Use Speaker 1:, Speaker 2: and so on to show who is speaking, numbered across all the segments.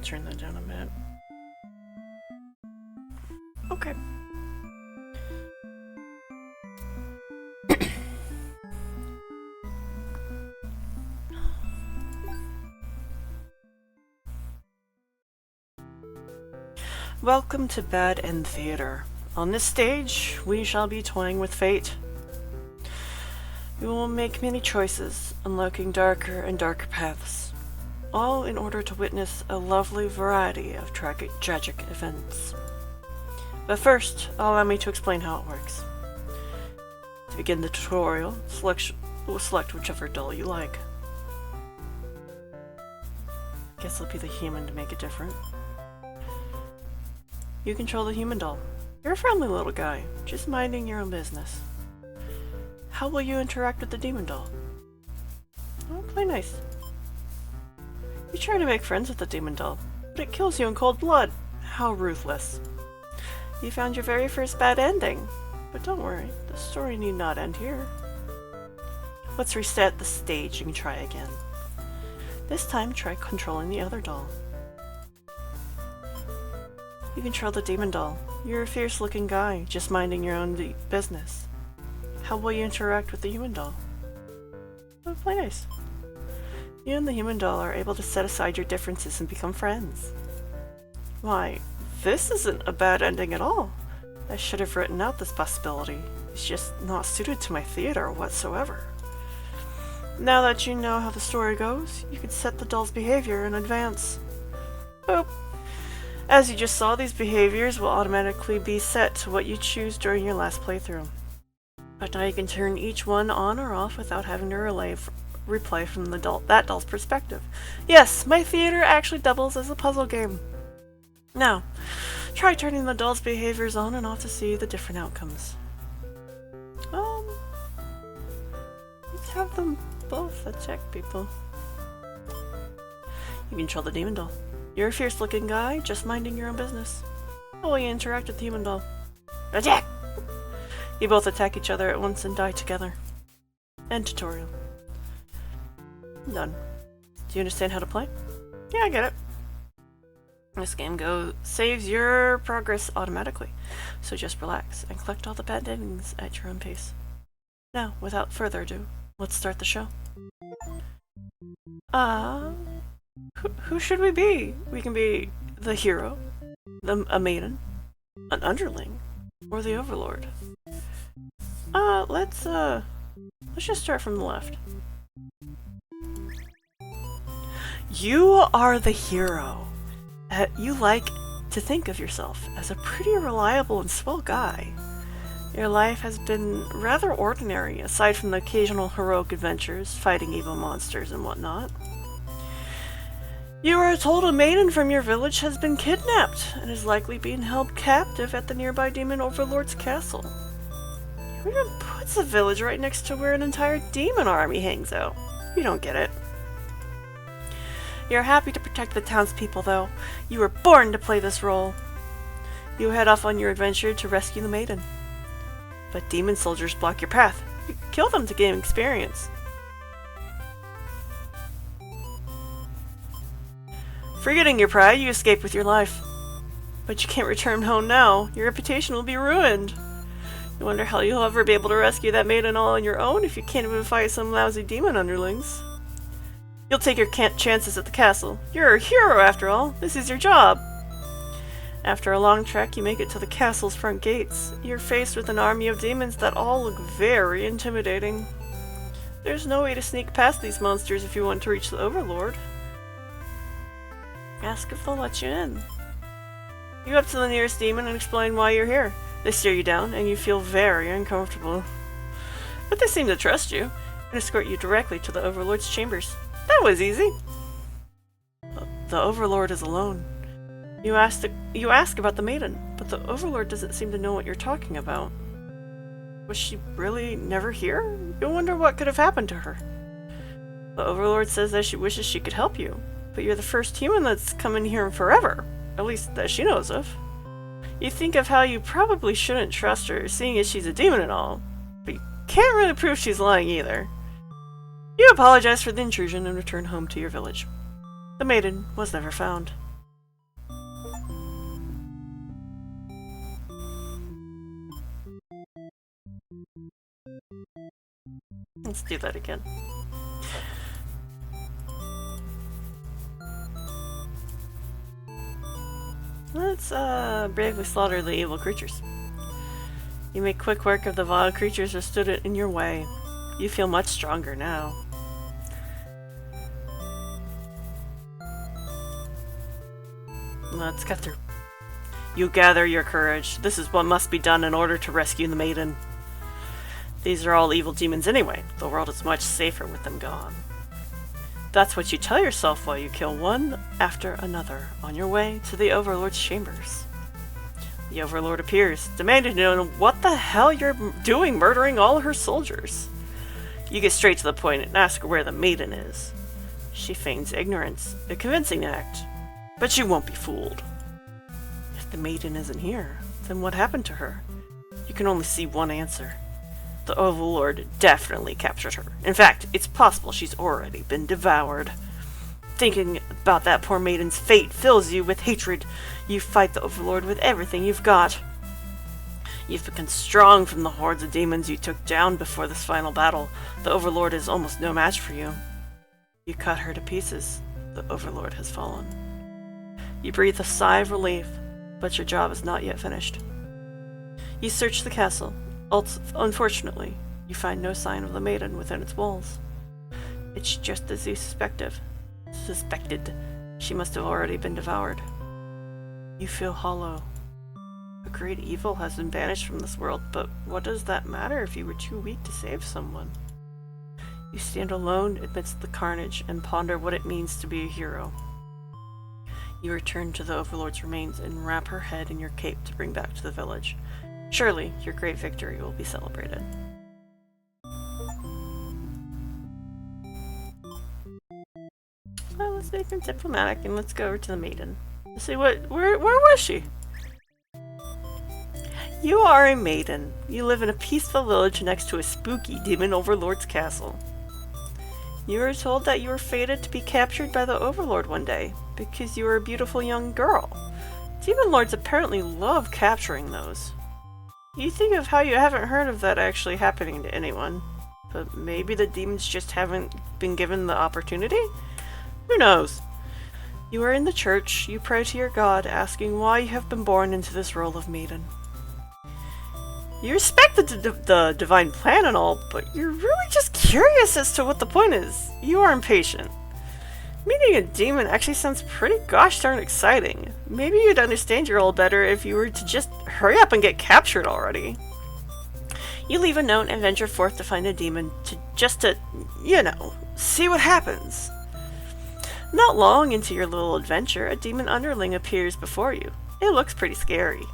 Speaker 1: gonna turn that down a bit. Okay. Welcome to Bad End Theater. On this stage, we shall be toying with fate. We will make many choices, unlocking darker and darker paths, all in order to witness a lovely variety of tragic events. But first, allow me to explain how it works. To begin the tutorial, we'll select whichever doll you like. Guess it'll be the human to make it different. You control the human doll. You're a friendly little guy, just minding your own business. How will you interact with the demon doll? Oh, play nice. You try to make friends with the demon doll, but it kills you in cold blood. How ruthless. You found your very first bad ending. But don't worry, the story need not end here. Let's reset the stage and try again. This time, try controlling the other doll. You control the demon doll. You're a fierce-looking guy, just minding your own business. How will you interact with the human doll? Oh, play nice. You and the human doll are able to set aside your differences and become friends. Why, this isn't a bad ending at all. I should have written out this possibility. It's just not suited to my theater whatsoever. Now that you know how the story goes, you can set the doll's behavior in advance. Boop. As you just saw, these behaviors will automatically be set to what you choose during your last playthrough. But now you can turn each one on or off without having to replay from that doll's perspective. Yes, my theater actually doubles as a puzzle game. Now, try turning the doll's behaviors on and off to see the different outcomes. Let's have them both attack people. You control the demon doll. You're a fierce-looking guy, just minding your own business. How will you interact with the human doll? Attack! You both attack each other at once and die together. End tutorial. Done. Do you understand how to play? Yeah, I get it. This game saves your progress automatically, so just relax and collect all the bad endings at your own pace. Now, without further ado, let's start the show. Who should we be? We can be the hero, a maiden, an underling, or the overlord. Let's just start from the left. You are the hero. You like to think of yourself as a pretty reliable and swell guy. Your life has been rather ordinary, aside from the occasional heroic adventures, fighting evil monsters and whatnot. You are told a maiden from your village has been kidnapped and is likely being held captive at the nearby demon overlord's castle. Who even puts a village right next to where an entire demon army hangs out? You don't get it. You're happy to protect the townspeople, though. You were born to play this role. You head off on your adventure to rescue the maiden. But demon soldiers block your path. You kill them to gain experience. Forgetting your pride, you escape with your life. But you can't return home now. Your reputation will be ruined. You wonder how you'll ever be able to rescue that maiden all on your own if you can't even fight some lousy demon underlings. You'll take your chances at the castle. You're a hero after all. This is your job. After a long trek, you make it to the castle's front gates. You're faced with an army of demons that all look very intimidating. There's no way to sneak past these monsters if you want to reach the Overlord. Ask if they'll let you in. You go up to the nearest demon and explain why you're here. They stare you down, and you feel very uncomfortable. But they seem to trust you, and escort you directly to the Overlord's chambers. That was easy. The Overlord is alone. You ask about the maiden, but the Overlord doesn't seem to know what you're talking about. Was she really never here? You wonder what could have happened to her. The Overlord says that she wishes she could help you, but you're the first human that's come in here in forever, at least that she knows of. You think of how you probably shouldn't trust her, seeing as she's a demon and all, but you can't really prove she's lying either. You apologize for the intrusion and return home to your village. The maiden was never found. Let's do that again. Let's bravely slaughter the evil creatures. You make quick work of the vile creatures that stood in your way. You feel much stronger now. Let's cut through. You gather your courage. This is what must be done in order to rescue the maiden. These are all evil demons anyway. The world is much safer with them gone. That's what you tell yourself while you kill one after another on your way to the Overlord's chambers. The Overlord appears, demanding to know what the hell you're doing murdering all her soldiers. You get straight to the point and ask her where the maiden is. She feigns ignorance, a convincing act, but you won't be fooled. If the maiden isn't here, then what happened to her? You can only see one answer. The Overlord definitely captured her. In fact, it's possible she's already been devoured. Thinking about that poor maiden's fate fills you with hatred. You fight the Overlord with everything you've got. You've become strong from the hordes of demons you took down before this final battle. The Overlord is almost no match for you. You cut her to pieces. The Overlord has fallen. You breathe a sigh of relief, but your job is not yet finished. You search the castle. Unfortunately, you find no sign of the maiden within its walls. It's just as you suspected. She must have already been devoured. You feel hollow. A great evil has been banished from this world, but what does that matter if you were too weak to save someone? You stand alone amidst the carnage and ponder what it means to be a hero. You return to the Overlord's remains and wrap her head in your cape to bring back to the village. Surely, your great victory will be celebrated. Well, let's make her diplomatic and let's go over to the maiden. Let's see where was she? You are a maiden. You live in a peaceful village next to a spooky demon overlord's castle. You were told that you were fated to be captured by the Overlord one day, because you were a beautiful young girl. Demon lords apparently love capturing those. You think of how you haven't heard of that actually happening to anyone. But maybe the demons just haven't been given the opportunity? Who knows? You are in the church, you pray to your god, asking why you have been born into this role of maiden. You respect the divine plan and all, but you're really just curious as to what the point is. You are impatient. Meeting a demon actually sounds pretty gosh darn exciting. Maybe you'd understand your role better if you were to just hurry up and get captured already. You leave a note and venture forth to find a demon to, you know, see what happens. Not long into your little adventure, a demon underling appears before you. It looks pretty scary.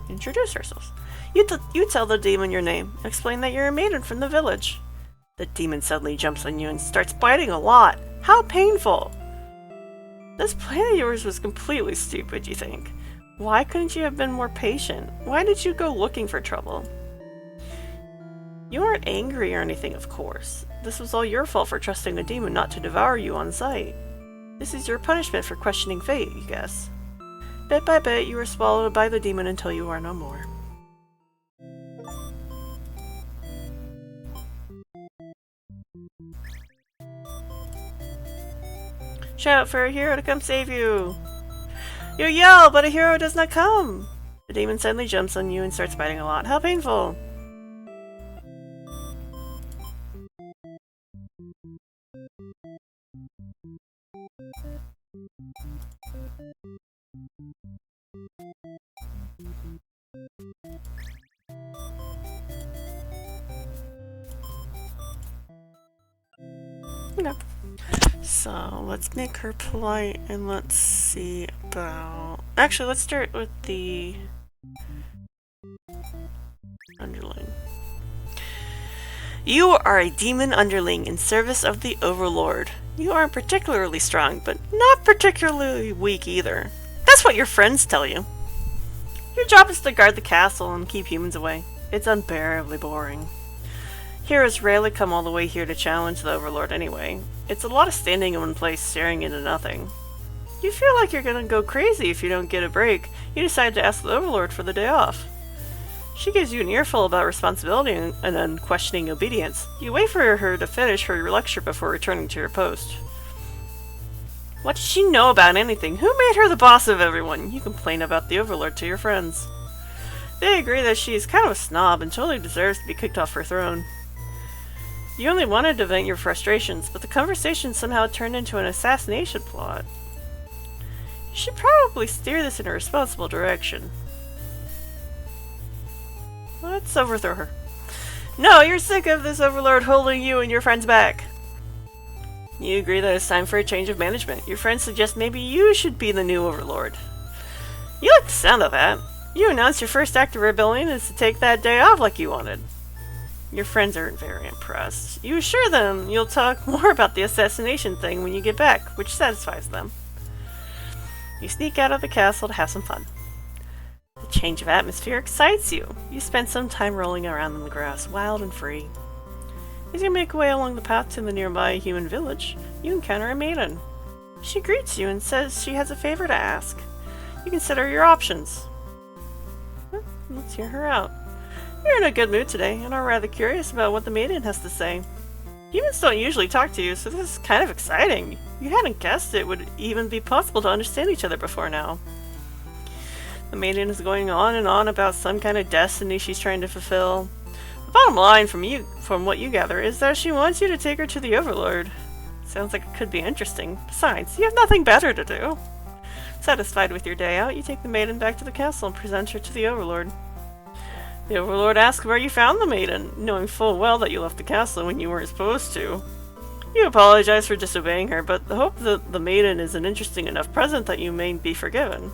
Speaker 1: Introduce ourselves. You tell the demon your name and explain that you're a maiden from the village. The demon suddenly jumps on you and starts biting a lot. How painful! This plan of yours was completely stupid, you think. Why couldn't you have been more patient? Why did you go looking for trouble? You aren't angry or anything, of course. This was all your fault for trusting a demon not to devour you on sight. This is your punishment for questioning fate, you guess. Bit by bit, you are swallowed by the demon until you are no more. Shout for a hero to come save you! You yell, but a hero does not come! The demon suddenly jumps on you and starts biting a lot. How painful! Okay. So, let's make her polite and let's see about... Actually, let's start with the underling. You are a demon underling in service of the Overlord. You aren't particularly strong, but not particularly weak either. That's what your friends tell you. Your job is to guard the castle and keep humans away. It's unbearably boring. Heroes rarely come all the way here to challenge the Overlord anyway. It's a lot of standing in one place staring into nothing. You feel like you're gonna go crazy if you don't get a break. You decide to ask the Overlord for the day off. She gives you an earful about responsibility and unquestioning obedience. You wait for her to finish her lecture before returning to your post. What does she know about anything? Who made her the boss of everyone? You complain about the Overlord to your friends. They agree that she is kind of a snob and totally deserves to be kicked off her throne. You only wanted to vent your frustrations, but the conversation somehow turned into an assassination plot. You should probably steer this in a responsible direction. Let's overthrow her. No, you're sick of this Overlord holding you and your friends back. You agree that it's time for a change of management. Your friends suggest maybe you should be the new Overlord. You like the sound of that. You announced your first act of rebellion is to take that day off like you wanted. Your friends aren't very impressed. You assure them you'll talk more about the assassination thing when you get back, which satisfies them. You sneak out of the castle to have some fun. The change of atmosphere excites you. You spend some time rolling around in the grass, wild and free. As you make your way along the path to the nearby human village, you encounter a maiden. She greets you and says she has a favor to ask. You consider your options. Let's hear her out. You're in a good mood today, and are rather curious about what the maiden has to say. Humans don't usually talk to you, so this is kind of exciting. You hadn't guessed it would even be possible to understand each other before now. The maiden is going on and on about some kind of destiny she's trying to fulfill. The bottom line from what you gather is that she wants you to take her to the Overlord. Sounds like it could be interesting. Besides, you have nothing better to do. Satisfied with your day out, you take the maiden back to the castle and present her to the Overlord. The Overlord asks where you found the maiden, knowing full well that you left the castle when you weren't supposed to. You apologize for disobeying her, but hope that the maiden is an interesting enough present that you may be forgiven.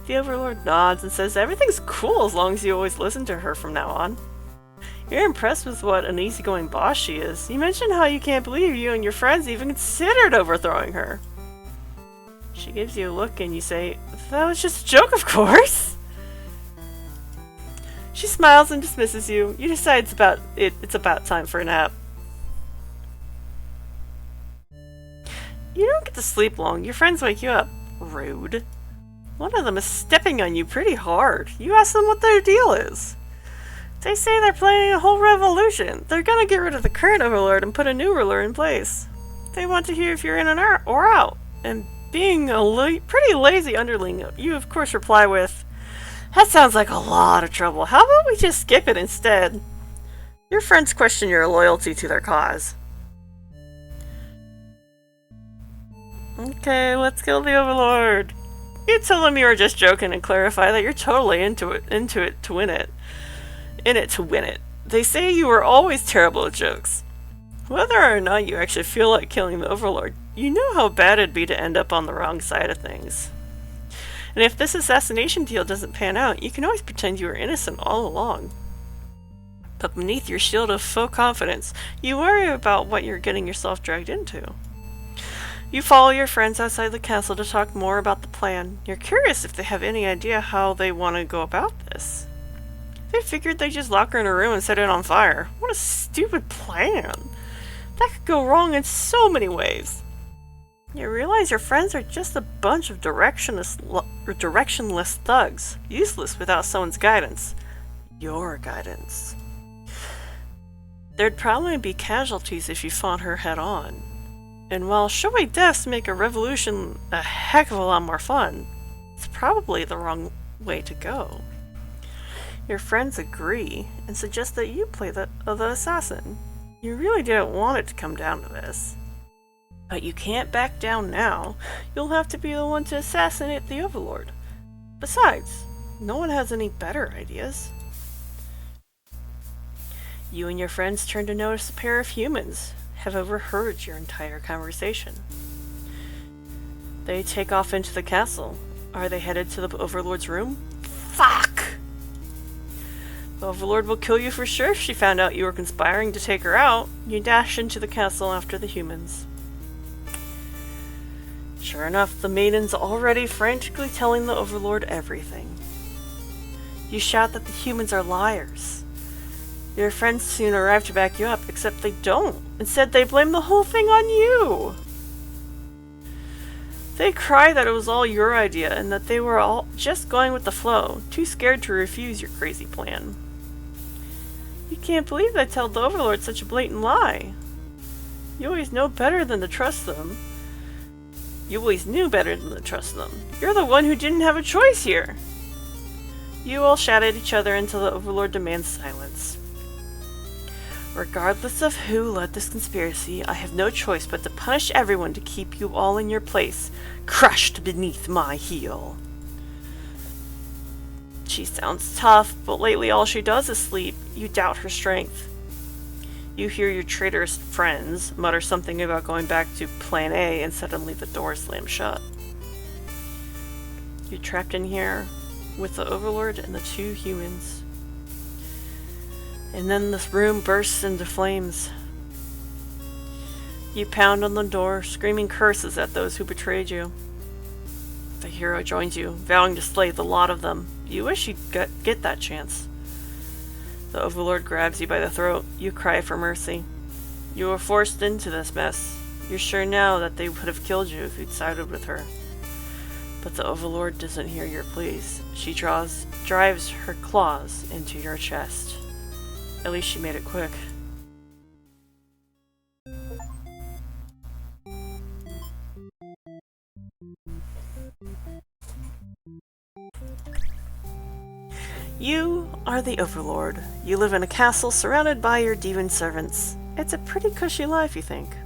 Speaker 1: The Overlord nods and says everything's cool as long as you always listen to her from now on. You're impressed with what an easygoing boss she is. You mention how you can't believe you and your friends even considered overthrowing her. She gives you a look and you say, "That was just a joke, of course." She smiles and dismisses you. You decide it's about time for a nap. You don't get to sleep long. Your friends wake you up. Rude. One of them is stepping on you pretty hard. You ask them what their deal is. They say they're planning a whole revolution. They're gonna get rid of the current Overlord and put a new ruler in place. They want to hear if you're in or out. And being a pretty lazy underling, you of course reply with, "That sounds like a lot of trouble. How about we just skip it instead?" Your friends question your loyalty to their cause. Okay, let's kill the Overlord. You tell them you are just joking and clarify that you're totally into it to win it. In it to win it. They say you are always terrible at jokes. Whether or not you actually feel like killing the Overlord, you know how bad it'd be to end up on the wrong side of things. And if this assassination deal doesn't pan out, you can always pretend you were innocent all along. But beneath your shield of faux confidence, you worry about what you're getting yourself dragged into. You follow your friends outside the castle to talk more about the plan. You're curious if they have any idea how they want to go about this. They figured they'd just lock her in a room and set it on fire. What a stupid plan! That could go wrong in so many ways. You realize your friends are just a bunch of directionless thugs, useless without someone's guidance. Your guidance. There'd probably be casualties if you fought her head on. And while showy deaths make a revolution a heck of a lot more fun, it's probably the wrong way to go. Your friends agree and suggest that you play the assassin. You really didn't want it to come down to this. But you can't back down now. You'll have to be the one to assassinate the Overlord. Besides, no one has any better ideas. You and your friends turn to notice a pair of humans have overheard your entire conversation. They take off into the castle. Are they headed to the Overlord's room? Fuck! The Overlord will kill you for sure if she found out you were conspiring to take her out. You dash into the castle after the humans. Sure enough, the maiden's already frantically telling the Overlord everything. You shout that the humans are liars. Your friends soon arrive to back you up, except they don't. Instead, they blame the whole thing on you. They cry that it was all your idea and that they were all just going with the flow, too scared to refuse your crazy plan. You can't believe they tell the Overlord such a blatant lie. You always know better than to trust them. You always knew better than to trust them. You're the one who didn't have a choice here. You all shout at each other until the Overlord demands silence. Regardless of who led this conspiracy, I have no choice but to punish everyone to keep you all in your place, crushed beneath my heel. She sounds tough, but lately all she does is sleep. You doubt her strength. You hear your traitorous friends mutter something about going back to Plan A, and suddenly the door slams shut. You're trapped in here with the Overlord and the two humans. And then this room bursts into flames. You pound on the door, screaming curses at those who betrayed you. The hero joins you, vowing to slay the lot of them. You wish you'd get that chance. The Overlord grabs you by the throat. You cry for mercy. You were forced into this mess. You're sure now that they would have killed you if you'd sided with her. But the Overlord doesn't hear your pleas. She drives her claws into your chest. At least she made it quick. You are the Overlord. You live in a castle surrounded by your demon servants. It's a pretty cushy life, you think.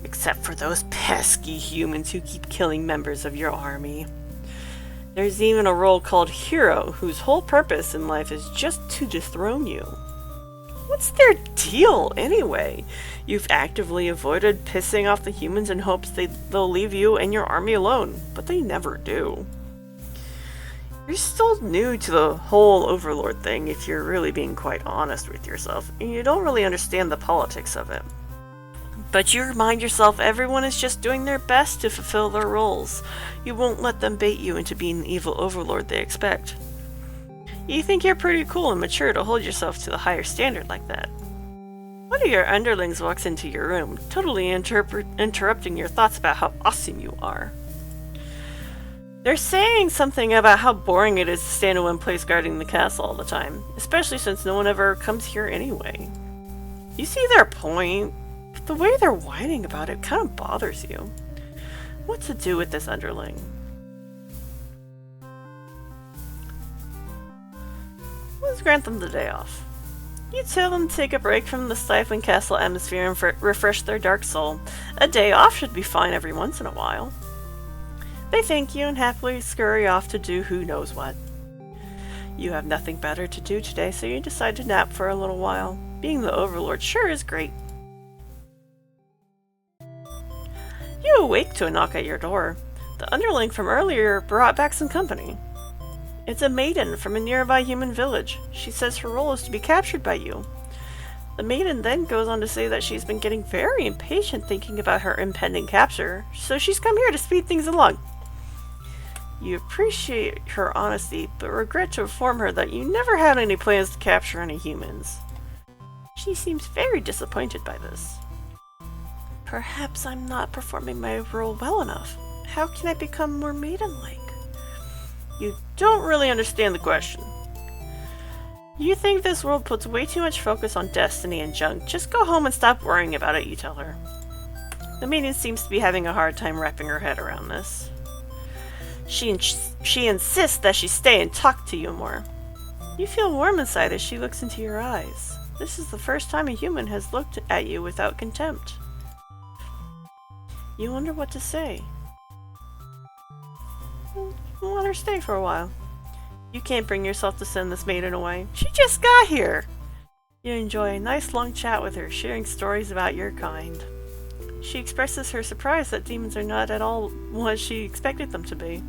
Speaker 1: Except for those pesky humans who keep killing members of your army. There's even a role called Hero, whose whole purpose in life is just to dethrone you. What's their deal, anyway? You've actively avoided pissing off the humans in hopes they'll leave you and your army alone, but they never do. You're still new to the whole Overlord thing if you're really being quite honest with yourself, and you don't really understand the politics of it. But you remind yourself everyone is just doing their best to fulfill their roles. You won't let them bait you into being the evil Overlord they expect. You think you're pretty cool and mature to hold yourself to the higher standard like that. One of your underlings walks into your room, totally interrupting your thoughts about how awesome you are. They're saying something about how boring it is to stand in one place guarding the castle all the time, especially since no one ever comes here anyway. You see their point, but the way they're whining about it kind of bothers you. What to do with this underling? Let's grant them the day off. You tell them to take a break from the stifling castle atmosphere and refresh their dark soul. A day off should be fine every once in a while. They thank you and happily scurry off to do who knows what. You have nothing better to do today, so you decide to nap for a little while. Being the Overlord sure is great. You awake to a knock at your door. The underling from earlier brought back some company. It's a maiden from a nearby human village. She says her role is to be captured by you. The maiden then goes on to say that she's been getting very impatient thinking about her impending capture, so she's come here to speed things along. You appreciate her honesty, but regret to inform her that you never had any plans to capture any humans. She seems very disappointed by this. Perhaps I'm not performing my role well enough. How can I become more maiden-like? You don't really understand the question. You think this world puts way too much focus on destiny and junk. Just go home and stop worrying about it, you tell her. The maiden seems to be having a hard time wrapping her head around this. She insists that she stay and talk to you more. You feel warm inside as she looks into your eyes. This is the first time a human has looked at you without contempt. You wonder what to say. Let her stay for a while. You can't bring yourself to send this maiden away. She just got here! You enjoy a nice long chat with her, sharing stories about your kind. She expresses her surprise that demons are not at all what she expected them to be.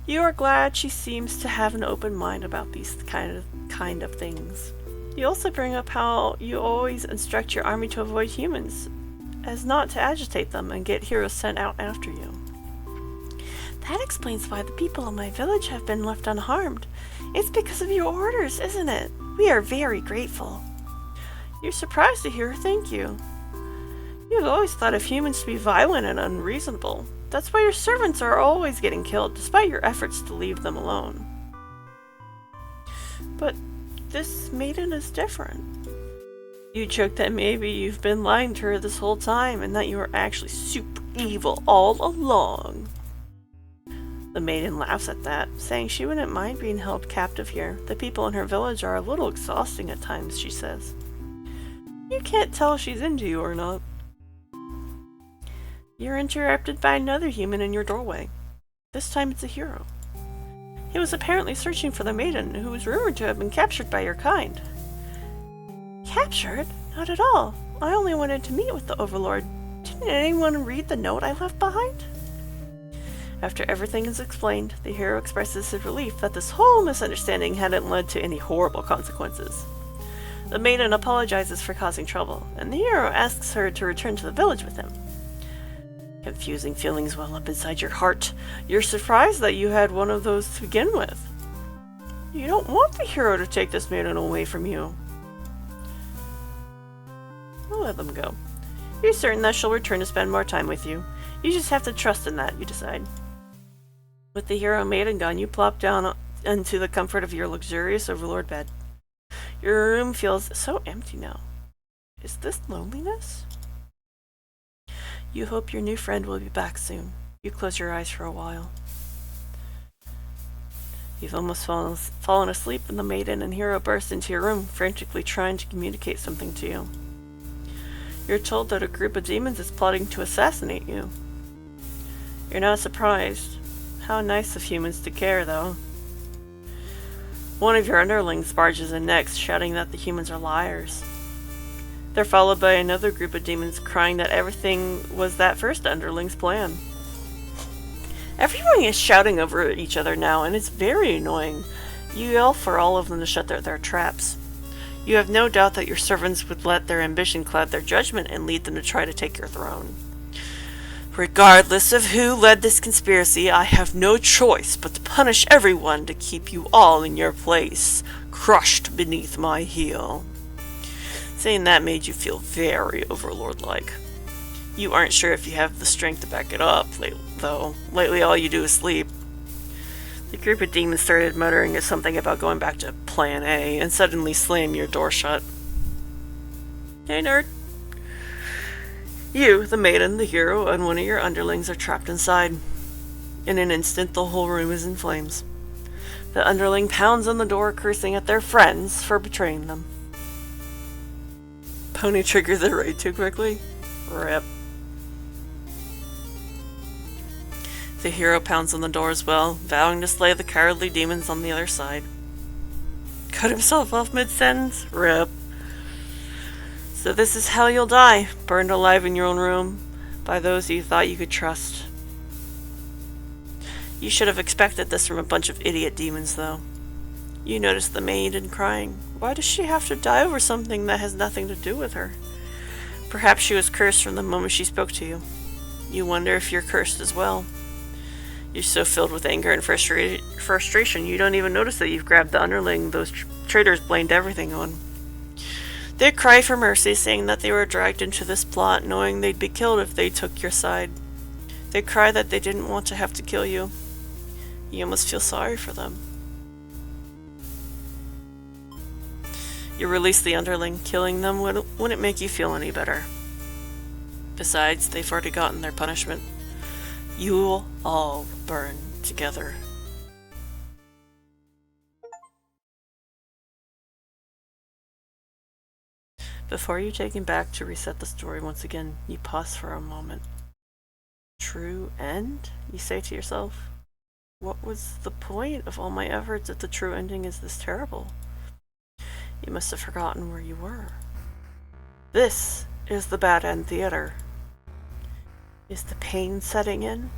Speaker 1: You are glad she seems to have an open mind about these kind of things. You also bring up how you always instruct your army to avoid humans, as not to agitate them and get heroes sent out after you. That explains why the people in my village have been left unharmed. It's because of your orders, isn't it? We are very grateful. You're surprised to hear her thank you. You've always thought of humans to be violent and unreasonable. That's why your servants are always getting killed, despite your efforts to leave them alone. But this maiden is different. You joke that maybe you've been lying to her this whole time and that you were actually super evil all along. The maiden laughs at that, saying she wouldn't mind being held captive here. The people in her village are a little exhausting at times, she says. You can't tell if she's into you or not. You're interrupted by another human in your doorway. This time it's a hero. He was apparently searching for the maiden, who was rumored to have been captured by your kind. Captured? Not at all. I only wanted to meet with the Overlord. Didn't anyone read the note I left behind? After everything is explained, the hero expresses his relief that this whole misunderstanding hadn't led to any horrible consequences. The maiden apologizes for causing trouble, and the hero asks her to return to the village with him. Confusing feelings well up inside your heart. You're surprised that you had one of those to begin with. You don't want the hero to take this maiden away from you. I'll let them go. You're certain that she'll return to spend more time with you. You just have to trust in that, you decide. With the hero maiden gone, you plop down into the comfort of your luxurious Overlord bed. Your room feels so empty now. Is this loneliness? You hope your new friend will be back soon. You close your eyes for a while. You've almost fallen asleep when the maiden and hero burst into your room, frantically trying to communicate something to you. You're told that a group of demons is plotting to assassinate you. You're not surprised. How nice of humans to care, though. One of your underlings barges in next, shouting that the humans are liars. They're followed by another group of demons crying that everything was that first underling's plan. Everyone is shouting over each other now, and it's very annoying. You yell for all of them to shut their traps. You have no doubt that your servants would let their ambition cloud their judgment and lead them to try to take your throne. Regardless of who led this conspiracy, I have no choice but to punish everyone to keep you all in your place, crushed beneath my heel. Saying that made you feel very Overlord-like. You aren't sure if you have the strength to back it up, though. Lately all you do is sleep. The group of demons started muttering something about going back to Plan A, and suddenly slam your door shut. Hey, nerd. You, the maiden, the hero, and one of your underlings are trapped inside. In an instant, the whole room is in flames. The underling pounds on the door, cursing at their friends for betraying them. Pony triggered the raid too quickly? Rip. The hero pounds on the door as well, vowing to slay the cowardly demons on the other side. Cut himself off mid-sentence? Rip. So this is how you'll die, burned alive in your own room, by those you thought you could trust. You should have expected this from a bunch of idiot demons, though. You noticed the maiden crying. Why does she have to die over something that has nothing to do with her? Perhaps she was cursed from the moment she spoke to you. You wonder if you're cursed as well. You're so filled with anger and frustration, you don't even notice that you've grabbed the underling those traitors blamed everything on. They cry for mercy, saying that they were dragged into this plot, knowing they'd be killed if they took your side. They cry that they didn't want to have to kill you. You almost feel sorry for them. You release the underling. Killing them wouldn't make you feel any better. Besides, they've already gotten their punishment. You'll all burn together. Before you take him back to reset the story once again, you pause for a moment. True end? You say to yourself. What was the point of all my efforts if the true ending is this terrible? You must have forgotten where you were. This is the Bad End Theater. Is the pain setting in?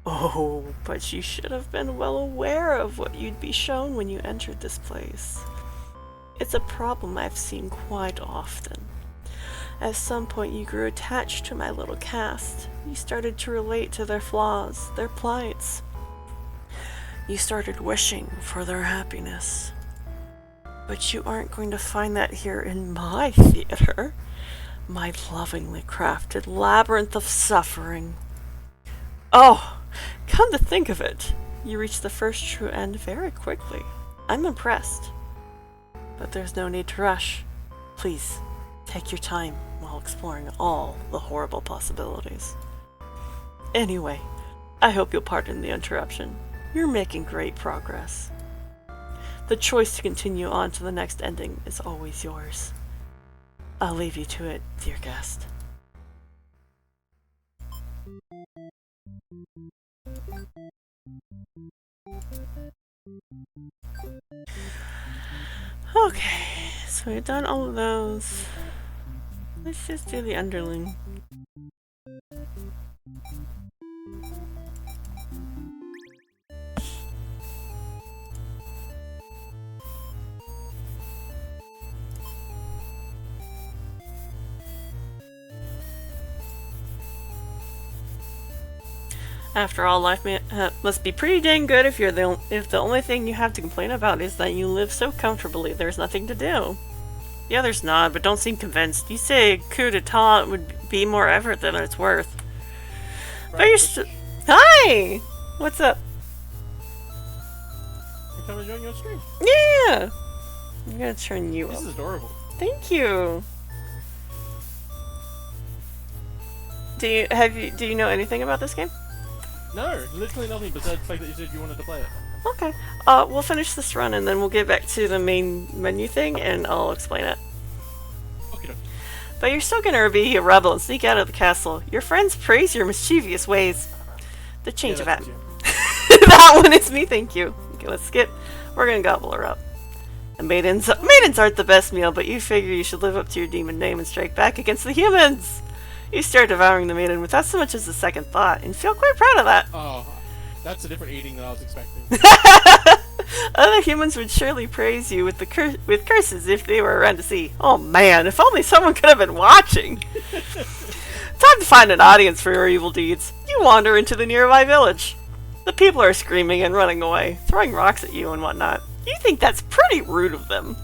Speaker 1: Oh, but you should have been well aware of what you'd be shown when you entered this place. It's a problem I've seen quite often. At some point you grew attached to my little cast. You started to relate to their flaws, their plights. You started wishing for their happiness. But you aren't going to find that here in my theater. My lovingly crafted labyrinth of suffering. Oh, come to think of it, you reached the first true end very quickly. I'm impressed. But there's no need to rush. Please, take your time while exploring all the horrible possibilities. Anyway, I hope you'll pardon the interruption. You're making great progress. The choice to continue on to the next ending is always yours. I'll leave you to it, dear guest. Okay, so we've done all of those. Let's just do the underling. After all, life must be pretty dang good if the only thing you have to complain about is that you live so comfortably there's nothing to do. The others nod, but don't seem convinced. You say a coup d'etat would be more effort than it's worth. But you're Hi! What's up?
Speaker 2: I'm coming to join your stream.
Speaker 1: Yeah! I'm gonna turn you up.
Speaker 2: This is adorable.
Speaker 1: Thank you! Do you know anything about this game?
Speaker 2: No, literally nothing besides the fact that you said you wanted to play it.
Speaker 1: Okay. We'll finish this run and then we'll get back to the main menu thing and I'll explain it.
Speaker 2: Okay.
Speaker 1: But you're still gonna be a rebel and sneak out of the castle. Your friends praise your mischievous ways. The change of that. That one is me, thank you. Okay, let's skip. We're gonna gobble her up. The maidens aren't the best meal, but you figure you should live up to your demon name and strike back against the humans. You start devouring the maiden without so much as a second thought, and feel quite proud of that.
Speaker 2: Oh, that's a different eating than I was expecting.
Speaker 1: Other humans would surely praise you with with curses if they were around to see. Oh man, if only someone could have been watching! Time to find an audience for your evil deeds. You wander into the nearby village. The people are screaming and running away, throwing rocks at you and whatnot. You think that's pretty rude of them.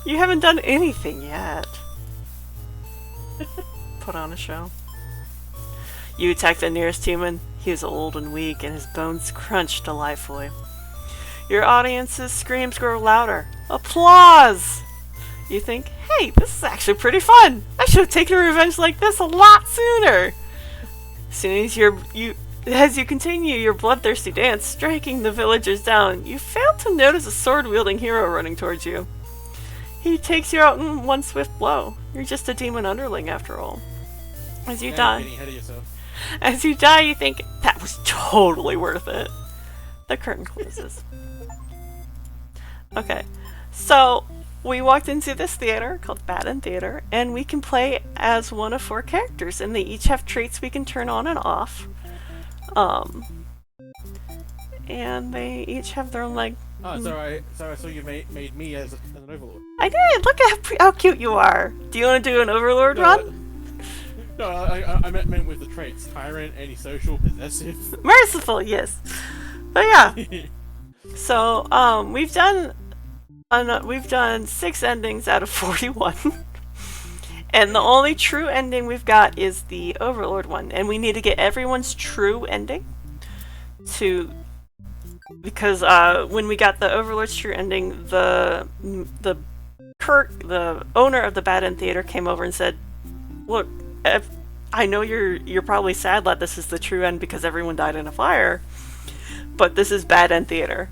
Speaker 1: You haven't done anything yet. Put on a show. You attack the nearest human. He is old and weak, and his bones crunch delightfully. Your audience's screams grow louder. Applause! You think, hey, this is actually pretty fun. I should have taken revenge like this a lot sooner. As soon as you continue your bloodthirsty dance, striking the villagers down, you fail to notice a sword-wielding hero running towards you. He takes you out in one swift blow. You're just a demon underling after all. As you die, you think, that was totally worth it. The curtain closes. Okay, so we walked into this theater called Baden Theater, and we can play as one of 4 characters, and they each have traits we can turn on and off. And they each have their own, like...
Speaker 2: Oh, sorry, I saw you made me as an overlord.
Speaker 1: I did! Look at how cute you are! Do you want to do an overlord run?
Speaker 2: No, I meant with the traits. Tyrant, antisocial, possessive.
Speaker 1: Merciful, yes. But yeah. So, we've done 6 endings out of 41. And the only true ending we've got is the Overlord one. And we need to get everyone's true ending because when we got the Overlord's true ending, the owner of the Baden Theater came over and said, "Look, I know you're probably sad that this is the true end because everyone died in a fire, but this is Baden Theater.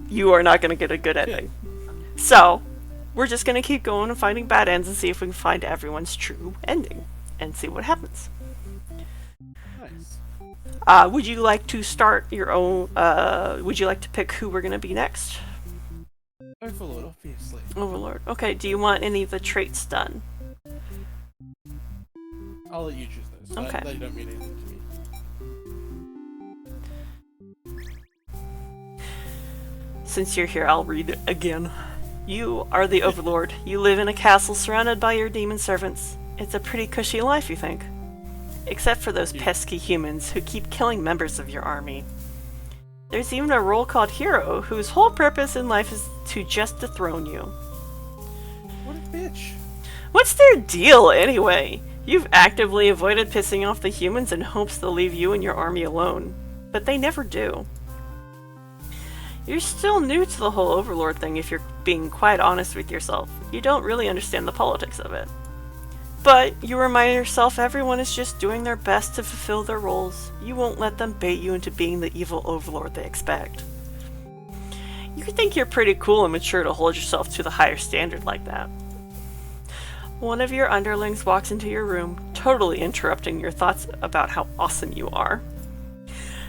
Speaker 1: You are not going to get a good ending." So we're just going to keep going and finding bad ends and see if we can find everyone's true ending and see what happens.
Speaker 2: Nice.
Speaker 1: Would you like to start your own? Would you like to pick who we're going to be next?
Speaker 2: Overlord, obviously.
Speaker 1: Overlord. Okay, do you want any of the traits done?
Speaker 2: I'll let you choose those.
Speaker 1: Okay.
Speaker 2: They don't mean anything to me.
Speaker 1: Since you're here, I'll read it again. You are the Overlord. You live in a castle surrounded by your demon servants. It's a pretty cushy life, you think. Except for those pesky humans who keep killing members of your army. There's even a role called Hero, whose whole purpose in life is to just dethrone you.
Speaker 2: What a bitch.
Speaker 1: What's their deal, anyway? You've actively avoided pissing off the humans in hopes they'll leave you and your army alone, but they never do. You're still new to the whole Overlord thing if you're being quite honest with yourself. You don't really understand the politics of it. But you remind yourself everyone is just doing their best to fulfill their roles. You won't let them bait you into being the evil Overlord they expect. You think you're pretty cool and mature to hold yourself to the higher standard like that. One of your underlings walks into your room, totally interrupting your thoughts about how awesome you are.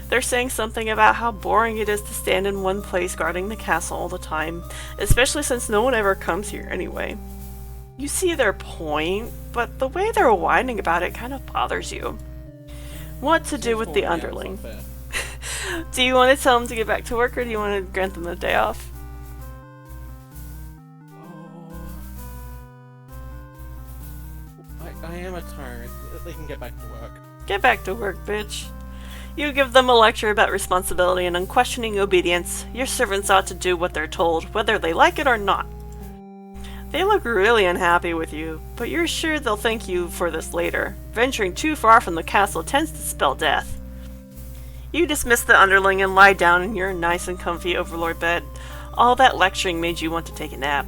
Speaker 1: They're saying something about how boring it is to stand in one place guarding the castle all the time, especially since no one ever comes here anyway. You see their point, but the way they're whining about it kind of bothers you. What to do with the underling? Do you want to tell them to get back to work, or do you want to grant them a day off?
Speaker 2: I am a tyrant. They can get back to work.
Speaker 1: Get back to work, bitch. You give them a lecture about responsibility and unquestioning obedience. Your servants ought to do what they're told, whether they like it or not. They look really unhappy with you, but you're sure they'll thank you for this later. Venturing too far from the castle tends to spell death. You dismiss the underling and lie down in your nice and comfy Overlord bed. All that lecturing made you want to take a nap.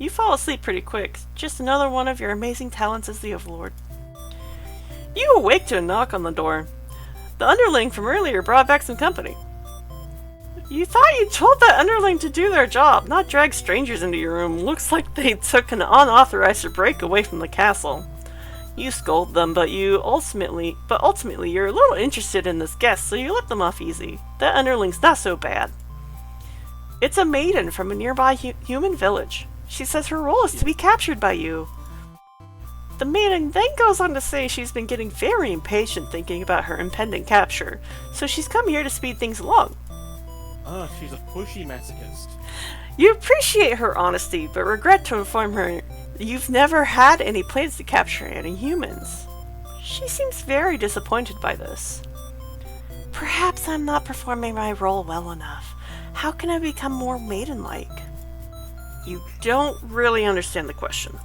Speaker 1: You fall asleep pretty quick, just another one of your amazing talents as the Overlord. You awake to a knock on the door. The underling from earlier brought back some company. You thought you told that underling to do their job, not drag strangers into your room. Looks like they took an unauthorized break away from the castle. You scold them, but ultimately you're a little interested in this guest, so you let them off easy. That underling's not so bad. It's a maiden from a nearby human village. She says her role is to be captured by you. The maiden then goes on to say she's been getting very impatient thinking about her impending capture, so she's come here to speed things along.
Speaker 2: Ah, she's a pushy masochist.
Speaker 1: You appreciate her honesty, but regret to inform her you've never had any plans to capture any humans. She seems very disappointed by this. Perhaps I'm not performing my role well enough. How can I become more maiden-like? You don't really understand the question.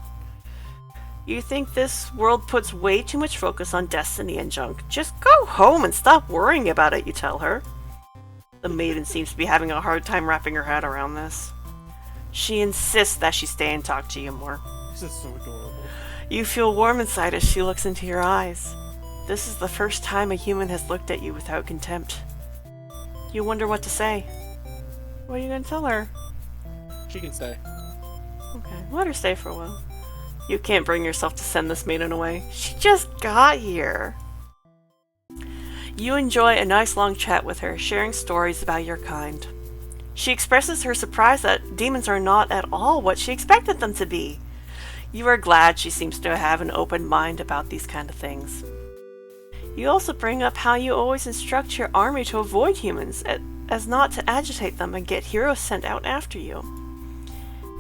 Speaker 1: You think this world puts way too much focus on destiny and junk. Just go home and stop worrying about it, you tell her. The maiden seems to be having a hard time wrapping her head around this. She insists that she stay and talk to you more.
Speaker 2: This is so adorable.
Speaker 1: You feel warm inside as she looks into your eyes. This is the first time a human has looked at you without contempt. You wonder what to say. What are you going to tell her?
Speaker 2: She can stay.
Speaker 1: Okay, let her stay for a while. You can't bring yourself to send this maiden away. She just got here. You enjoy a nice long chat with her, sharing stories about your kind. She expresses her surprise that demons are not at all what she expected them to be. You are glad she seems to have an open mind about these kind of things. You also bring up how you always instruct your army to avoid humans, as not to agitate them and get heroes sent out after you.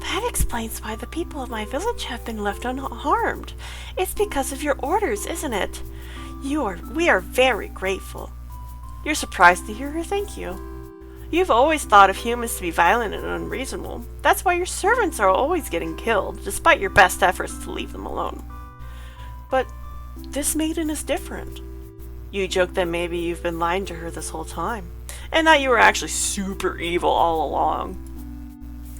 Speaker 1: That explains why the people of my village have been left unharmed. It's because of your orders, isn't it? We are very grateful. You're surprised to hear her thank you. You've always thought of humans to be violent and unreasonable. That's why your servants are always getting killed, despite your best efforts to leave them alone. But this maiden is different. You joke that maybe you've been lying to her this whole time, and that you were actually super evil all along.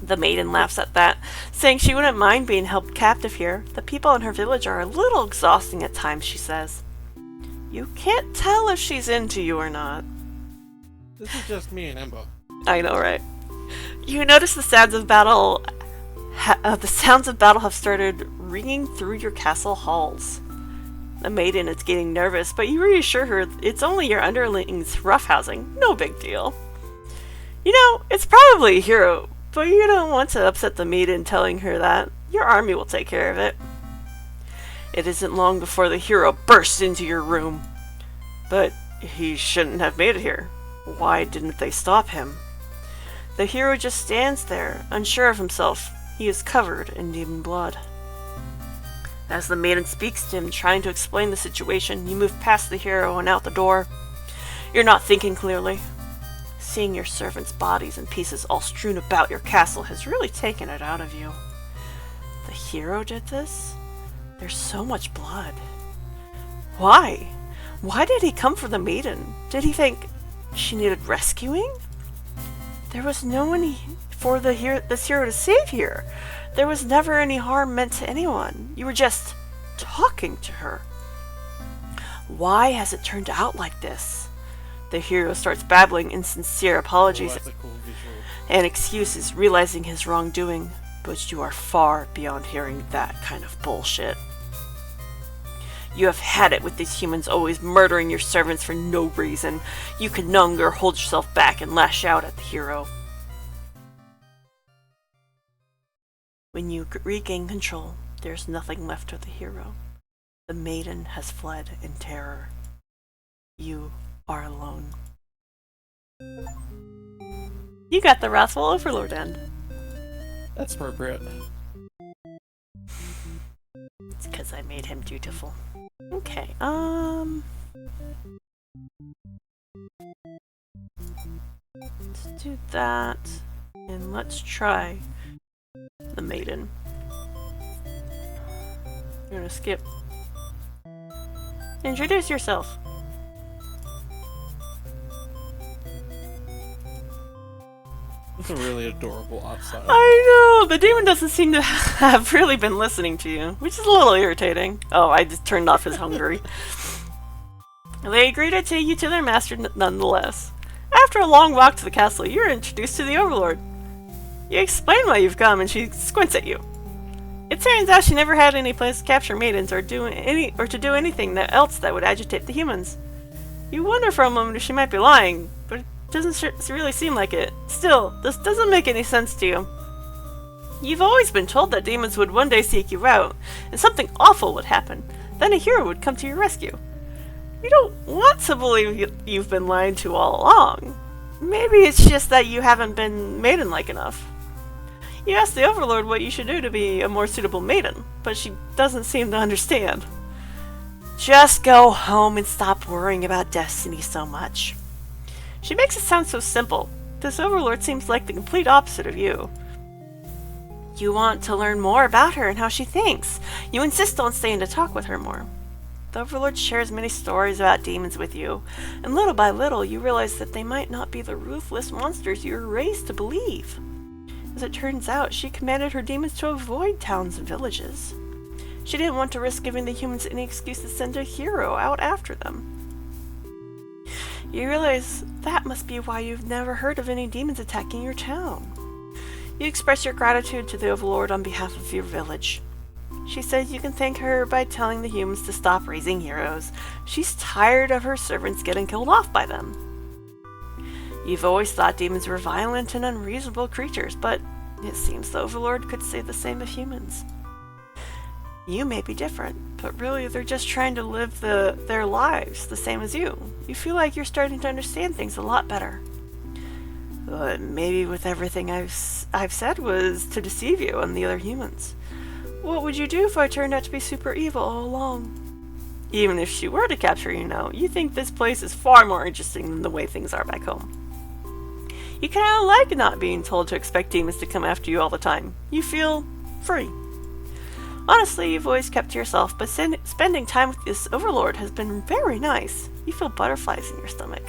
Speaker 1: The maiden laughs at that, saying she wouldn't mind being held captive here. The people in her village are a little exhausting at times, she says. You can't tell if she's into you or not.
Speaker 2: This is just me and Ember.
Speaker 1: I know, right? You notice the sounds of battle. The sounds of battle have started ringing through your castle halls. The maiden is getting nervous, but you reassure her it's only your underlings roughhousing. No big deal. You know, it's probably a hero, but you don't want to upset the maiden telling her that. Your army will take care of it. It isn't long before the hero bursts into your room. But he shouldn't have made it here. Why didn't they stop him? The hero just stands there, unsure of himself. He is covered in demon blood. As the maiden speaks to him, trying to explain the situation, you move past the hero and out the door. You're not thinking clearly. Seeing your servants' bodies and pieces all strewn about your castle has really taken it out of you. The hero did this? There's so much blood. Why? Why did he come for the maiden? Did he think she needed rescuing? There was no one for this hero to save here. There was never any harm meant to anyone. You were just talking to her. Why has it turned out like this? The hero starts babbling insincere apologies
Speaker 2: That's a cool visual.
Speaker 1: and excuses, realizing his wrongdoing. But you are far beyond hearing that kind of bullshit. You have had it with these humans always murdering your servants for no reason. You can no longer hold yourself back and lash out at the hero. When you regain control, there's nothing left of the hero. The maiden has fled in terror. You are alone. You got the Wrathful Overlord end.
Speaker 2: That's appropriate.
Speaker 1: It's because I made him dutiful. Okay, let's do that, and let's try the maiden. You're gonna skip. Introduce yourself.
Speaker 2: It's a really adorable outside.
Speaker 1: I know! The demon doesn't seem to have really been listening to you, which is a little irritating. Oh, I just turned off his hungry. They agree to take you to their master nonetheless. After a long walk to the castle, you're introduced to the Overlord. You explain why you've come, and she squints at you. It turns out she never had any plans to capture maidens or to do anything else that would agitate the humans. You wonder for a moment if she might be lying, but it doesn't really seem like it. Still, this doesn't make any sense to you. You've always been told that demons would one day seek you out, and something awful would happen. Then a hero would come to your rescue. You don't want to believe you've been lied to all along. Maybe it's just that you haven't been maiden-like enough. You ask the Overlord what you should do to be a more suitable maiden, but she doesn't seem to understand. Just go home and stop worrying about destiny so much. She makes it sound so simple. This Overlord seems like the complete opposite of you. You want to learn more about her and how she thinks. You insist on staying to talk with her more. The Overlord shares many stories about demons with you, and little by little you realize that they might not be the ruthless monsters you were raised to believe. As it turns out, she commanded her demons to avoid towns and villages. She didn't want to risk giving the humans any excuse to send a hero out after them. You realize that must be why you've never heard of any demons attacking your town. You express your gratitude to the Overlord on behalf of your village. She says you can thank her by telling the humans to stop raising heroes. She's tired of her servants getting killed off by them. You've always thought demons were violent and unreasonable creatures, but it seems the Overlord could say the same of humans. You may be different, but really they're just trying to live their lives the same as you. You feel like you're starting to understand things a lot better. But maybe with everything I've said was to deceive you and the other humans. What would you do if I turned out to be super evil all along? Even if she were to capture you now, you think this place is far more interesting than the way things are back home. You kind of like not being told to expect demons to come after you all the time. You feel free. Honestly, you've always kept to yourself, but spending time with this Overlord has been very nice. You feel butterflies in your stomach.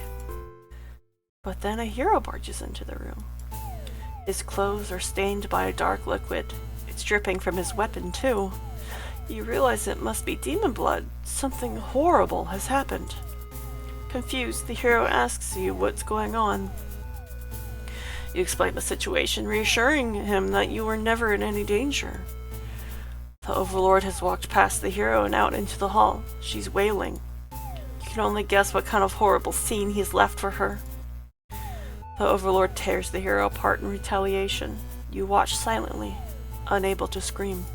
Speaker 1: But then a hero barges into the room. His clothes are stained by a dark liquid. It's dripping from his weapon, too. You realize it must be demon blood. Something horrible has happened. Confused, the hero asks you what's going on. You explain the situation, reassuring him that you were never in any danger. The Overlord has walked past the hero and out into the hall. She's wailing. You can only guess what kind of horrible scene he's left for her. The Overlord tears the hero apart in retaliation. You watch silently, unable to scream.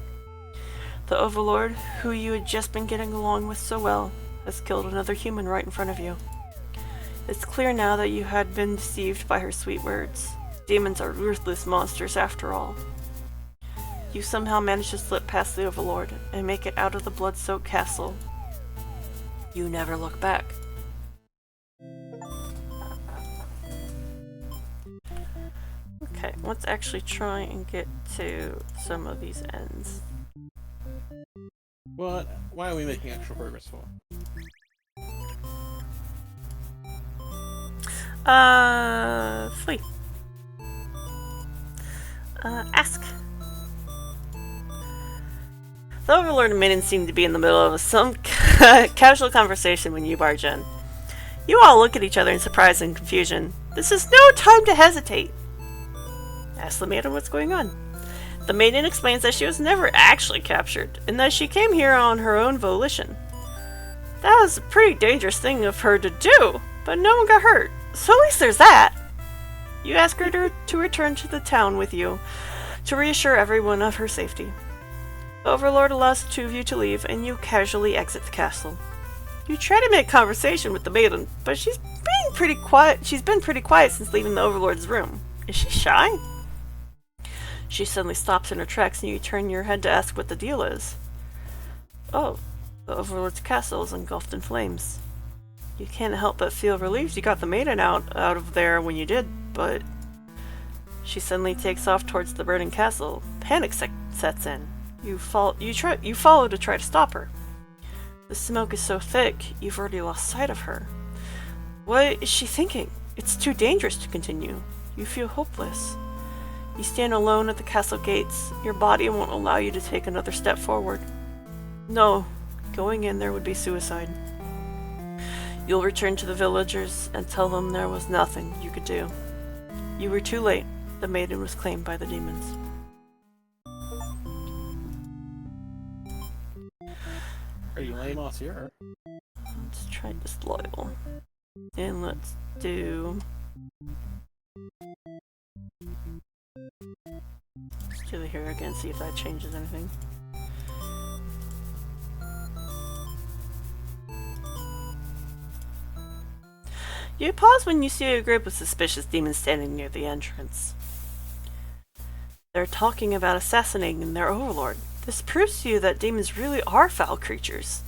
Speaker 1: The Overlord, who you had just been getting along with so well, has killed another human right in front of you. It's clear now that you had been deceived by her sweet words. Demons are ruthless monsters after all. You somehow manage to slip past the Overlord and make it out of the blood-soaked castle. You never look back. Okay, let's actually try and get to some of these ends.
Speaker 2: What? Why are we making actual progress for?
Speaker 1: Flee. Ask. The Overlord and Maiden seem to be in the middle of some casual conversation when you barge in. You all look at each other in surprise and confusion. This is no time to hesitate. Ask the Maiden what's going on. The Maiden explains that she was never actually captured, and that she came here on her own volition. That was a pretty dangerous thing of her to do, but no one got hurt, so at least there's that. You ask her to return to the town with you, to reassure everyone of her safety. The Overlord allows the two of you to leave, and you casually exit the castle. You try to make conversation with the Maiden, but she's being pretty quiet. She's been pretty quiet since leaving the Overlord's room. Is she shy? She suddenly stops in her tracks, and you turn your head to ask what the deal is. Oh, the Overlord's castle is engulfed in flames. You can't help but feel relieved you got the Maiden out of there when you did, but... She suddenly takes off towards the burning castle. Panic sets in. You follow to try to stop her. The smoke is so thick, you've already lost sight of her. What is she thinking? It's too dangerous to continue. You feel hopeless. You stand alone at the castle gates. Your body won't allow you to take another step forward. No, going in there would be suicide. You'll return to the villagers and tell them there was nothing you could do. You were too late. The Maiden was claimed by the demons.
Speaker 2: Are you lame, Arthur?
Speaker 1: Let's try disloyal. And let's do... Let's do the hero again, see if that changes anything. You pause when you see a group of suspicious demons standing near the entrance. They're talking about assassinating their overlord. This proves to you that demons really are foul creatures.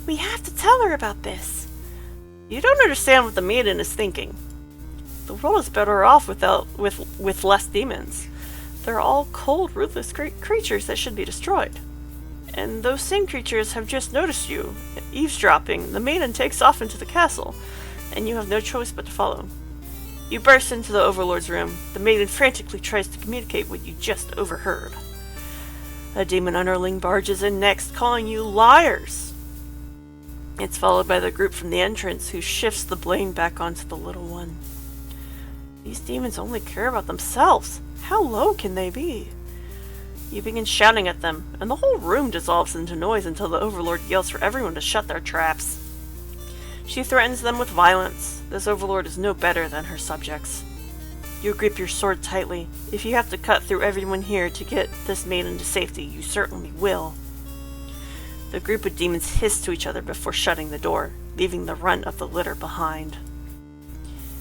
Speaker 1: We have to tell her about this. You don't understand what the Maiden is thinking. The world is better off with less demons. They're all cold, ruthless creatures that should be destroyed. And those same creatures have just noticed you. Eavesdropping, the Maiden takes off into the castle, and you have no choice but to follow. You burst into the Overlord's room. The Maiden frantically tries to communicate what you just overheard. A demon underling barges in next, calling you liars. It's followed by the group from the entrance, who shifts the blame back onto the little one. These demons only care about themselves. How low can they be? You begin shouting at them, and the whole room dissolves into noise until the Overlord yells for everyone to shut their traps. She threatens them with violence. This Overlord is no better than her subjects. You grip your sword tightly. If you have to cut through everyone here to get this Maiden to safety, you certainly will. The group of demons hiss to each other before shutting the door, leaving the runt of the litter behind.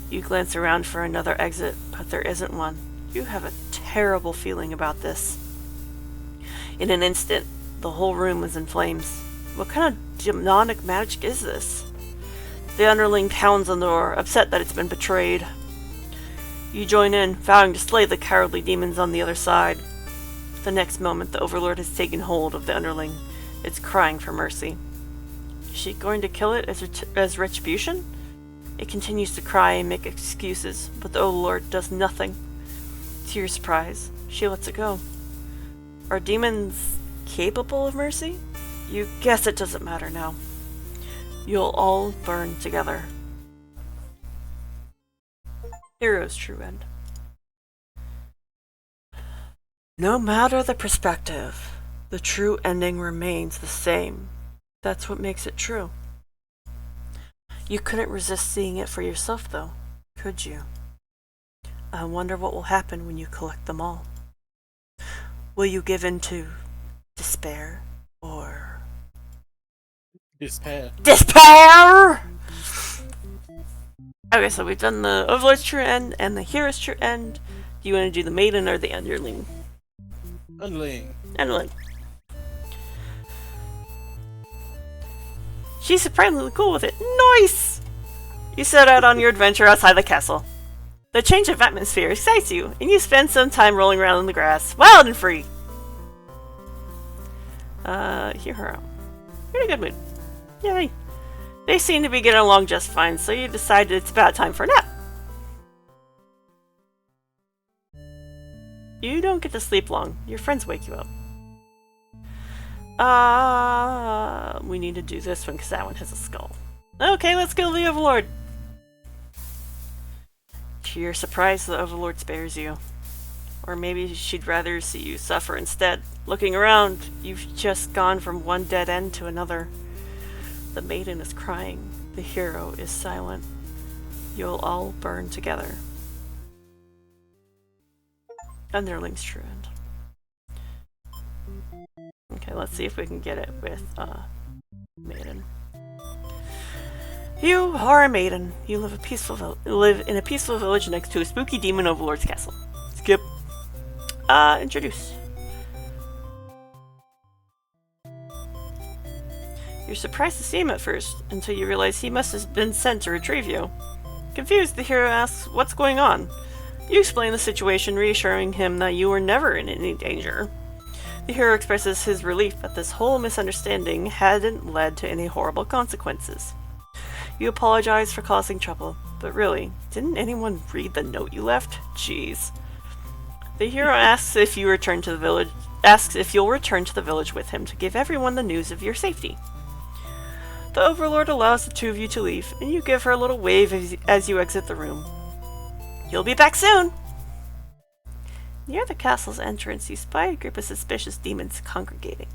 Speaker 1: You glance around for another exit, but there isn't one. You have a terrible feeling about this. In an instant, the whole room is in flames. What kind of demonic magic is this? The underling pounds on the door, upset that it's been betrayed. You join in, vowing to slay the cowardly demons on the other side. The next moment, the Overlord has taken hold of the underling. It's crying for mercy. Is she going to kill it as retribution? It continues to cry and make excuses, but the Overlord does nothing. To your surprise, she lets it go. Are demons capable of mercy? You guess it doesn't matter now. You'll all burn together. Hero's true end. No matter the perspective, the true ending remains the same. That's what makes it true. You couldn't resist seeing it for yourself, though, could you? I wonder what will happen when you collect them all. Will you give in to despair, or...
Speaker 2: Despair.
Speaker 1: Despair! Okay, so we've done the Overlord's true end and the Hero's true end. Do you want to do the Maiden or the Underling?
Speaker 2: Underling.
Speaker 1: Underling. She's surprisingly cool with it. Nice! You set out on your adventure outside the castle. The change of atmosphere excites you, and you spend some time rolling around in the grass, wild and free. Hero. You're in a good mood. Yay. They seem to be getting along just fine, so you decided it's about time for a nap. You don't get to sleep long. Your friends wake you up. We need to do this one because that one has a skull. Okay, let's kill the Overlord. To your surprise, the Overlord spares you. Or maybe she'd rather see you suffer instead. Looking around, you've just gone from one dead end to another. The maiden is crying. The hero is silent. You'll all burn together. Underling's true end. Okay, let's see if we can get it with, maiden. You are a maiden. You live in a peaceful village next to a spooky demon overlord's castle. Skip. Introduce. You're surprised to see him at first, until you realize he must have been sent to retrieve you. Confused, the hero asks, "What's going on?" You explain the situation, reassuring him that you were never in any danger. The hero expresses his relief that this whole misunderstanding hadn't led to any horrible consequences. You apologize for causing trouble, but really, didn't anyone read the note you left? Jeez. The hero asks if you'll return to the village with him to give everyone the news of your safety. The Overlord allows the two of you to leave, and you give her a little wave as you exit the room. You'll be back soon! Near the castle's entrance, you spy a group of suspicious demons congregating.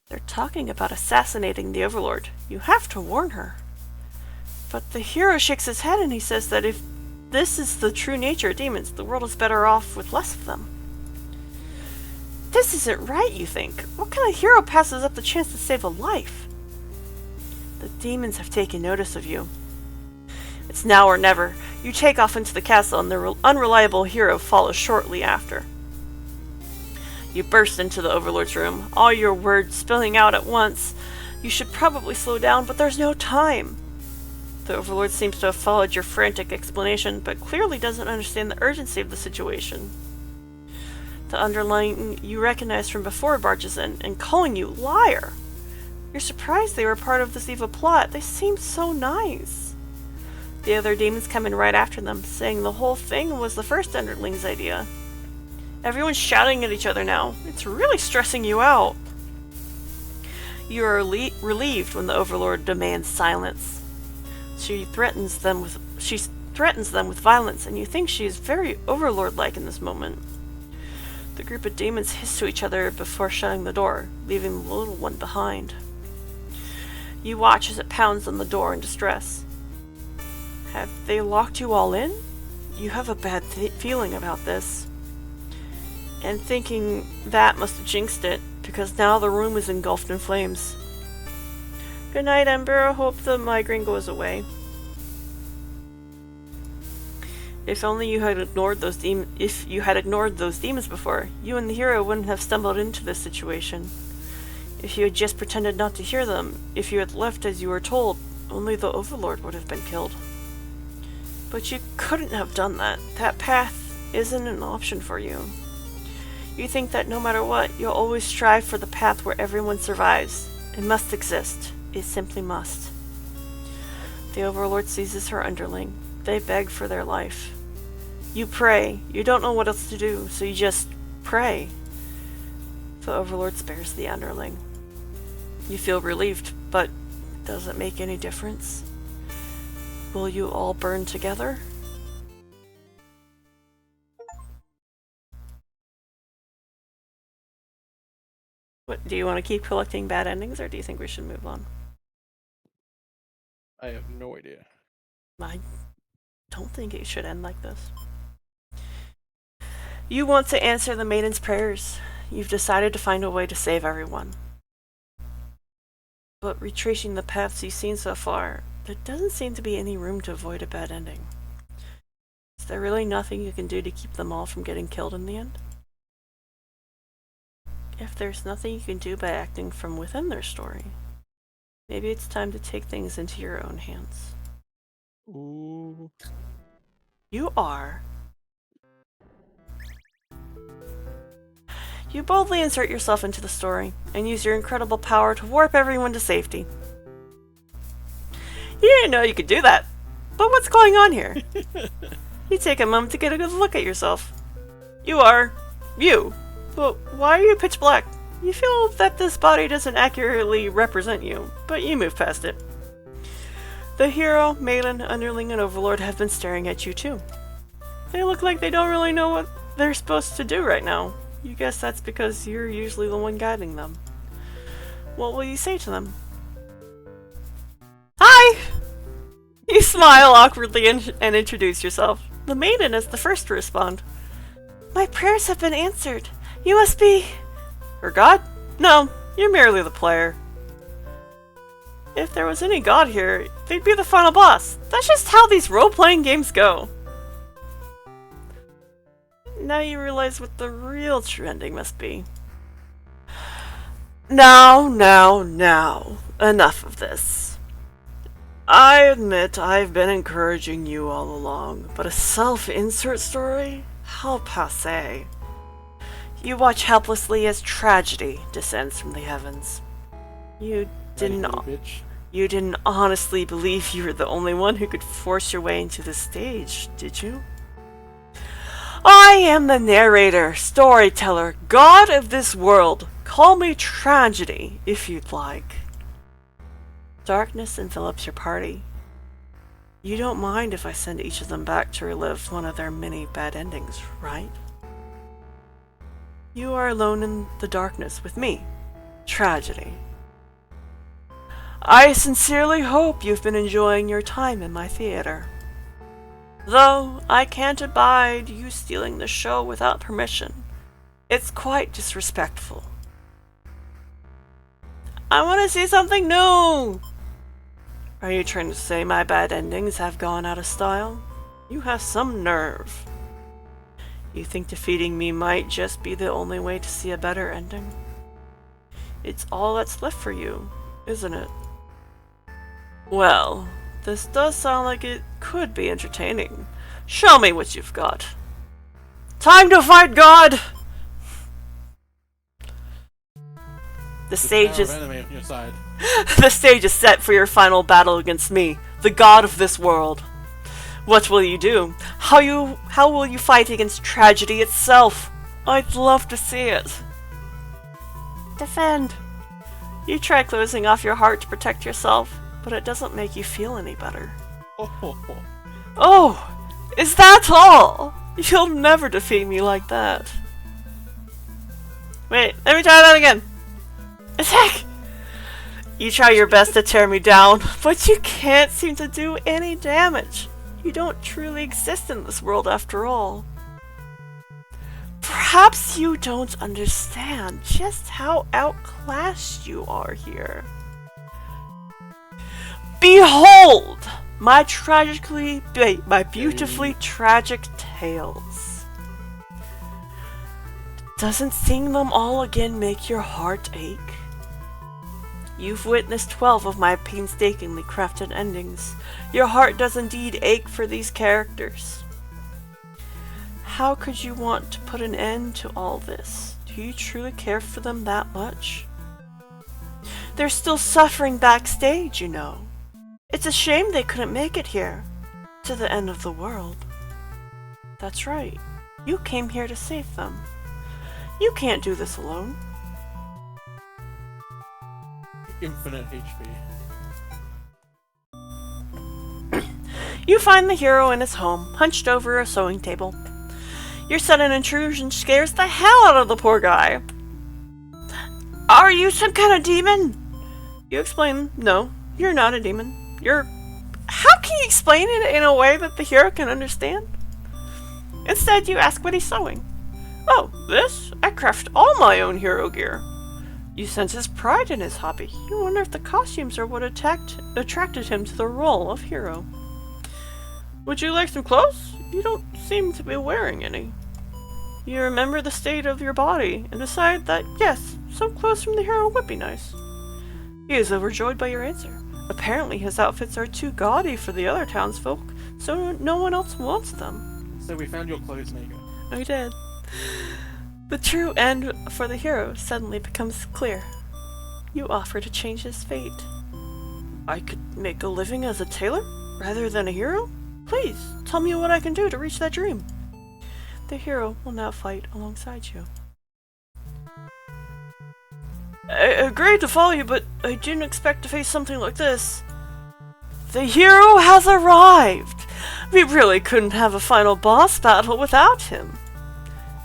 Speaker 1: They're talking about assassinating the Overlord. You have to warn her. But the hero shakes his head and he says that if this is the true nature of demons, the world is better off with less of them. This isn't right, you think. What kind of hero passes up the chance to save a life? The demons have taken notice of you. It's now or never. You take off into the castle and the unreliable hero follows shortly after. You burst into the Overlord's room, all your words spilling out at once. You should probably slow down, but there's no time. The Overlord seems to have followed your frantic explanation, but clearly doesn't understand the urgency of the situation. The underling you recognize from before barges in, and calling you liar. You're surprised they were part of this evil plot. They seemed so nice. The other demons come in right after them, saying the whole thing was the first underling's idea. Everyone's shouting at each other now. It's really stressing you out. You are relieved when the Overlord demands silence. She threatens them with violence, and you think she is very Overlord-like in this moment. The group of demons hiss to each other before shutting the door, leaving the little one behind. You watch as it pounds on the door in distress. Have they locked you all in? You have a bad feeling about this. And thinking that must have jinxed it, because now the room is engulfed in flames. Good night, Ember. I hope the migraine goes away. If only you had ignored those demons before, you and the hero wouldn't have stumbled into this situation. If you had just pretended not to hear them, if you had left as you were told, only the Overlord would have been killed. But you couldn't have done that. That path isn't an option for you. You think that no matter what, you'll always strive for the path where everyone survives. It must exist. It simply must. The Overlord seizes her underling. They beg for their life. You pray. You don't know what else to do, so you just pray. The Overlord spares the underling. You feel relieved, but does it make any difference? Will you all burn together? What, do you want to keep collecting bad endings, or do you think we should move on?
Speaker 2: I have no idea.
Speaker 1: I don't think it should end like this. You want to answer the maiden's prayers. You've decided to find a way to save everyone. But retracing the paths you've seen so far, there doesn't seem to be any room to avoid a bad ending. Is there really nothing you can do to keep them all from getting killed in the end? If there's nothing you can do by acting from within their story, maybe it's time to take things into your own hands.
Speaker 2: Ooh.
Speaker 1: You boldly insert yourself into the story, and use your incredible power to warp everyone to safety. You didn't know you could do that. But what's going on here? You take a moment to get a good look at yourself. You are... you. But why are you pitch black? You feel that this body doesn't accurately represent you, but you move past it. The hero, maiden, underling, and overlord have been staring at you too. They look like they don't really know what they're supposed to do right now. You guess that's because you're usually the one guiding them. What will you say to them? Hi! You smile awkwardly and introduce yourself. The maiden is the first to respond. My prayers have been answered. You must be... Her god? No, you're merely the player. If there was any god here, they'd be the final boss. That's just how these role-playing games go. Now you realize what the real true ending must be. Now. Enough of this. I admit I've been encouraging you all along, but a self-insert story? How passé. You watch helplessly as tragedy descends from the heavens. You didn't honestly believe you were the only one who could force your way into the stage, did you? I am the narrator, storyteller, god of this world. Call me Tragedy, if you'd like. Darkness envelops your party. You don't mind if I send each of them back to relive one of their many bad endings, right? You are alone in the darkness with me, Tragedy. I sincerely hope you've been enjoying your time in my theater. Though I can't abide you stealing the show without permission. It's quite disrespectful. I want to see something new! Are you trying to say my bad endings have gone out of style? You have some nerve. You think defeating me might just be the only way to see a better ending? It's all that's left for you, isn't it? Well, this does sound like it could be entertaining. Show me what you've got. Time to fight God! The stage is...
Speaker 2: enemy on your side.
Speaker 1: The stage is set for your final battle against me, the god of this world. What will you do? How will you fight against tragedy itself? I'd love to see it. Defend. You try closing off your heart to protect yourself, but it doesn't make you feel any better. Oh, is that all? You'll never defeat me like that. Wait, let me try that again. Attack! You try your best to tear me down, but you can't seem to do any damage. You don't truly exist in this world after all. Perhaps you don't understand just how outclassed you are here. Behold! My beautifully tragic tales. Doesn't seeing them all again make your heart ache? You've witnessed 12 of my painstakingly crafted endings. Your heart does indeed ache for these characters. How could you want to put an end to all this? Do you truly care for them that much? They're still suffering backstage, you know. It's a shame they couldn't make it here, to the end of the world. That's right. You came here to save them. You can't do this alone.
Speaker 2: Infinite HP.
Speaker 1: You find the hero in his home, hunched over a sewing table. Your sudden intrusion scares the hell out of the poor guy. Are you some kind of demon? You explain, no, you're not a demon. How can you explain it in a way that the hero can understand? Instead, you ask what he's sewing. Oh, this? I craft all my own hero gear. You sense his pride in his hobby. You wonder if the costumes are what attracted him to the role of hero. Would you like some clothes? You don't seem to be wearing any. You remember the state of your body and decide that, yes, some clothes from the hero would be nice. He is overjoyed by your answer. Apparently his outfits are too gaudy for the other townsfolk, so no one else wants them.
Speaker 2: So we found your clothes maker.
Speaker 1: We did. The true end for the hero suddenly becomes clear. You offer to change his fate. I could make a living as a tailor rather than a hero? Please, tell me what I can do to reach that dream. The hero will now fight alongside you. I agreed to follow you, but I didn't expect to face something like this. The hero has arrived! We really couldn't have a final boss battle without him.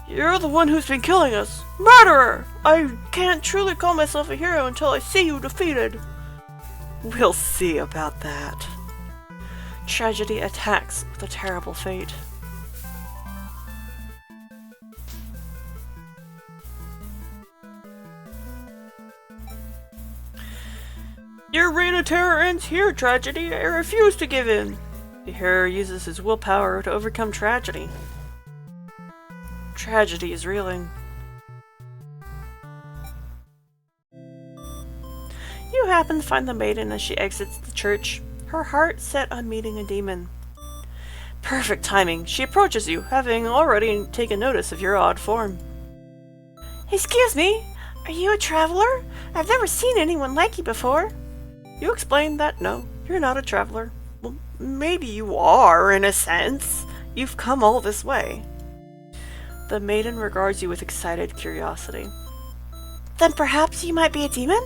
Speaker 1: You're the one who's been killing us. Murderer! I can't truly call myself a hero until I see you defeated. We'll see about that. Tragedy attacks with a terrible fate. Your reign of terror ends here, Tragedy. I refuse to give in. The hero uses his willpower to overcome tragedy. Tragedy is reeling. You happen to find the maiden as she exits the church, her heart set on meeting a demon. Perfect timing. She approaches you, having already taken notice of your odd form. Excuse me, are you a traveler? I've never seen anyone like you before. You explain that no, you're not a traveler. Well, maybe you are, in a sense. You've come all this way. The maiden regards you with excited curiosity. Then perhaps you might be a demon?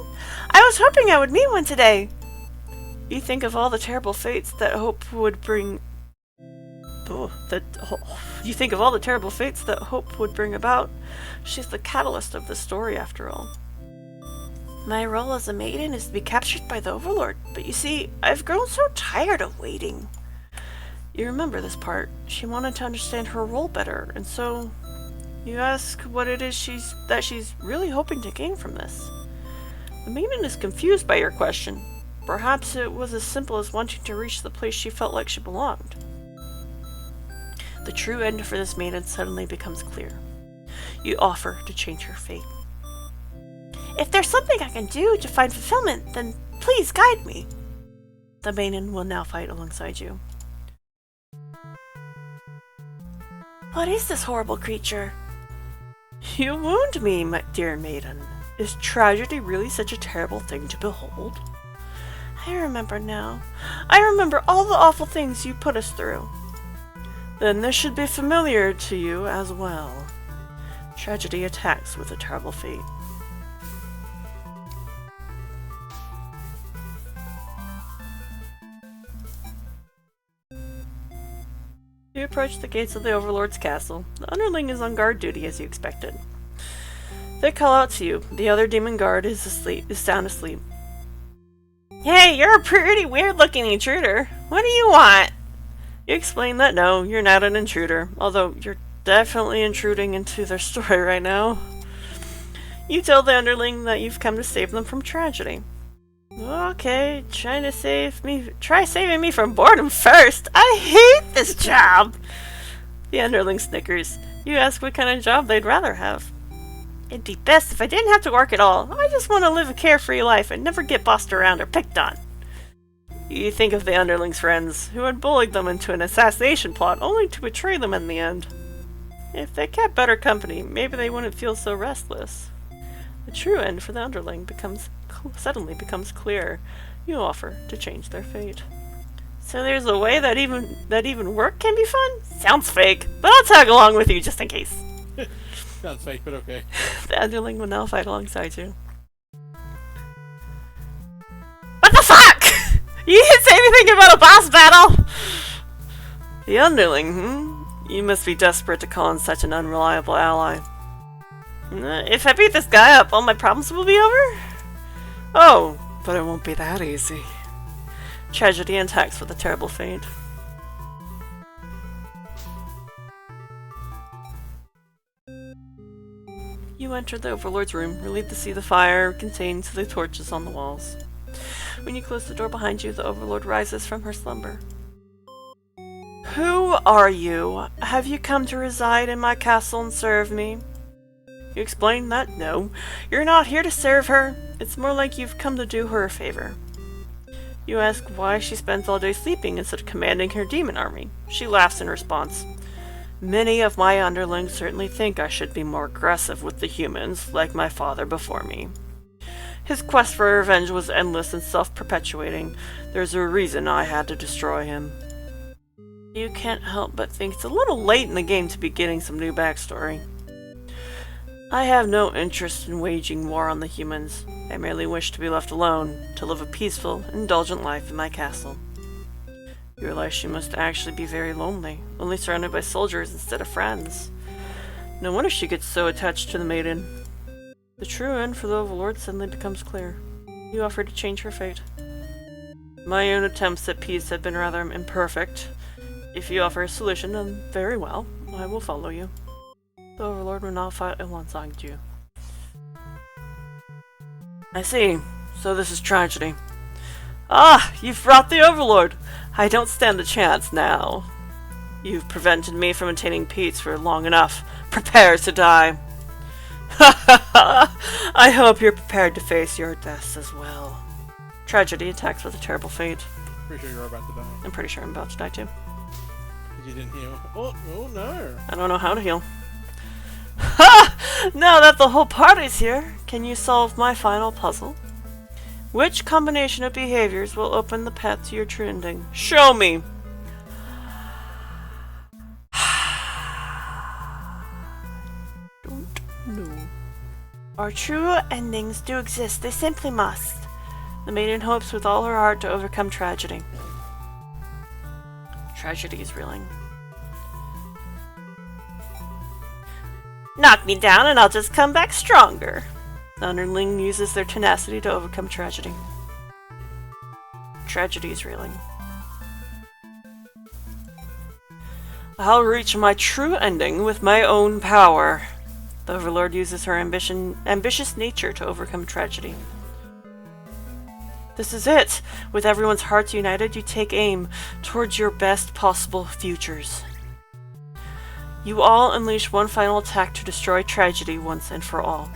Speaker 1: I was hoping I would meet one today. You think of all the terrible fates that hope would bring... You think of all the terrible fates that hope would bring about. She's the catalyst of the story, after all. My role as a maiden is to be captured by the Overlord, but you see, I've grown so tired of waiting. You remember this part. She wanted to understand her role better, and so you ask what it is she's really hoping to gain from this. The maiden is confused by your question. Perhaps it was as simple as wanting to reach the place she felt like she belonged. The true end for this maiden suddenly becomes clear. You offer to change her fate. If there's something I can do to find fulfillment, then please guide me. The maiden will now fight alongside you. What is this horrible creature? You wound me, my dear maiden. Is tragedy really such a terrible thing to behold? I remember now. I remember all the awful things you put us through. Then this should be familiar to you as well. Tragedy attacks with a terrible fate. You approach the gates of the Overlord's castle. The underling is on guard duty as you expected. They call out to you. The other demon guard is sound asleep. Hey, you're a pretty weird-looking intruder. What do you want? You explain that no, you're not an intruder, although you're definitely intruding into their story right now. You tell the underling that you've come to save them from tragedy. Okay, try saving me from boredom first. I hate this job! The underling snickers. You ask what kind of job they'd rather have. It'd be best if I didn't have to work at all. I just want to live a carefree life and never get bossed around or picked on. You think of the underling's friends, who had bullied them into an assassination plot only to betray them in the end. If they kept better company, maybe they wouldn't feel so restless. The true end for the underling suddenly becomes clear. You offer to change their fate. So there's a way that even work can be fun? Sounds fake, but I'll tag along with you just in case.
Speaker 2: Sounds fake, but okay.
Speaker 1: The underling will now fight alongside you. What the fuck? You didn't say anything about a boss battle! The underling, You must be desperate to call in such an unreliable ally. If I beat this guy up, all my problems will be over? Oh, but it won't be that easy. Tragedy attacks with a terrible fate. You enter the Overlord's room, relieved to see the fire contained to the torches on the walls. When you close the door behind you, the Overlord rises from her slumber. Who are you? Have you come to reside in my castle and serve me? You explain that no, you're not here to serve her. It's more like you've come to do her a favor. You ask why she spends all day sleeping instead of commanding her demon army. She laughs in response. Many of my underlings certainly think I should be more aggressive with the humans, like my father before me. His quest for revenge was endless and self-perpetuating. There's a reason I had to destroy him. You can't help but think it's a little late in the game to be getting some new backstory. I have no interest in waging war on the humans. I merely wish to be left alone, to live a peaceful, indulgent life in my castle. You realize she must actually be very lonely, only surrounded by soldiers instead of friends. No wonder she gets so attached to the maiden. The true end for the Overlord suddenly becomes clear. You offer to change her fate. My own attempts at peace have been rather imperfect. If you offer a solution, then very well, I will follow you. The Overlord will not fight alongside you. I see. So this is tragedy. Ah! You've brought the Overlord! I don't stand a chance now. You've prevented me from attaining peace for long enough. Prepare to die. Ha ha ha! I hope you're prepared to face your deaths as well. Tragedy attacks with a terrible fate.
Speaker 2: Pretty sure you're about to die.
Speaker 1: I'm pretty sure I'm about to die too.
Speaker 2: You didn't heal. Oh no!
Speaker 1: I don't know how to heal. Ha! Now that the whole party's here, can you solve my final puzzle? Which combination of behaviors will open the path to your true ending? Show me! Don't know. Our true endings do exist, they simply must. The maiden hopes with all her heart to overcome tragedy. Tragedy is reeling. Knock me down and I'll just come back stronger. The underling uses their tenacity to overcome tragedy. Tragedy is reeling. I'll reach my true ending with my own power. The Overlord uses her ambitious nature to overcome tragedy. This is it! With everyone's hearts united, you take aim towards your best possible futures. You all unleash one final attack to destroy tragedy once and for all.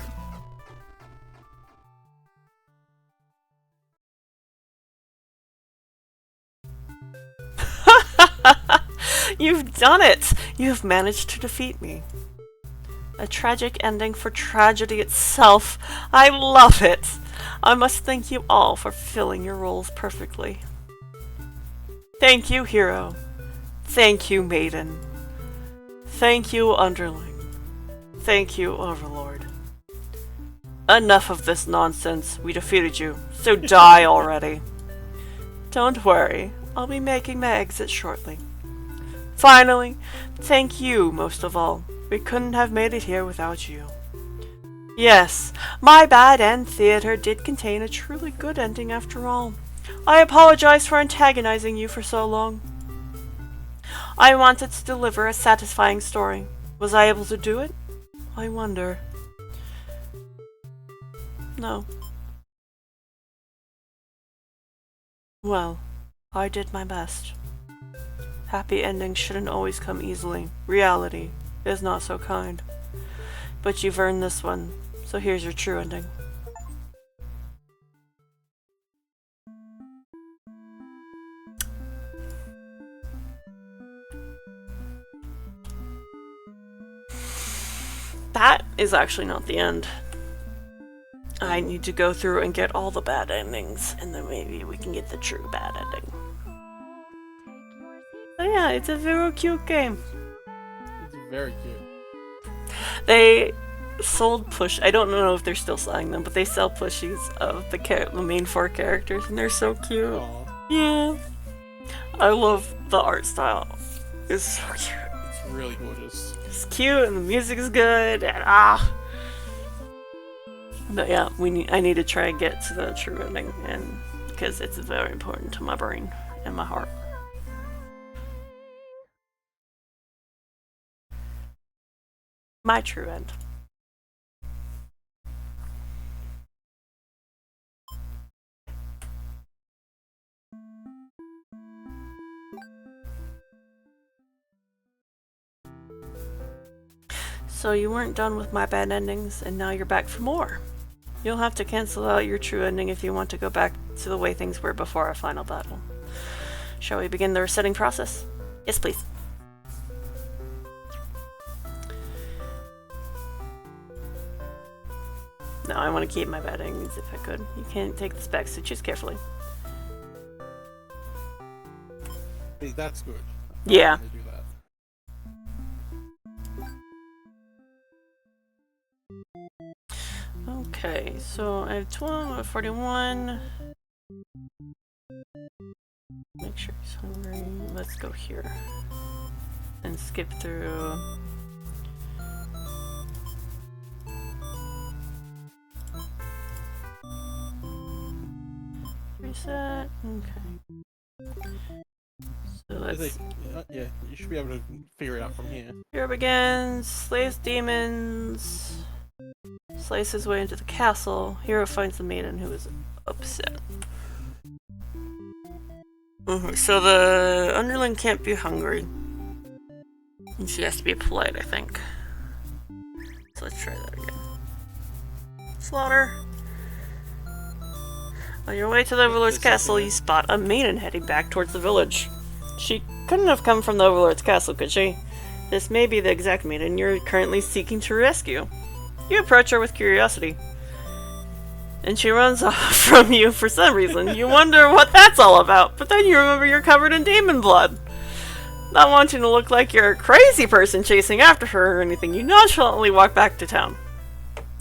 Speaker 1: You've done it! You've managed to defeat me. A tragic ending for tragedy itself. I love it! I must thank you all for fulfilling your roles perfectly. Thank you, hero. Thank you, maiden. Thank you, underling. Thank you, Overlord. Enough of this nonsense. We defeated you, so die already. Don't worry, I'll be making my exit shortly. Finally, thank you most of all. We couldn't have made it here without you. Yes, my bad end theater did contain a truly good ending after all. I apologize for antagonizing you for so long. I wanted to deliver a satisfying story. Was I able to do it? I wonder. No. Well, I did my best. Happy endings shouldn't always come easily. Reality is not so kind. But you've earned this one, so here's your true ending. That is actually not the end. I need to go through and get all the bad endings, and then maybe we can get the true bad ending. But yeah, it's a very cute game.
Speaker 2: It's very cute.
Speaker 1: They sold I don't know if they're still selling them, but they sell plushies of the main 4 characters, and they're so cute.
Speaker 2: Aww.
Speaker 1: Yeah. I love the art style. It's so cute.
Speaker 2: It's really gorgeous.
Speaker 1: It's cute, and the music is good, and But yeah, I need to try and get to the true ending, and because it's very important to my brain and my heart. My true end. So you weren't done with my bad endings, and now you're back for more. You'll have to cancel out your true ending if you want to go back to the way things were before our final battle. Shall we begin the resetting process? Yes, please. No, I want to keep my beddings if I could. You can't take this back, so choose carefully.
Speaker 2: See, that's good.
Speaker 1: Yeah.
Speaker 2: I'm gonna do that.
Speaker 1: Okay, so I have 12, I have 41. Make sure he's hungry. Let's go here. And skip through. Reset. Okay. So let's.
Speaker 2: Yeah, you should be able to figure it out from here.
Speaker 1: Hero begins, slays demons, slays his way into the castle. Hero finds the maiden who is upset. So the underling can't be hungry. And she has to be polite, I think. So let's try that again. Slaughter. On your way to the Overlord's castle, you spot a maiden heading back towards the village. She couldn't have come from the Overlord's castle, could she? This may be the exact maiden you're currently seeking to rescue. You approach her with curiosity. And she runs off from you for some reason. You wonder what that's all about, but then you remember you're covered in demon blood. Not wanting to look like you're a crazy person chasing after her or anything, you nonchalantly walk back to town.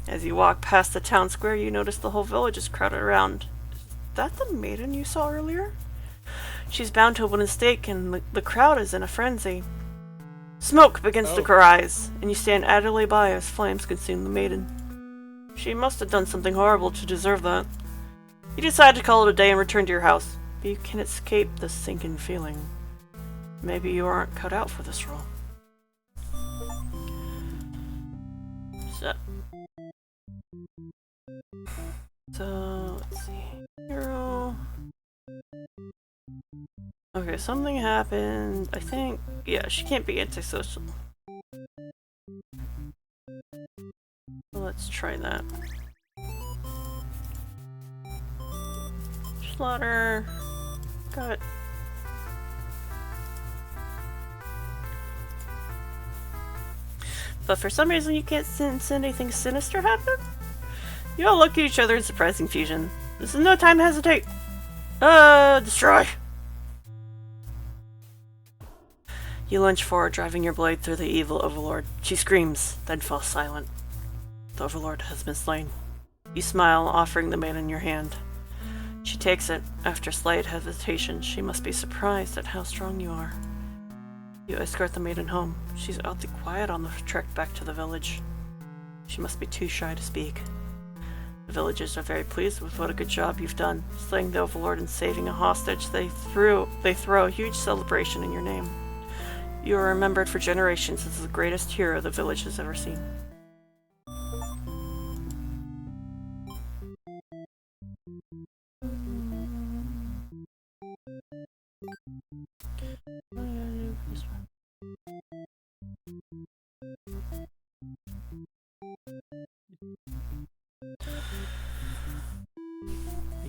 Speaker 1: As you walk past the town square, you notice the whole village is crowded around. Is that the maiden you saw earlier? She's bound to a wooden stake, and the crowd is in a frenzy. Smoke begins to rise, and you stand idly by as flames consume the maiden. She must have done something horrible to deserve that. You decide to call it a day and return to your house, but you can't escape the sinking feeling. Maybe you aren't cut out for this role. So let's see. Hero. Okay, something happened. I think, yeah, she can't be antisocial. Let's try that. Slaughter. Got. But for some reason you can't sense anything sinister happen? You all look at each other in surprising fusion. This is no time to hesitate. Destroy! You lunge forward, driving your blade through the evil Overlord. She screams, then falls silent. The Overlord has been slain. You smile, offering the maiden your hand. She takes it. After slight hesitation, she must be surprised at how strong you are. You escort the maiden home. She's oddly quiet on the trek back to the village. She must be too shy to speak. The villagers are very pleased with what a good job you've done. Slaying the Overlord and saving a hostage, they throw a huge celebration in your name. You are remembered for generations as the greatest hero the village has ever seen.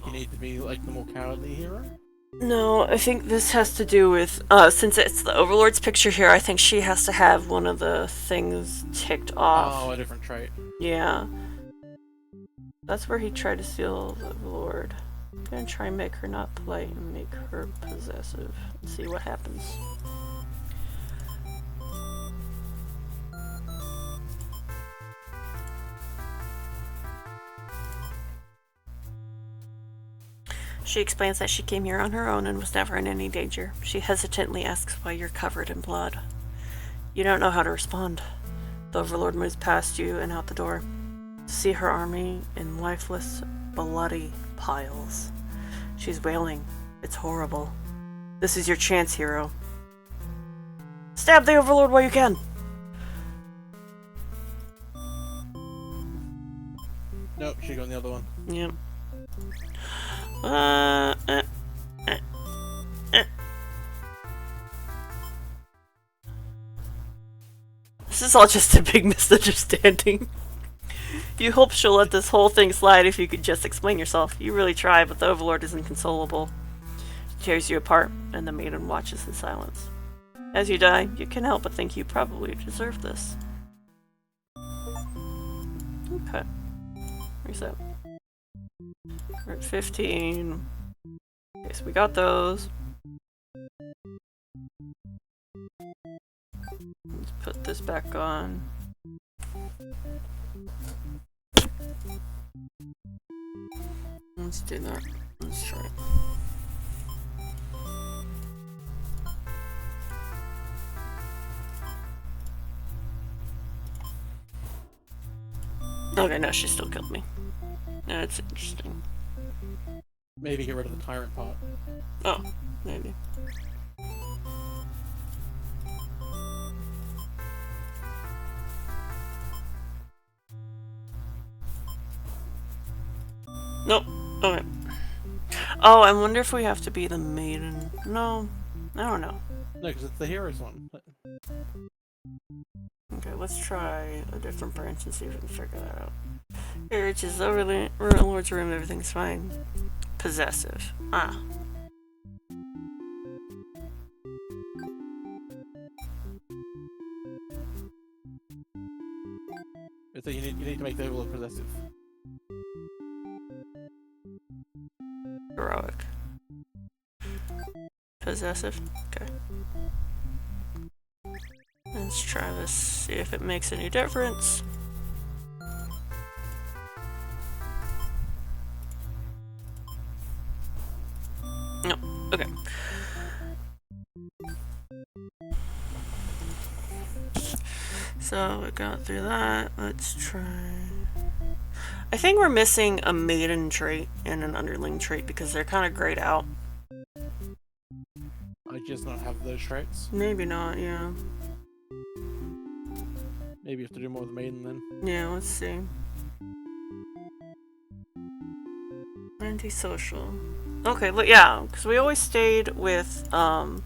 Speaker 2: You need to be like the more cowardly hero?
Speaker 1: No, I think this has to do with, since it's the Overlord's picture here, I think she has to have one of the things ticked off.
Speaker 2: Oh, a different trait.
Speaker 1: Yeah. That's where he tried to steal the Overlord. I'm gonna try and make her not polite and make her possessive. Let's see what happens. She explains that she came here on her own and was never in any danger. She hesitantly asks why you're covered in blood. You don't know how to respond. The Overlord moves past you and out the door. To see her army in lifeless, bloody piles. She's wailing. It's horrible. This is your chance, hero. Stab the Overlord while you can!
Speaker 2: Nope, she got the other one.
Speaker 1: Yep. This is all just a big misunderstanding. You hope she'll let this whole thing slide if you could just explain yourself. You really try, but the Overlord is inconsolable. She tears you apart, and the maiden watches in silence. As you die, you can't help but think you probably deserve this. Okay. Reset. We're at 15. Okay, so we got those. Let's put this back on. Let's do that. Let's try it. Okay, no, she still killed me. That's interesting.
Speaker 2: Maybe get rid of the tyrant part.
Speaker 1: Oh, maybe. Nope. Okay. Oh, I wonder if we have to be the maiden. No, I don't know.
Speaker 2: No, because it's the hero's one.
Speaker 1: Okay, let's try a different branch and see if we can figure that out. It reaches Overlord's room, everything's fine. Possessive. Ah.
Speaker 2: So you need to make the overlord possessive.
Speaker 1: Heroic. Possessive? Okay. Let's try this, see if it makes any difference. No. Okay. So we got through that. Let's try. I think we're missing a maiden trait and an underling trait because they're kind of grayed out.
Speaker 2: I just not have those traits.
Speaker 1: Maybe not, yeah.
Speaker 2: Maybe you have to do more with the maiden then.
Speaker 1: Yeah, let's see. Antisocial. Okay, look, yeah, because we always stayed with, the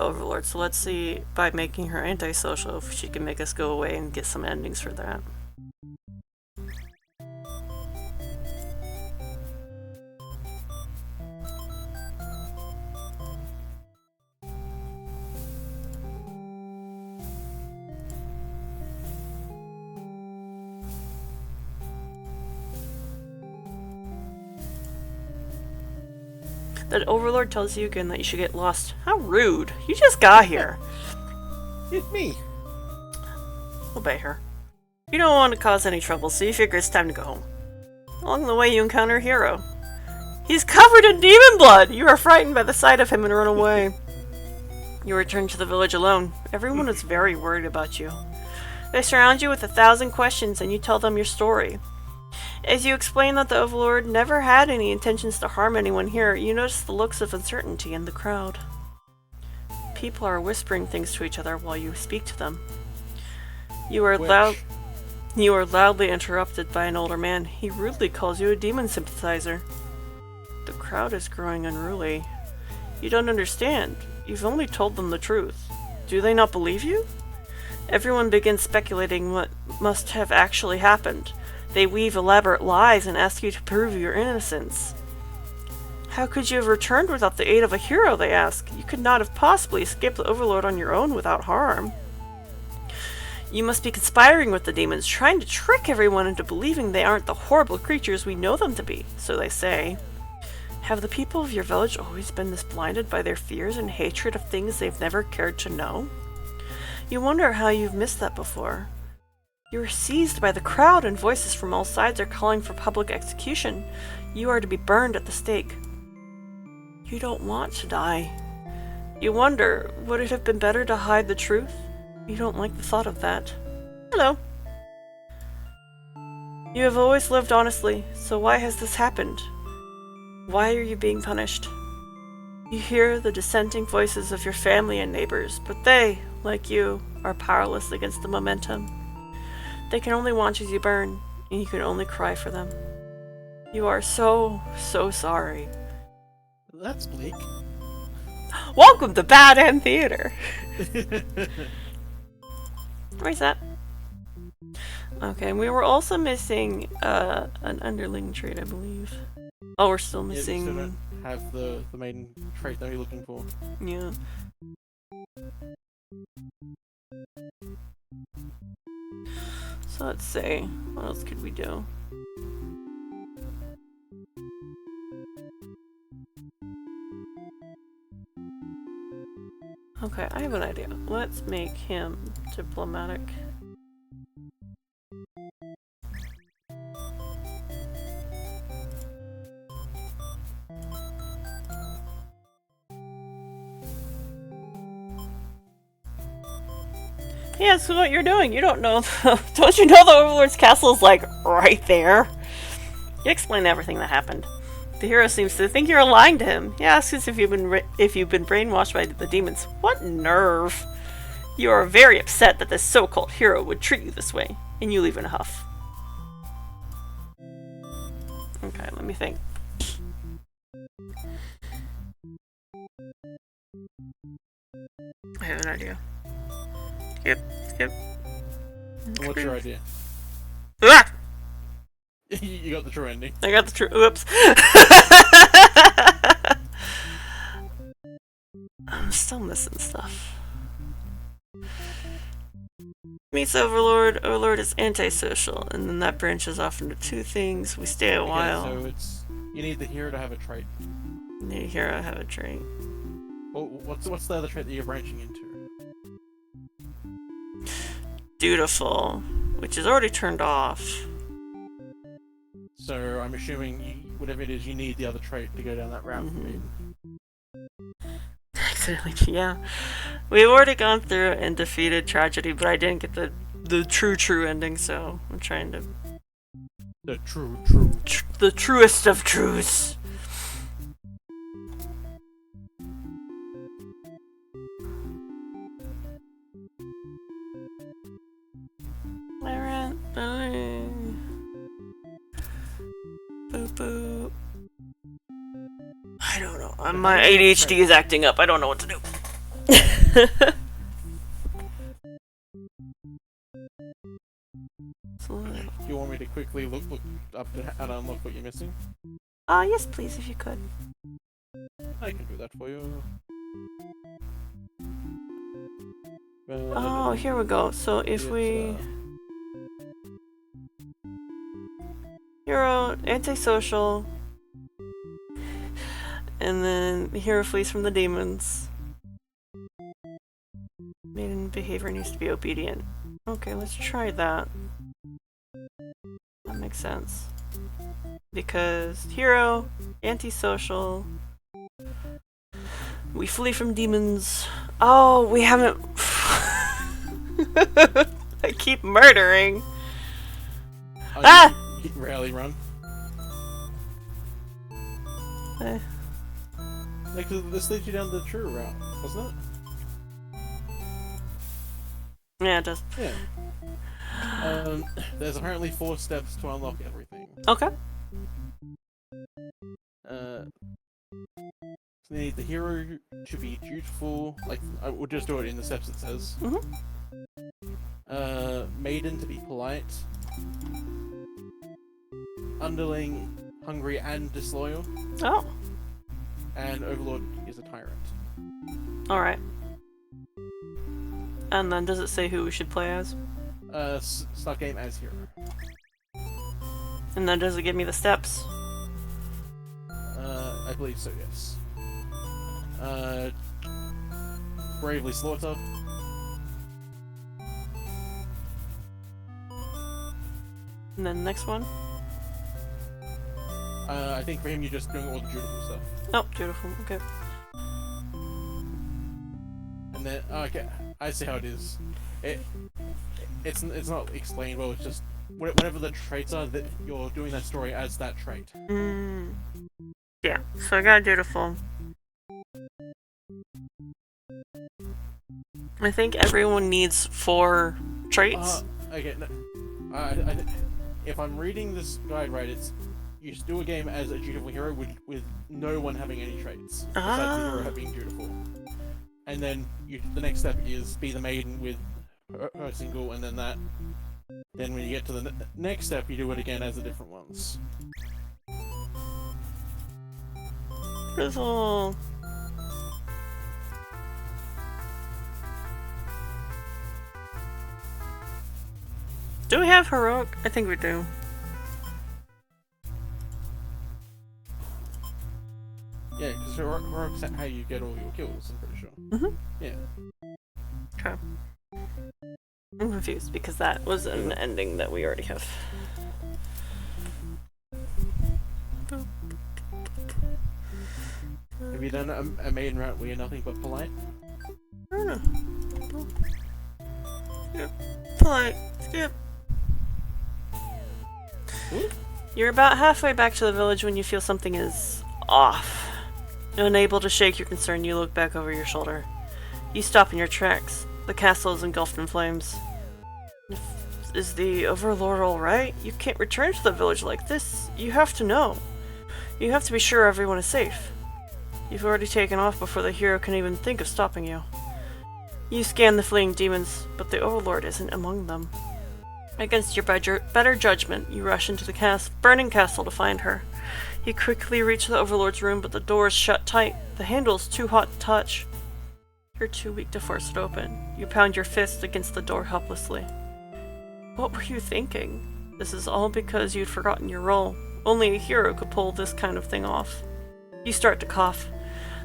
Speaker 1: Overlord, so let's see, by making her antisocial, if she can make us go away and get some endings for that. That Overlord tells you again that you should get lost. How rude. You just got here.
Speaker 2: It's me!
Speaker 1: Obey her. You don't want to cause any trouble, so you figure it's time to go home. Along the way, you encounter a hero. He's covered in demon blood! You are frightened by the sight of him and run away. You return to the village alone. Everyone is very worried about you. They surround you with 1,000 questions and you tell them your story. As you explain that the Overlord never had any intentions to harm anyone here, you notice the looks of uncertainty in the crowd. People are whispering things to each other while you speak to them. You are loudly interrupted by an older man. He rudely calls you a demon sympathizer. The crowd is growing unruly. You don't understand. You've only told them the truth. Do they not believe you? Everyone begins speculating what must have actually happened. They weave elaborate lies and ask you to prove your innocence. How could you have returned without the aid of a hero, they ask. You could not have possibly escaped the Overlord on your own without harm. You must be conspiring with the demons, trying to trick everyone into believing they aren't the horrible creatures we know them to be, so they say. Have the people of your village always been this blinded by their fears and hatred of things they've never cared to know? You wonder how you've missed that before. You are seized by the crowd and voices from all sides are calling for public execution. You are to be burned at the stake. You don't want to die. You wonder, would it have been better to hide the truth? You don't like the thought of that. Hello. You have always lived honestly, so why has this happened? Why are you being punished? You hear the dissenting voices of your family and neighbors, but they, like you, are powerless against the momentum. They can only watch as you burn, and you can only cry for them. You are so sorry.
Speaker 2: That's bleak.
Speaker 1: Welcome to Bad End Theater! Where's that? Okay, we were also missing an underling trait, I believe. Oh, we're still
Speaker 2: Yeah,
Speaker 1: missing...
Speaker 2: you still don't have the main trait that you're looking for.
Speaker 1: Yeah. So let's see. What else could we do? Okay, I have an idea. Let's make him diplomatic. Yeah, that's what you're doing. You don't know. Don't you know the Overlord's castle is like right there? You explain everything that happened. The hero seems to think you're lying to him. He asks if you've been brainwashed by the demons. What nerve! You are very upset that this so-called hero would treat you this way, and you leave in a huff. Okay, let me think. I have an idea. Skip.
Speaker 2: What's your idea?
Speaker 1: Ah!
Speaker 2: You got the true ending.
Speaker 1: I got the true. Oops. I'm still missing stuff. Meets Overlord. Overlord is antisocial, and then that branches off into two things. We stay a while.
Speaker 2: So it's you need the hero to have a trait.
Speaker 1: Need a hero to have a trait.
Speaker 2: Well, what's the other trait that you're branching into?
Speaker 1: Dutiful, which is already turned off.
Speaker 2: So I'm assuming whatever it is, you need the other trait to go down that route.
Speaker 1: Accidentally, yeah. We've already gone through and defeated tragedy, but I didn't get the true ending, so I'm trying to.
Speaker 2: The true.
Speaker 1: The truest of truths. Boop. I don't know. My ADHD is acting up. I don't know what to do.
Speaker 2: Do you want me to quickly look up and unlock what you're missing?
Speaker 1: Yes, please, if you could.
Speaker 2: I can do that for you.
Speaker 1: Oh, here we go. So if we... Hero, antisocial, and then the hero flees from the demons. Maiden behavior needs to be obedient. Okay, let's try that. That makes sense. Because hero, antisocial, we flee from demons. Oh, we haven't... I keep murdering.
Speaker 2: Oh,
Speaker 1: Ah!
Speaker 2: You rarely run. Like, this leads you down the true route, doesn't it?
Speaker 1: Yeah, it does.
Speaker 2: Yeah. There's apparently 4 steps to unlock everything.
Speaker 1: Okay.
Speaker 2: So you need the hero to be dutiful. Like, I will just do it in the steps it says. Maiden to be polite. Underling, hungry and disloyal.
Speaker 1: Oh.
Speaker 2: And Overlord is a tyrant.
Speaker 1: Alright. And then does it say who we should play as?
Speaker 2: Start game as hero.
Speaker 1: And then does it give me the steps?
Speaker 2: I believe so, yes. Bravely slaughter.
Speaker 1: And then the next one?
Speaker 2: I think for him you're just doing all the dutiful stuff.
Speaker 1: Oh, beautiful. Okay.
Speaker 2: And then, okay, I see how it is. It's not explained well, it's just whatever the traits are, that you're doing that story as that trait.
Speaker 1: Yeah, so I got dutiful. I think everyone needs 4 traits.
Speaker 2: Okay, no, if I'm reading this guide right, it's you should do a game as a dutiful hero with no one having any traits besides the hero being dutiful. And then the next step is be the maiden with her single, and then that. Then when you get to the next step, you do it again as the different ones.
Speaker 1: Drizzle. Do we have heroic? I think we do.
Speaker 2: Yeah, because heroic's how you get all your kills, I'm pretty sure.
Speaker 1: Mm-hmm.
Speaker 2: Yeah.
Speaker 1: Okay. I'm confused because that was an ending that we already have.
Speaker 2: Have you done a maiden route where you're nothing but polite?
Speaker 1: I don't know. Skip. Polite. Skip.
Speaker 2: Ooh.
Speaker 1: You're about halfway back to the village when you feel something is off. Unable to shake your concern, you look back over your shoulder. You stop in your tracks. The castle is engulfed in flames. Is the Overlord alright? You can't return to the village like this. You have to know. You have to be sure everyone is safe. You've already taken off before the hero can even think of stopping you. You scan the fleeing demons, but the Overlord isn't among them. Against your better judgment, you rush into the burning castle to find her. You quickly reach the Overlord's room, but the door is shut tight. The handle is too hot to touch. You're too weak to force it open. You pound your fist against the door helplessly. What were you thinking? This is all because you'd forgotten your role. Only a hero could pull this kind of thing off. You start to cough.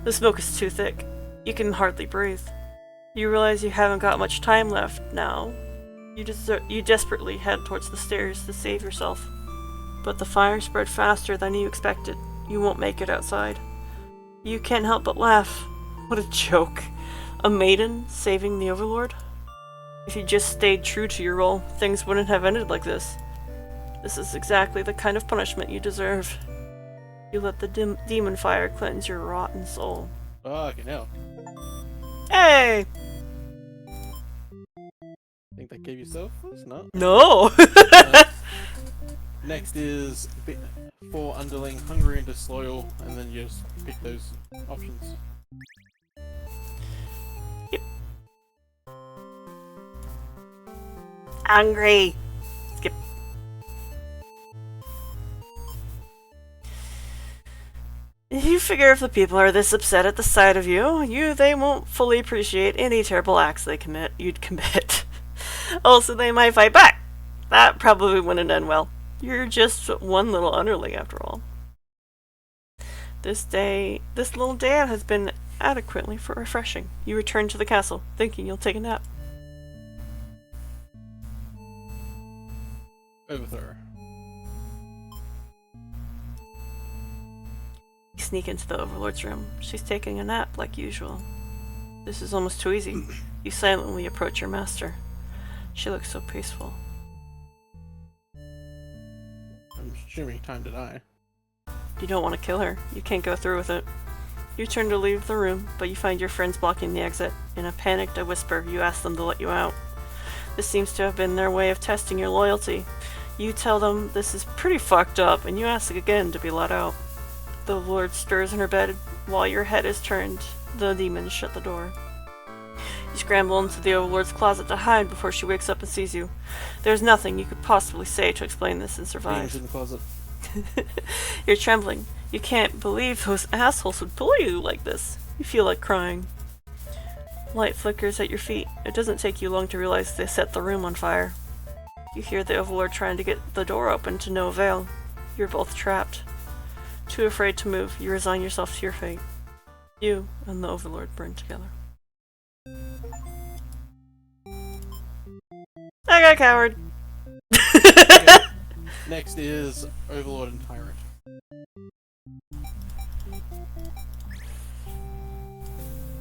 Speaker 1: The smoke is too thick. You can hardly breathe. You realize you haven't got much time left now. You desperately head towards the stairs to save yourself. But the fire spread faster than you expected. You won't make it outside. You can't help but laugh. What a joke. A maiden saving the Overlord? If you just stayed true to your role, things wouldn't have ended like this. This is exactly the kind of punishment you deserve. You let the demon fire cleanse your rotten soul.
Speaker 2: Fucking hell.
Speaker 1: Hey!
Speaker 2: Think that gave you selfless? No.
Speaker 1: No!
Speaker 2: Next is 4 underling, hungry and disloyal, and then you just pick those options.
Speaker 1: Yep. Angry. Skip. You figure if the people are this upset at the sight of you, they won't fully appreciate any terrible acts you'd commit. Also, they might fight back. That probably wouldn't end well. You're just one little underling after all. This little day has been adequately refreshing. You return to the castle, thinking you'll take a nap.
Speaker 2: Overthrow.
Speaker 1: You sneak into the Overlord's room. She's taking a nap like usual. This is almost too easy. You silently approach your master. She looks so peaceful.
Speaker 2: I'm assuming time to die.
Speaker 1: You don't want to kill her. You can't go through with it. You turn to leave the room, but you find your friends blocking the exit. In a panicked whisper, you ask them to let you out. This seems to have been their way of testing your loyalty. You tell them this is pretty fucked up, and you ask again to be let out. The Lord stirs in her bed. While your head is turned, the demons shut the door. You scramble into the Overlord's closet to hide before she wakes up and sees you. There's nothing you could possibly say to explain this and survive.
Speaker 2: In the closet.
Speaker 1: You're trembling. You can't believe those assholes would bully you like this. You feel like crying. Light flickers at your feet. It doesn't take you long to realize they set the room on fire. You hear the Overlord trying to get the door open to no avail. You're both trapped. Too afraid to move, you resign yourself to your fate. You and the Overlord burn together. I got a coward!
Speaker 2: Okay. Next is Overlord and Tyrant.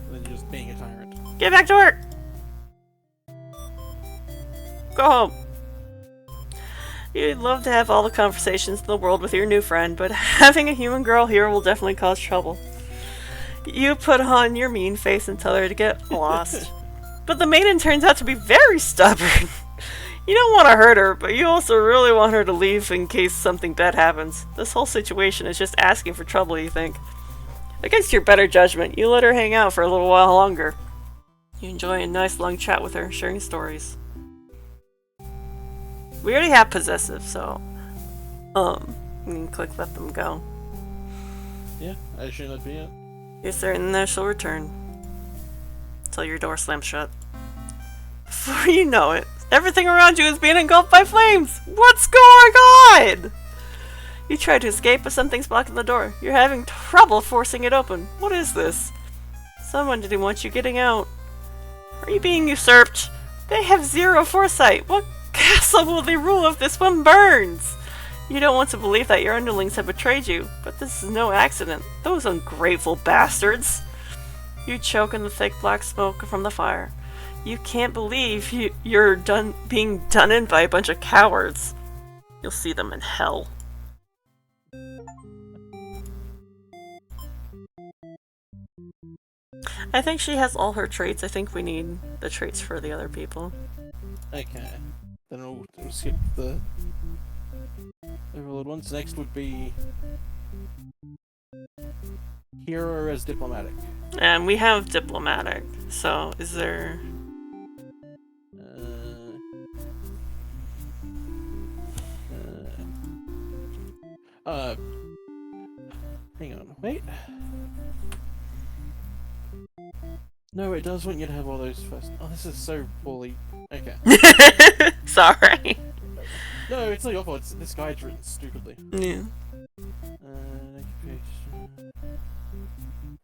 Speaker 2: And then just being a tyrant.
Speaker 1: Get back to work! Go home. You'd love to have all the conversations in the world with your new friend, but having a human girl here will definitely cause trouble. You put on your mean face and tell her to get lost. But the maiden turns out to be very stubborn. You don't want to hurt her, but you also really want her to leave in case something bad happens. This whole situation is just asking for trouble, you think. Against your better judgment, you let her hang out for a little while longer. You enjoy a nice long chat with her, sharing stories. We already have possessive, so you can click let them go.
Speaker 2: Yeah, I assume that'd be it.
Speaker 1: You're certain that she'll return. Until your door slams shut. Before you know it, Everything around you is being engulfed by flames! What's going on? You try to escape, but something's blocking the door. You're having trouble forcing it open. What is this? Someone didn't want you getting out. Are you being usurped? They have zero foresight. What castle will they rule if this one burns? You don't want to believe that your underlings have betrayed you, but this is no accident. Those ungrateful bastards! You choke in the thick black smoke from the fire. You can't believe you're being done in by a bunch of cowards. You'll see them in hell. I think she has all her traits. I think we need the traits for the other people.
Speaker 2: Okay. Then we'll skip the overlord ones. Next would be hero as diplomatic.
Speaker 1: And we have diplomatic. So is there...
Speaker 2: Hang on, wait. No, it does want you to have all those first. Oh, this is so poorly. Okay.
Speaker 1: Sorry.
Speaker 2: No, it's not your fault. This guide's written stupidly.
Speaker 1: Yeah.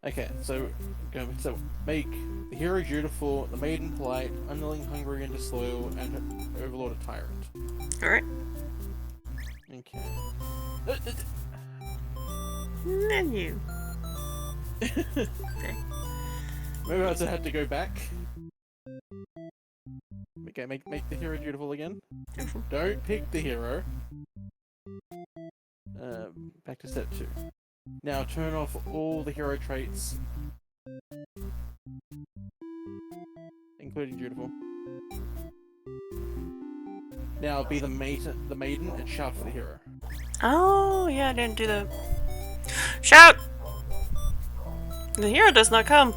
Speaker 2: Okay, so make the hero dutiful, the maiden polite, underling hungry and disloyal, and overlord a tyrant.
Speaker 1: Alright.
Speaker 2: Okay.
Speaker 1: Menu.
Speaker 2: Okay. Maybe I had to go back. Okay, make the hero dutiful again. Don't pick the hero. Back to step 2. Now turn off all the hero traits, including dutiful. Now be the maiden, and shout for the hero.
Speaker 1: Oh, yeah, I didn't do that. Shout! The hero does not come.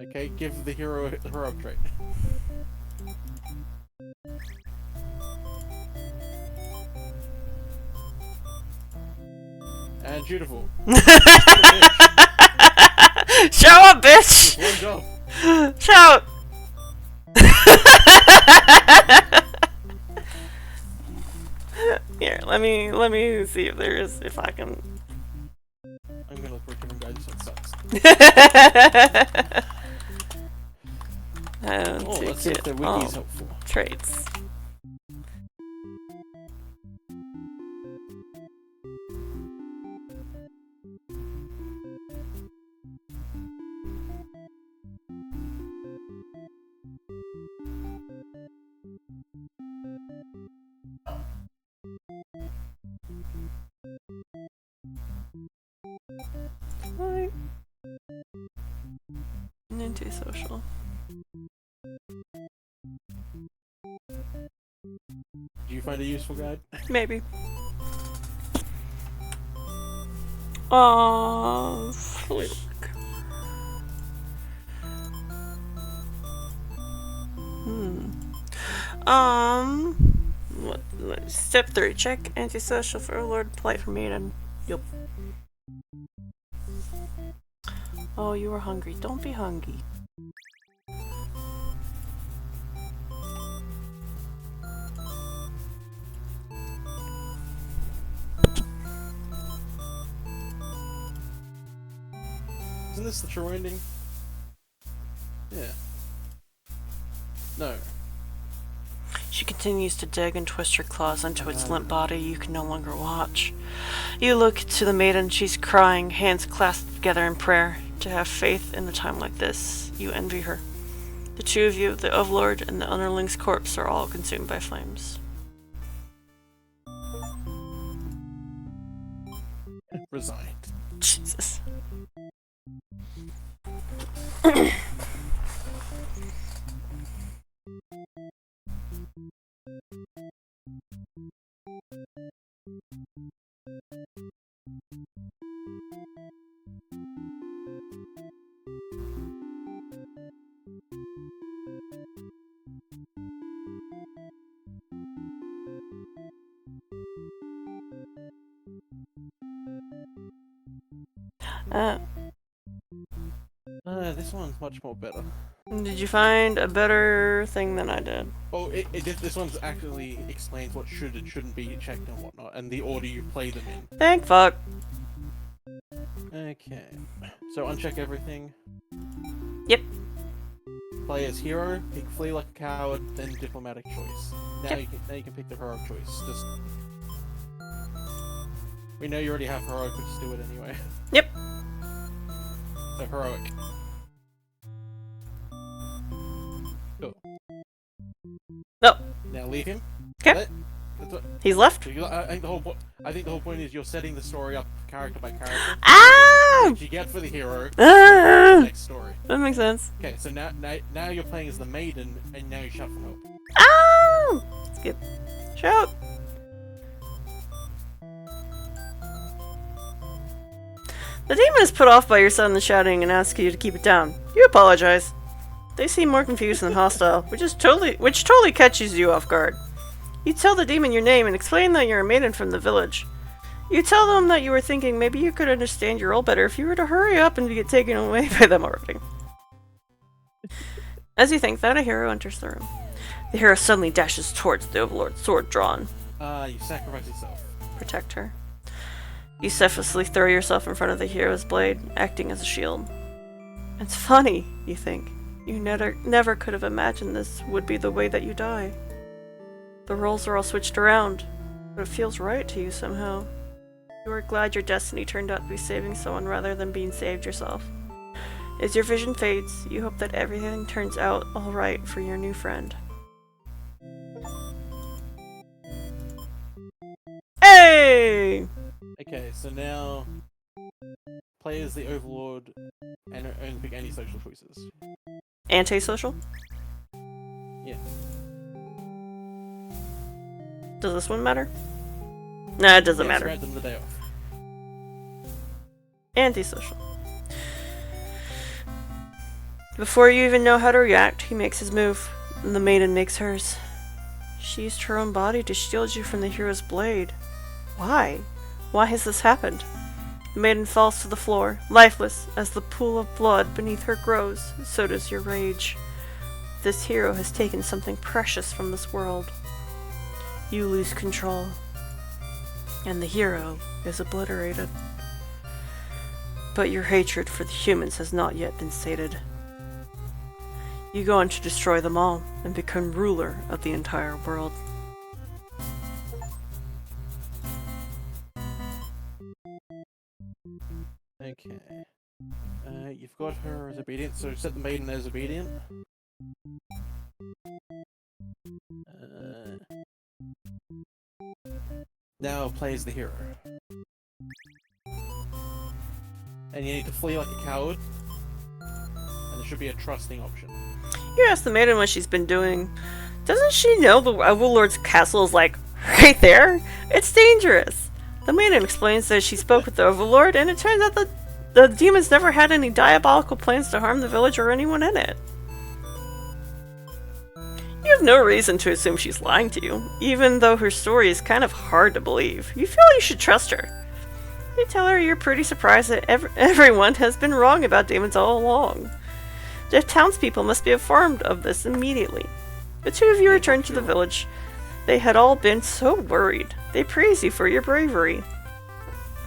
Speaker 2: Okay, give the hero a heroic trait. And dutiful.
Speaker 1: Show up, bitch!
Speaker 2: Just one job.
Speaker 1: Shout! Here, let me see if there is, if I can.
Speaker 2: I'm gonna look for a different guy. This one sucks. Oh, let's see if the wiki's helpful.
Speaker 1: Traits. Right. Antisocial.
Speaker 2: Do you find a useful guide?
Speaker 1: Maybe. Fluke. Step 3. Check antisocial for Lord, polite for maiden. Yup. Oh, you are hungry. Don't be hungry.
Speaker 2: Isn't this the true ending? Yeah. No.
Speaker 1: She continues to dig and twist her claws into its limp body. You can no longer watch. You look to the maiden. She's crying, hands clasped together in prayer. To have faith in a time like this, you envy her. The two of you, the Overlord and the underling's corpse, are all consumed by flames.
Speaker 2: Resigned.
Speaker 1: Jesus.
Speaker 2: This one's much more better.
Speaker 1: Did you find a better thing than I did?
Speaker 2: Oh, this one's actually explains what should and shouldn't be checked and whatnot, and the order you play them in.
Speaker 1: Thank fuck.
Speaker 2: Okay. So uncheck everything.
Speaker 1: Yep.
Speaker 2: Play as hero, pick flee like a coward, then diplomatic choice. Now
Speaker 1: Yep.
Speaker 2: you can pick the heroic choice. Just we know you already have heroic, but just do it anyway.
Speaker 1: Yep.
Speaker 2: So heroic. Cool.
Speaker 1: No.
Speaker 2: Now leave him.
Speaker 1: Okay. He's left.
Speaker 2: I think the whole point is you're setting the story up character by character.
Speaker 1: Ah!
Speaker 2: What you get for the hero.
Speaker 1: Ah!
Speaker 2: Next story.
Speaker 1: That makes sense.
Speaker 2: Okay, so now you're playing as the maiden, and now you shout for help.
Speaker 1: Ah! Skip. Shout. The demon is put off by your sudden shouting and asks you to keep it down. You apologize. They seem more confused than hostile, which totally catches you off guard. You tell the demon your name and explain that you're a maiden from the village. You tell them that you were thinking maybe you could understand your role better if you were to hurry up and get taken away by them already. As you think that, a hero enters the room. The hero suddenly dashes towards the Overlord, sword drawn.
Speaker 2: You sacrifice yourself.
Speaker 1: Protect her. You selflessly throw yourself in front of the hero's blade, acting as a shield. It's funny, you think. You never could have imagined this would be the way that you die. The roles are all switched around, but it feels right to you somehow. You are glad your destiny turned out to be saving someone rather than being saved yourself. As your vision fades, you hope that everything turns out alright for your new friend. Hey!
Speaker 2: Okay, so now play as the Overlord and only pick any social choices.
Speaker 1: Antisocial?
Speaker 2: Yeah.
Speaker 1: Does this one matter? Nah, it doesn't matter.
Speaker 2: Grant them the day off.
Speaker 1: Antisocial. Before you even know how to react, he makes his move, and the maiden makes hers. She used her own body to shield you from the hero's blade. Why? Why has this happened? The maiden falls to the floor, lifeless, as the pool of blood beneath her grows, so does your rage. This hero has taken something precious from this world. You lose control, and the hero is obliterated. But your hatred for the humans has not yet been sated. You go on to destroy them all, and become ruler of the entire world.
Speaker 2: Okay. You've got her as obedient, so set the maiden as obedient. Now play as the hero. And you need to flee like a coward. And there should be a trusting option.
Speaker 1: You ask the maiden what she's been doing. Doesn't she know the Overlord's castle is like right there? It's dangerous. The maiden explains that she spoke with the Overlord, and it turns out that the demons never had any diabolical plans to harm the village or anyone in it. You have no reason to assume she's lying to you, even though her story is kind of hard to believe. You feel you should trust her. You tell her you're pretty surprised that everyone has been wrong about demons all along. The townspeople must be informed of this immediately. The two of you return to the village. They had all been so worried. They praise you for your bravery.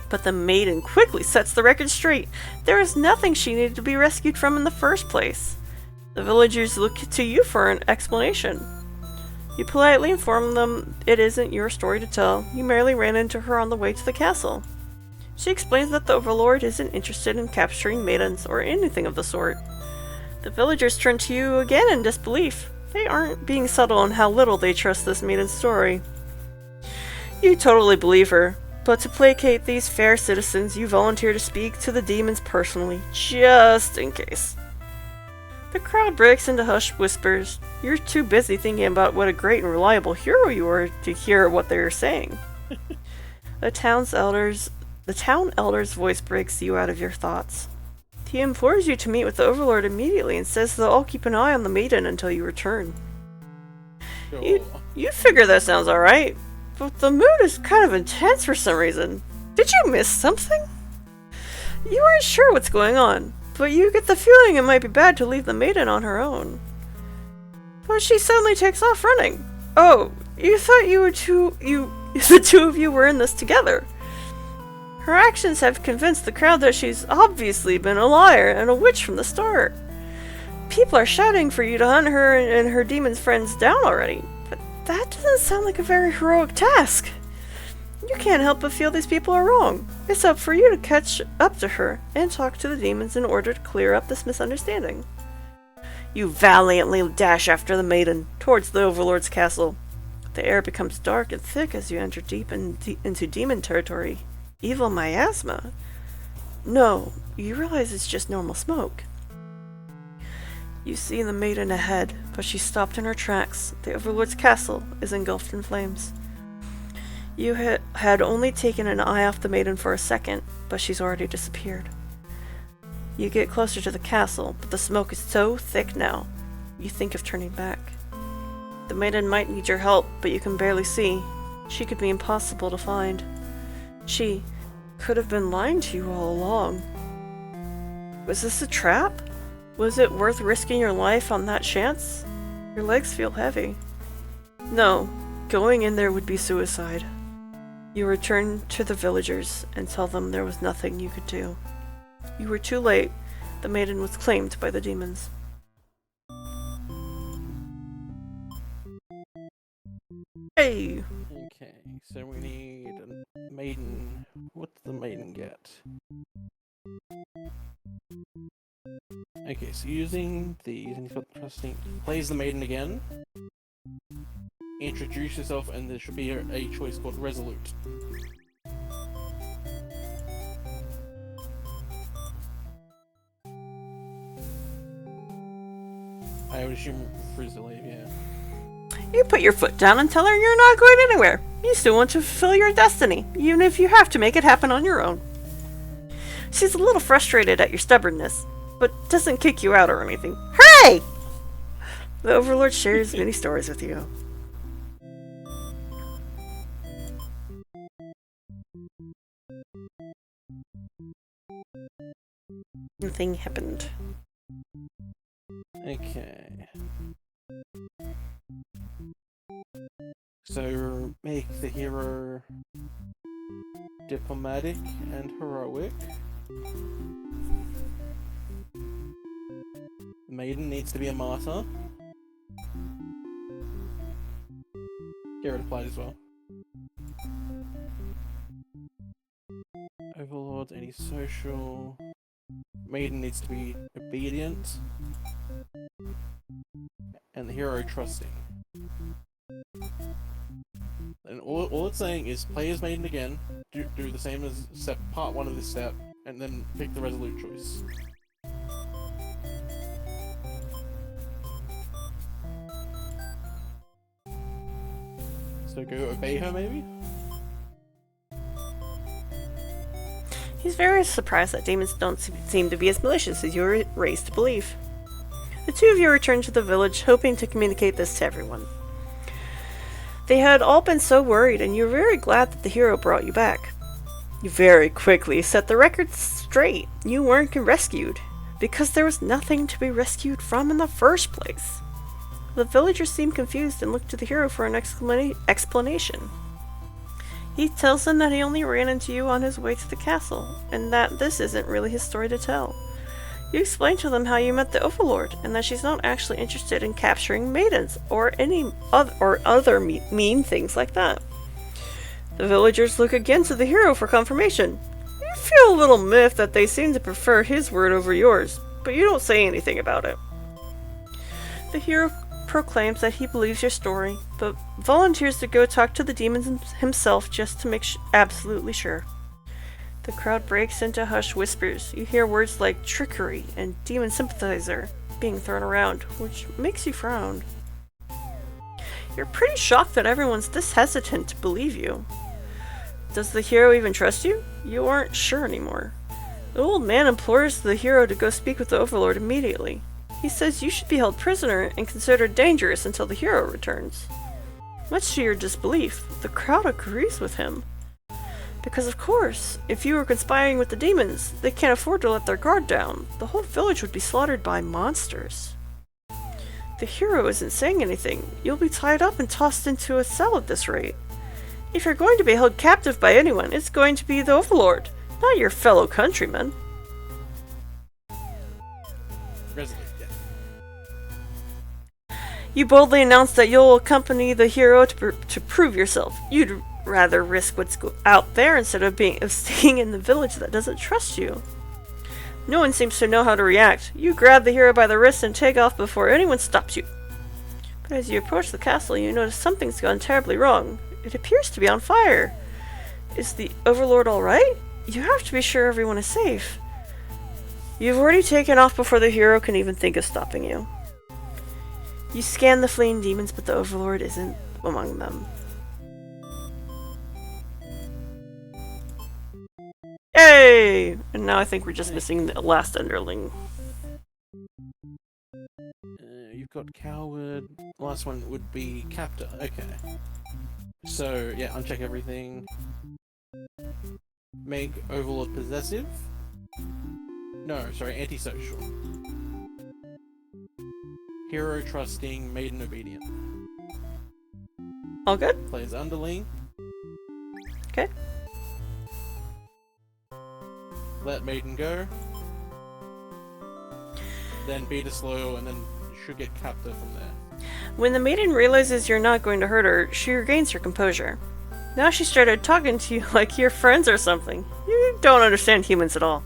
Speaker 1: But the maiden quickly sets the record straight. There is nothing she needed to be rescued from in the first place. The villagers look to you for an explanation. You politely inform them it isn't your story to tell. You merely ran into her on the way to the castle. She explains that the Overlord isn't interested in capturing maidens or anything of the sort. The villagers turn to you again in disbelief. They aren't being subtle in how little they trust this maiden's story. You totally believe her, but to placate these fair citizens, you volunteer to speak to the demons personally, just in case. The crowd breaks into hushed whispers. You're too busy thinking about what a great and reliable hero you are to hear what they're saying. The town elder's voice breaks you out of your thoughts. He implores you to meet with the Overlord immediately and says they'll all keep an eye on the maiden until you return.
Speaker 2: Sure.
Speaker 1: You figure that sounds alright, but the mood is kind of intense for some reason. Did you miss something? You aren't sure what's going on, but you get the feeling it might be bad to leave the maiden on her own. But she suddenly takes off running. Oh, you thought the two of you were in this together. Her actions have convinced the crowd that she's obviously been a liar and a witch from the start. People are shouting for you to hunt her and her demon friends down already, but that doesn't sound like a very heroic task. You can't help but feel these people are wrong. It's up for you to catch up to her and talk to the demons in order to clear up this misunderstanding. You valiantly dash after the maiden, towards the Overlord's castle. The air becomes dark and thick as you enter deep into demon territory. Evil miasma? No, you realize it's just normal smoke. You see the maiden ahead, but she's stopped in her tracks. The Overlord's castle is engulfed in flames. You had only taken an eye off the maiden for a second, but she's already disappeared. You get closer to the castle, but the smoke is so thick now, you think of turning back. The maiden might need your help, but you can barely see. She could be impossible to find. She could have been lying to you all along. Was this a trap? Was it worth risking your life on that chance? Your legs feel heavy. No, going in there would be suicide. You return to the villagers and tell them there was nothing you could do. You were too late. The maiden was claimed by the demons. Hey!
Speaker 2: Okay, so we need a maiden. What did the maiden get? Okay, so using these, and he's got the trusting. Plays the maiden again. Introduce yourself, and there should be a choice called Resolute. I would assume Frizzly, yeah.
Speaker 1: You put your foot down and tell her you're not going anywhere. You still want to fulfill your destiny, even if you have to make it happen on your own. She's a little frustrated at your stubbornness, but doesn't kick you out or anything. Hooray! The Overlord shares many stories with you. Nothing happened.
Speaker 2: Okay. So make the hero diplomatic and heroic. The maiden needs to be a martyr. Garrett applied as well. Overlord, any social. Maiden needs to be obedient. And the hero trusting. And all it's saying is play as maiden again, do the same as part 1 of this step, and then pick the resolute choice. So go obey her, maybe?
Speaker 1: He's very surprised that demons don't seem to be as malicious as you were raised to believe. The two of you return to the village, hoping to communicate this to everyone. They had all been so worried, and you were very glad that the hero brought you back. You very quickly set the record straight. You weren't rescued, because there was nothing to be rescued from in the first place. The villagers seem confused and look to the hero for an explanation. He tells them that he only ran into you on his way to the castle, and that this isn't really his story to tell. You explain to them how you met the Overlord, and that she's not actually interested in capturing maidens, or any other mean things like that. The villagers look again to the hero for confirmation. You feel a little miffed that they seem to prefer his word over yours, but you don't say anything about it. The hero proclaims that he believes your story, but volunteers to go talk to the demons himself just to make absolutely sure. The crowd breaks into hushed whispers. You hear words like trickery and demon sympathizer being thrown around, which makes you frown. You're pretty shocked that everyone's this hesitant to believe you. Does the hero even trust you? You aren't sure anymore. The old man implores the hero to go speak with the Overlord immediately. He says you should be held prisoner and considered dangerous until the hero returns. Much to your disbelief, the crowd agrees with him. Because of course, if you were conspiring with the demons, they can't afford to let their guard down. The whole village would be slaughtered by monsters. The hero isn't saying anything. You'll be tied up and tossed into a cell at this rate. If you're going to be held captive by anyone, it's going to be the Overlord, not your fellow countrymen.
Speaker 2: Resolute, yeah.
Speaker 1: You boldly announce that you'll accompany the hero to prove yourself. You'd rather risk what's out there instead of staying in the village that doesn't trust you. No one seems to know how to react. You grab the hero by the wrist and take off before anyone stops you. But as you approach the castle, you notice something's gone terribly wrong. It appears to be on fire. Is the Overlord alright? You have to be sure everyone is safe. You've already taken off before the hero can even think of stopping you. You scan the fleeing demons, but the Overlord isn't among them. Yay! And now I think we're just missing the last underling.
Speaker 2: You've got Coward. The last one would be Captor. Okay. So, yeah, uncheck everything. Make Overlord possessive. No, sorry, antisocial. Hero trusting, maiden obedient.
Speaker 1: All good?
Speaker 2: Plays underling.
Speaker 1: Okay.
Speaker 2: Let maiden go. Then be disloyal, and then you should get Captor from there.
Speaker 1: When the maiden realizes you're not going to hurt her, she regains her composure. Now she started talking to you like you're friends or something. You don't understand humans at all.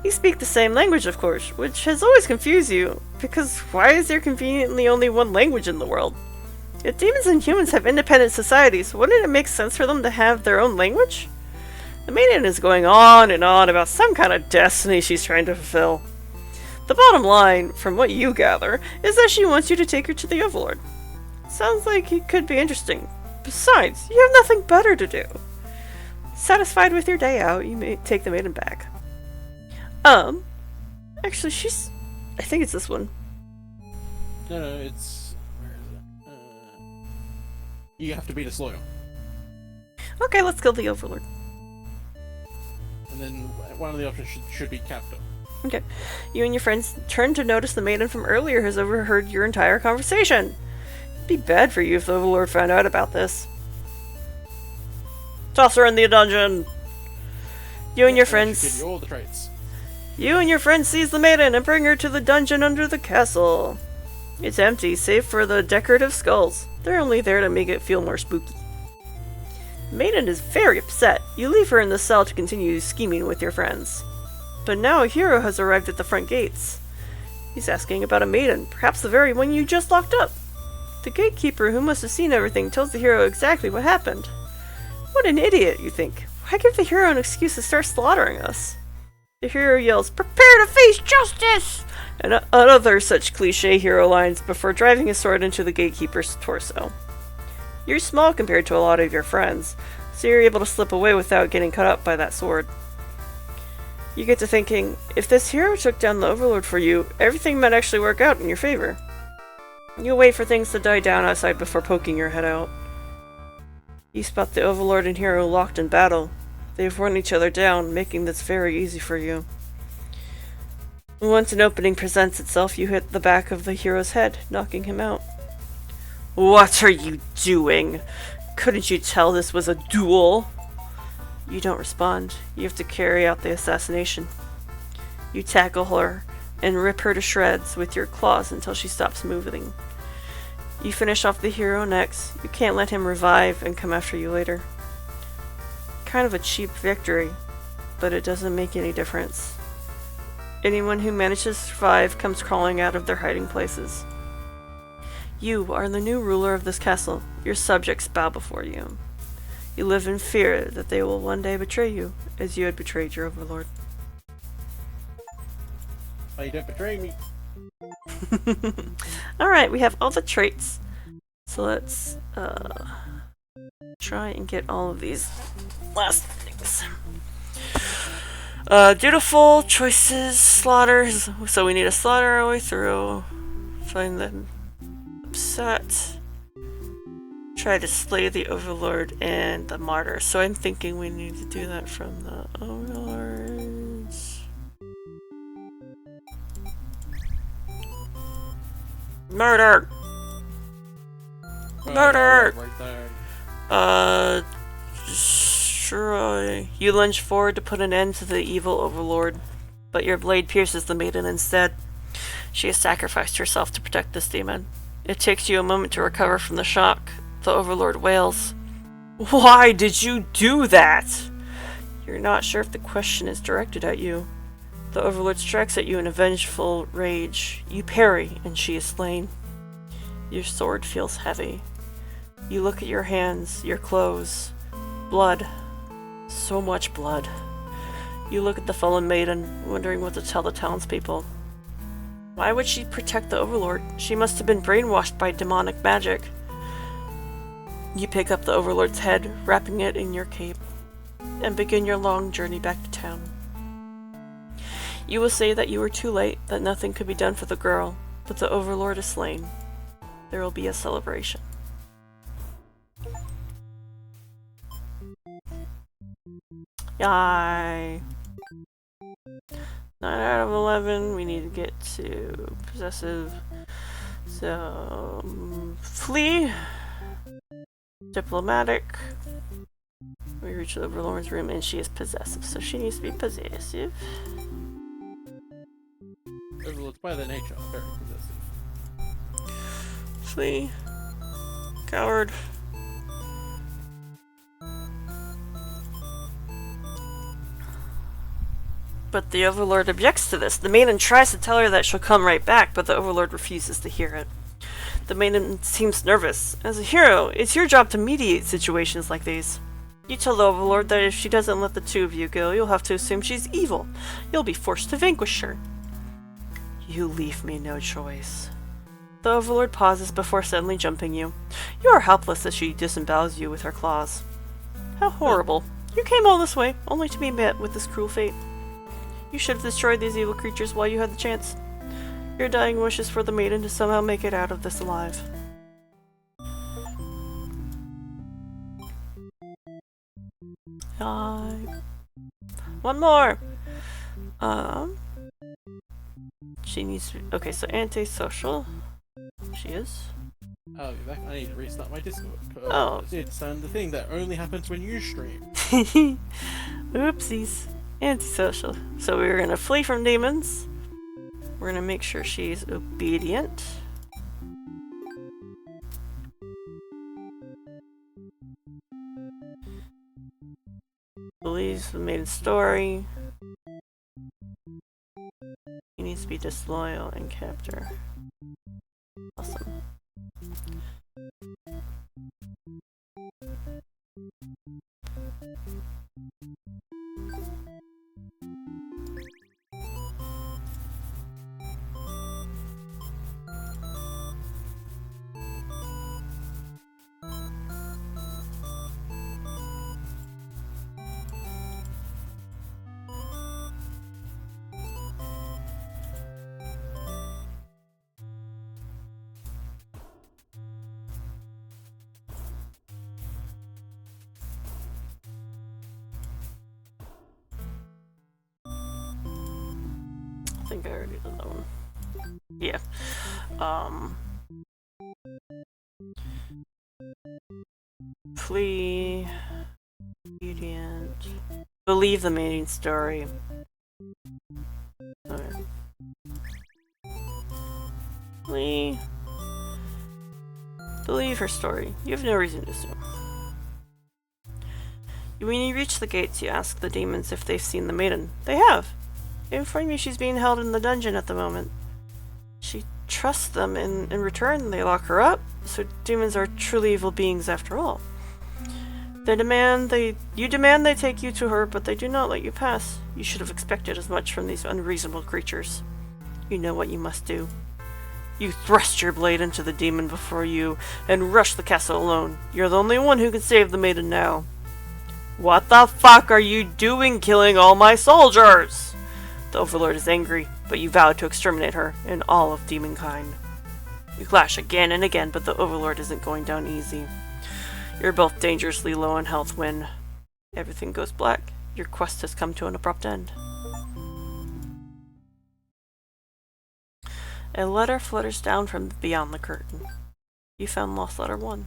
Speaker 1: You speak the same language, of course, which has always confused you, because why is there conveniently only one language in the world? If demons and humans have independent societies, wouldn't it make sense for them to have their own language? The maiden is going on and on about some kind of destiny she's trying to fulfill. The bottom line, from what you gather, is that she wants you to take her to the Overlord. Sounds like it could be interesting. Besides, you have nothing better to do. Satisfied with your day out, you may take the maiden back. Actually, I think it's this one.
Speaker 2: No, it's... Where is it? You have to be disloyal.
Speaker 1: Okay, let's kill the Overlord.
Speaker 2: And then one of the options should be Captor.
Speaker 1: Okay. You and your friends turn to notice the maiden from earlier has overheard your entire conversation. It'd be bad for you if the Overlord found out about this. Toss her in the dungeon! You and your friends...
Speaker 2: Give you all the traits.
Speaker 1: You and your friends seize the maiden and bring her to the dungeon under the castle. It's empty, save for the decorative skulls. They're only there to make it feel more spooky. The maiden is very upset. You leave her in the cell to continue scheming with your friends. But now a hero has arrived at the front gates. He's asking about a maiden, perhaps the very one you just locked up. The gatekeeper, who must have seen everything, tells the hero exactly what happened. What an idiot, you think. Why give the hero an excuse to start slaughtering us? The hero yells, "Prepare to face justice!" and other such cliche hero lines before driving his sword into the gatekeeper's torso. You're small compared to a lot of your friends, so you're able to slip away without getting cut up by that sword. You get to thinking, if this hero took down the Overlord for you, everything might actually work out in your favor. You'll wait for things to die down outside before poking your head out. You spot the Overlord and hero locked in battle. They've worn each other down, making this very easy for you. Once an opening presents itself, you hit the back of the hero's head, knocking him out. What are you doing? Couldn't you tell this was a duel? You don't respond. You have to carry out the assassination. You tackle her and rip her to shreds with your claws until she stops moving. You finish off the hero next. You can't let him revive and come after you later. Kind of a cheap victory, but it doesn't make any difference. Anyone who manages to survive comes crawling out of their hiding places. You are the new ruler of this castle. Your subjects bow before you. You live in fear that they will one day betray you, as you had betrayed your Overlord.
Speaker 2: Oh, you don't betray me.
Speaker 1: Alright, we have all the traits. So let's try and get all of these last things. Dutiful, choices, slaughters. So we need to slaughter our way through. Find them upset. try to slay the Overlord and the Martyr. So I'm thinking we need to do that from the Overlords. Murder! Murder!
Speaker 2: Right there.
Speaker 1: Destroy. You lunge forward to put an end to the evil Overlord, but your blade pierces the maiden instead. She has sacrificed herself to protect this demon. It takes you a moment to recover from the shock. The Overlord wails. Why did you do that? You're not sure if the question is directed at you. The Overlord strikes at you in a vengeful rage. You parry, and she is slain. Your sword feels heavy. You look at your hands, your clothes. Blood. So much blood. You look at the fallen maiden, wondering what to tell the townspeople. Why would she protect the Overlord? She must have been brainwashed by demonic magic. You pick up the Overlord's head, wrapping it in your cape, and begin your long journey back to town. You will say that you were too late, that nothing could be done for the girl, but the Overlord is slain. There will be a celebration. Yay! 9 out of 11, we need to get to possessive. So, flee. Diplomatic. We reach the Overlord's room and she is possessive, so she needs to be possessive.
Speaker 2: Overlords by their nature are very possessive.
Speaker 1: Flee. Coward. But the Overlord objects to this. The maiden tries to tell her that she'll come right back, but the Overlord refuses to hear it. The maiden seems nervous. As a hero, it's your job to mediate situations like these. You tell the Overlord that if she doesn't let the two of you go, you'll have to assume she's evil. You'll be forced to vanquish her. You leave me no choice. The Overlord pauses before suddenly jumping you. You are helpless as she disembowels you with her claws. How horrible. You came all this way, only to be met with this cruel fate. You should have destroyed these evil creatures while you had the chance. Your dying wish is for the maiden to somehow make it out of this alive. One more! She needs to... Okay, so antisocial. She is.
Speaker 2: I'll be back. I need to restart my Discord.
Speaker 1: Oh.
Speaker 2: It's the thing that only happens when you stream.
Speaker 1: Oopsies. Antisocial. So we're gonna flee from demons. We're gonna make sure she's obedient. Believes the maiden's story. He needs to be disloyal and captor. Awesome. I think I already did that one. Yeah. Flee. Obedient. Believe the mating story. Okay. Flee. Believe her story. You have no reason to assume. When you reach the gates, you ask the demons if they've seen the maiden. They have. They inform you she's being held in the dungeon at the moment. She trusts them, and in return they lock her up, so demons are truly evil beings after all. You demand they take you to her, but they do not let you pass. You should have expected as much from these unreasonable creatures. You know what you must do. You thrust your blade into the demon before you, and rush the castle alone. You're the only one who can save the maiden now. What the fuck are you doing killing all my soldiers? The Overlord is angry, but you vow to exterminate her and all of demonkind. You clash again and again, but the Overlord isn't going down easy. You're both dangerously low on health when everything goes black. Your quest has come to an abrupt end. A letter flutters down from beyond the curtain. You found lost letter 1.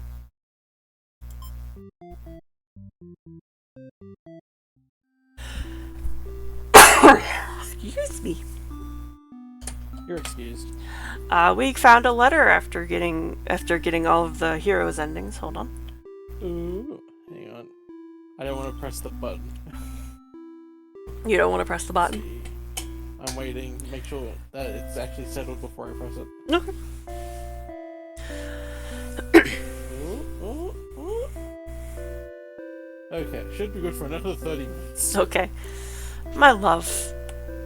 Speaker 1: Excuse me.
Speaker 2: You're excused.
Speaker 1: We found a letter after getting all of the heroes' endings. Hold on.
Speaker 2: Ooh, hang on. I don't want to press the button.
Speaker 1: You don't want to press the button?
Speaker 2: See. I'm waiting to make sure that it's actually settled before I press it.
Speaker 1: Okay.
Speaker 2: Okay, should be good for another 30 minutes.
Speaker 1: Okay. My love,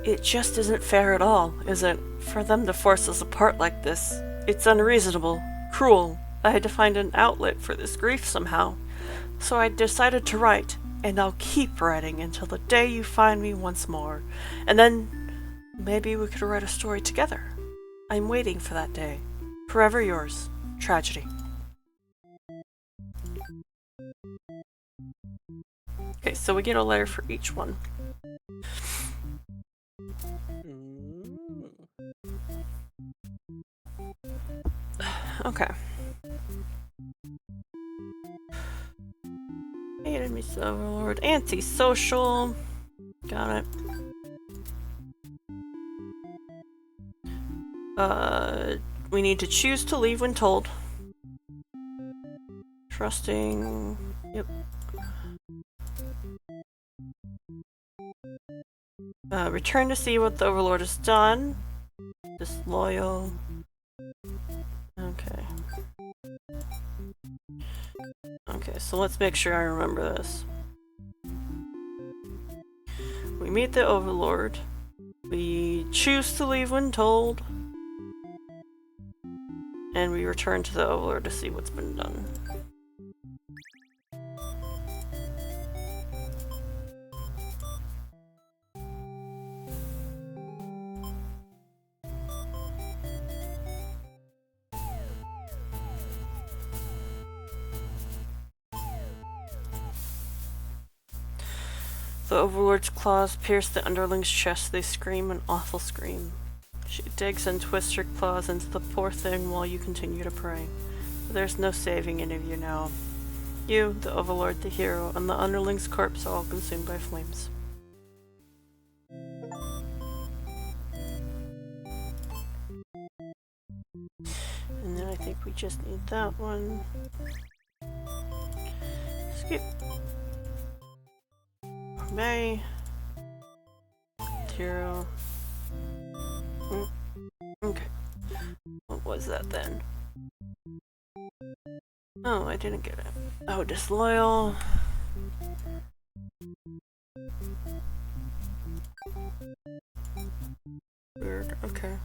Speaker 1: it just isn't fair at all, is it? For them to force us apart like this. It's unreasonable, cruel. I had to find an outlet for this grief somehow. So I decided to write, and I'll keep writing until the day you find me once more. And then maybe we could write a story together. I'm waiting for that day. Forever yours, Tragedy. Okay, so we get a letter for each one. Okay. Enemy Overlord, antisocial. Got it. We need to choose to leave when told. Trusting. Yep. Return to see what the Overlord has done. Disloyal. Okay. Okay, so let's make sure I remember this. We meet the Overlord. We choose to leave when told. And we return to the Overlord to see what's been done. The Overlord's claws pierce the underling's chest. They scream an awful scream. She digs and twists her claws into the poor thing while you continue to pray. But there's no saving any of you now. You, the Overlord, the hero, and the underling's corpse are all consumed by flames. And then I think we just need that one. Skip. May. Hero. Okay. What was that then? Oh, I didn't get it. Oh, disloyal. Weird. Okay.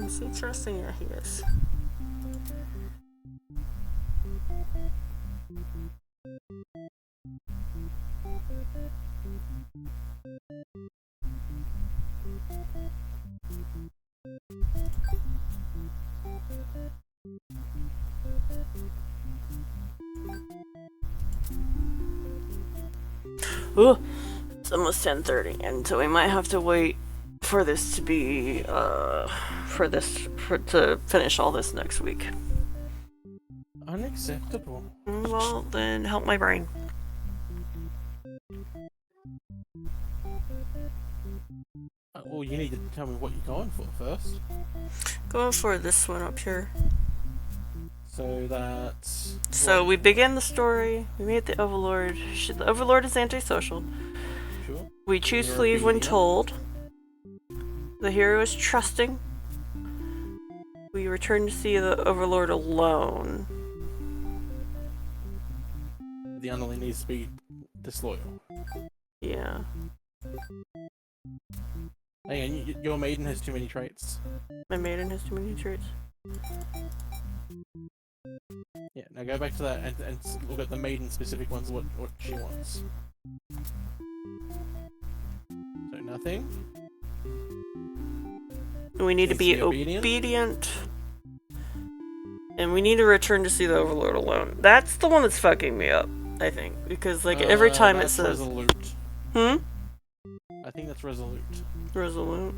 Speaker 1: It's interesting that he is. Ooh, it's almost 10:30, and so we might have to wait for this to be, to finish all this next week.
Speaker 2: Unacceptable.
Speaker 1: Well, then help my brain.
Speaker 2: Well, you need to tell me what you're going for first.
Speaker 1: Going for this one up here.
Speaker 2: So that's...
Speaker 1: So we begin the story, we meet the Overlord. The Overlord is antisocial.
Speaker 2: Sure.
Speaker 1: We choose to leave when told. The hero is trusting. We return to see the Overlord alone.
Speaker 2: The underling needs to be disloyal.
Speaker 1: Yeah.
Speaker 2: Hang on, your maiden has too many traits.
Speaker 1: My maiden has too many traits.
Speaker 2: Yeah, now go back to that and look at the maiden specific ones, what she wants. So nothing.
Speaker 1: We need to
Speaker 2: Needs
Speaker 1: be
Speaker 2: to be
Speaker 1: obedient. And we need to return to see the Overlord alone. That's the one that's fucking me up, I think. Because, like, every time it says...
Speaker 2: Resolute.
Speaker 1: Hmm?
Speaker 2: I think that's resolute.
Speaker 1: Resolute.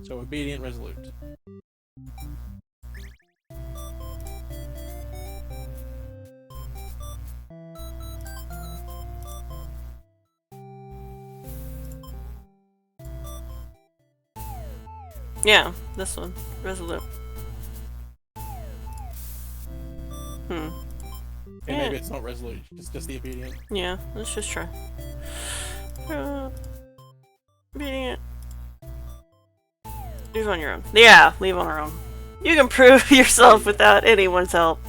Speaker 2: So obedient, resolute.
Speaker 1: Yeah, this one. Resolute. Hmm.
Speaker 2: Okay, maybe it's not resolute, it's just the obedient.
Speaker 1: Yeah, let's just try. Obedient. Leave on your own. Yeah, leave on our own. You can prove yourself without anyone's help.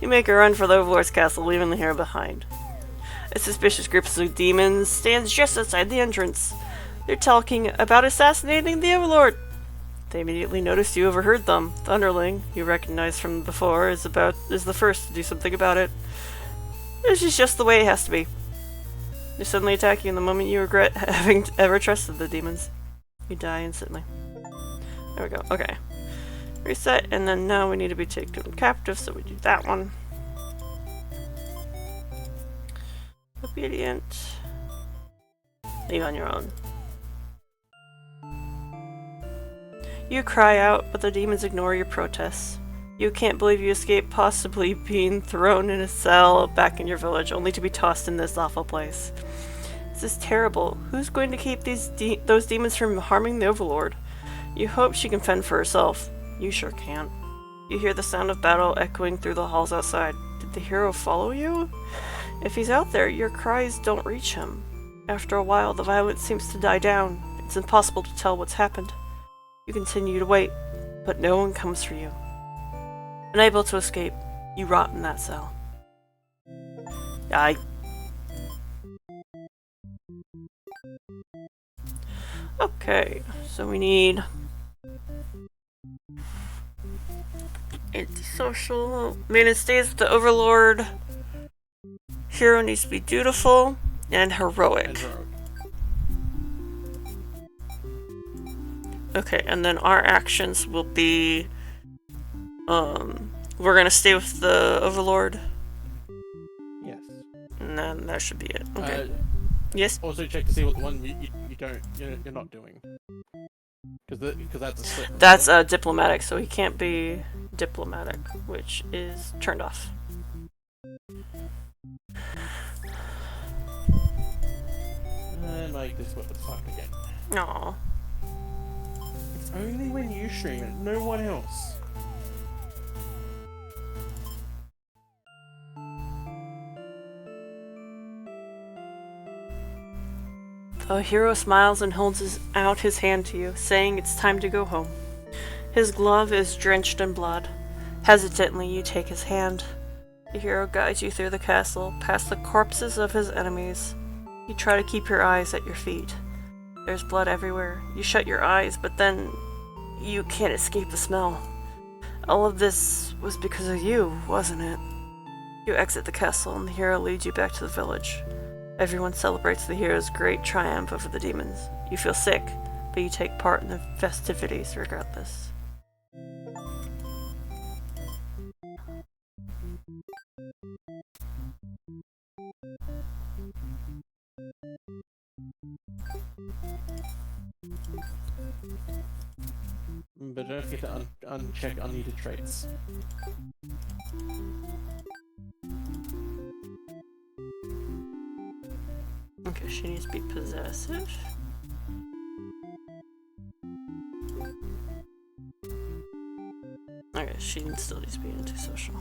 Speaker 1: You make a run for the Overlord's castle, leaving the hero behind. A suspicious group of demons stands just outside the entrance. They're talking about assassinating the Overlord. They immediately noticed you overheard them. Thunderling, you recognized from before, is the first to do something about it. This is just the way it has to be. They suddenly attack you in the moment you regret having ever trusted the demons. You die instantly. There we go. Okay. Reset, and then now we need to be taken captive, so we do that one. Obedient. Leave on your own. You cry out, but the demons ignore your protests. You can't believe you escaped possibly being thrown in a cell back in your village, only to be tossed in this awful place. This is terrible. Who's going to keep those demons from harming the Overlord? You hope she can fend for herself. You sure can't. You hear the sound of battle echoing through the halls outside. Did the hero follow you? If he's out there, your cries don't reach him. After a while, the violence seems to die down. It's impossible to tell what's happened. You continue to wait, but no one comes for you. Unable to escape, you rot in that cell. Okay, so we need antisocial. Man, it stays with the Overlord. Hero needs to be dutiful and heroic. Okay, and then our actions will be we're gonna stay with the Overlord.
Speaker 2: Yes.
Speaker 1: And then that should be it. Okay. Yes.
Speaker 2: Also check to see what one you're not doing. Because that's a slip.
Speaker 1: That's diplomatic, so he can't be diplomatic, which is turned off.
Speaker 2: And like this what the fuck again.
Speaker 1: Aww.
Speaker 2: It's only when you stream it, no one else.
Speaker 1: The hero smiles and holds out his hand to you, saying it's time to go home. His glove is drenched in blood. Hesitantly, you take his hand. The hero guides you through the castle, past the corpses of his enemies. You try to keep your eyes at your feet. There's blood everywhere. You shut your eyes, but then you can't escape the smell. All of this was because of you, wasn't it? You exit the castle, and the hero leads you back to the village. Everyone celebrates the hero's great triumph over the demons. You feel sick, but you take part in the festivities regardless.
Speaker 2: But don't forget to uncheck unneeded traits.
Speaker 1: Okay, she needs to be possessive. Okay, she still needs to be antisocial.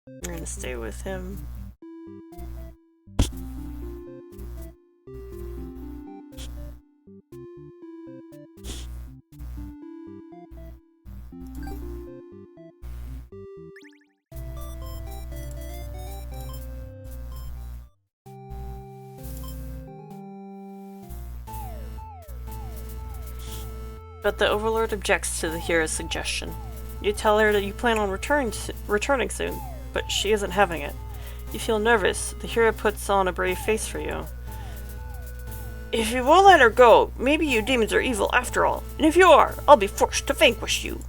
Speaker 1: We're gonna stay with him. But the Overlord objects to the hero's suggestion. You tell her that you plan on returning soon, but she isn't having it. You feel nervous. The hero puts on a brave face for you. If you won't let her go, maybe you demons are evil after all. And if you are, I'll be forced to vanquish you.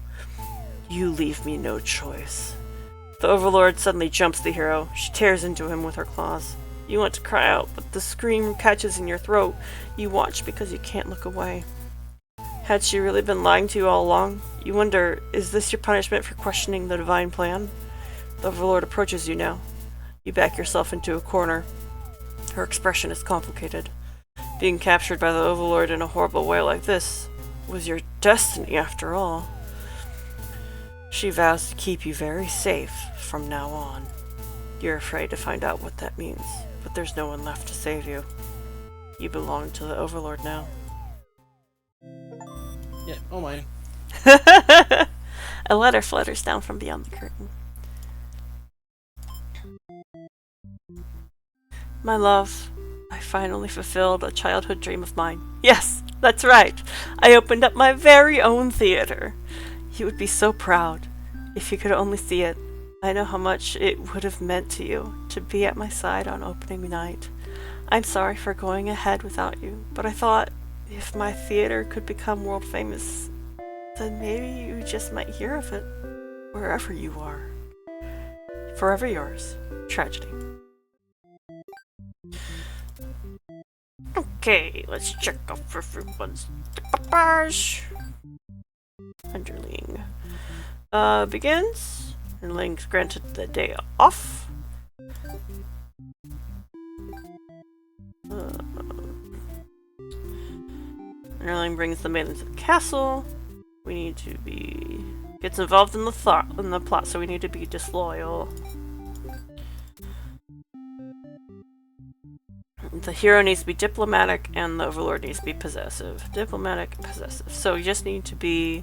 Speaker 1: You leave me no choice. The Overlord suddenly jumps the hero. She tears into him with her claws. You want to cry out, but the scream catches in your throat. You watch because you can't look away. Had she really been lying to you all along? You wonder, is this your punishment for questioning the divine plan? The Overlord approaches you now. You back yourself into a corner. Her expression is complicated. Being captured by the Overlord in a horrible way like this was your destiny after all. She vows to keep you very safe from now on. You're afraid to find out what that means, but there's no one left to save you. You belong to the Overlord now.
Speaker 2: Yeah, oh mine.
Speaker 1: A letter flutters down from beyond the curtain. My love, I finally fulfilled a childhood dream of mine. Yes, that's right. I opened up my very own theater. You would be so proud if you could only see it. I know how much it would have meant to you to be at my side on opening night. I'm sorry for going ahead without you, but I thought if my theater could become world famous, then maybe you just might hear of it wherever you are. Forever yours, Tragedy. Okay, let's check off everyone's papers. Underling begins. Underling's granted the day off. Underling brings the maiden to the castle. We need to be gets involved in the plot, so we need to be disloyal. The hero needs to be diplomatic, and the Overlord needs to be possessive. Diplomatic, possessive. So you just need to be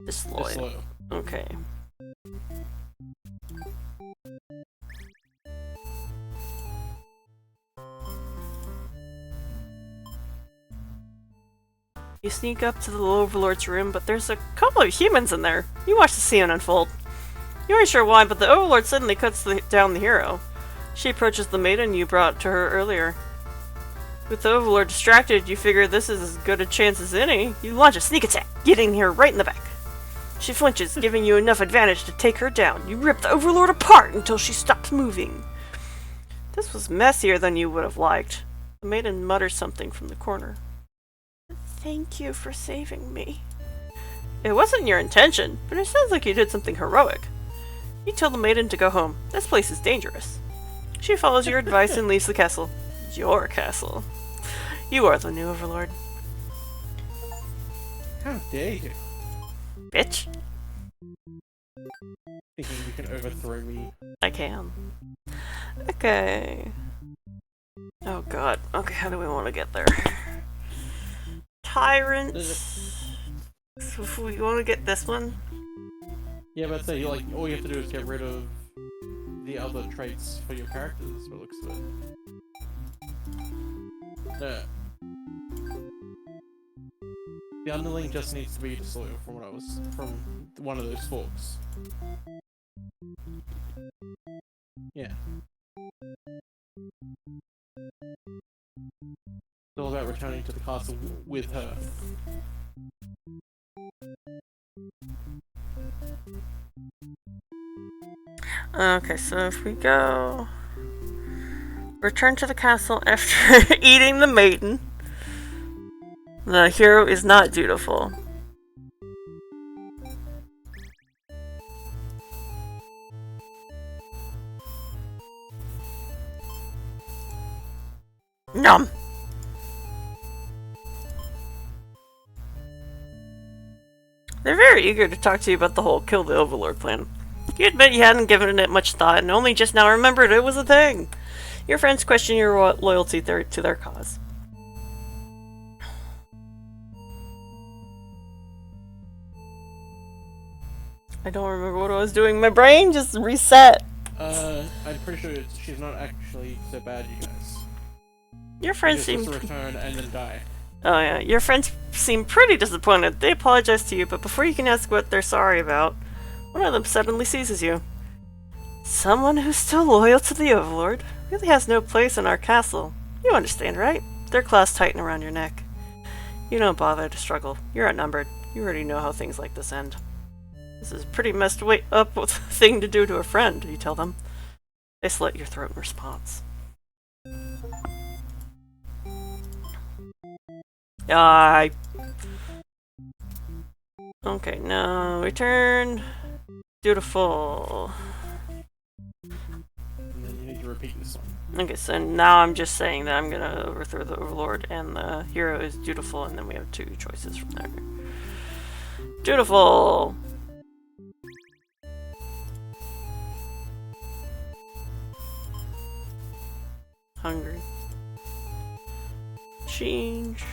Speaker 1: disloyal. Okay. You sneak up to the Overlord's room, but there's a couple of humans in there. You watch the scene unfold. You aren't sure why, but the Overlord suddenly cuts down the hero. She approaches the maiden you brought to her earlier. With the Overlord distracted, you figure this is as good a chance as any. You launch a sneak attack, getting her right in the back. She flinches, giving you enough advantage to take her down. You rip the Overlord apart until she stops moving. This was messier than you would have liked. The maiden mutters something from the corner. Thank you for saving me. It wasn't your intention, but it sounds like you did something heroic. You tell the maiden to go home. This place is dangerous. She follows your advice and leaves the castle. Your castle. You are the new Overlord.
Speaker 2: How dare you?
Speaker 1: Bitch.
Speaker 2: Thinking you can overthrow me.
Speaker 1: I can. Okay. Oh god. Okay, how do we want to get there? Tyrants. So if we want to get this one.
Speaker 2: Yeah, but say like all you have to do is get rid of the other traits for your characters. What looks good. Yeah. The underling just needs to be disloyal from one of those forks. Yeah. It's all about returning to the castle with her.
Speaker 1: Okay, so if we go... Return to the castle after eating the maiden. The hero is not dutiful. Nom! They're very eager to talk to you about the whole kill the Overlord plan. You admit you hadn't given it much thought and only just now remembered it was a thing. Your friends question your loyalty to their cause. I don't remember what I was doing. My brain just reset.
Speaker 2: I'm pretty sure she's not actually so bad, you guys.
Speaker 1: Your friends
Speaker 2: seem
Speaker 1: seem
Speaker 2: to return and then die.
Speaker 1: Oh yeah, your friends seem pretty disappointed. They apologize to you, but before you can ask what they're sorry about, one of them suddenly seizes you. Someone who's still loyal to the Overlord really has no place in our castle. You understand, right? Their claws tighten around your neck. You don't bother to struggle. You're outnumbered. You already know how things like this end. This is a pretty messed up thing to do to a friend, you tell them. They slit your throat in response. Okay, now return. Dutiful.
Speaker 2: And then you need to repeat this one.
Speaker 1: Okay, so now I'm just saying that I'm gonna overthrow the Overlord, and the hero is dutiful, and then we have 2 choices from there. Dutiful! Hungry. Change.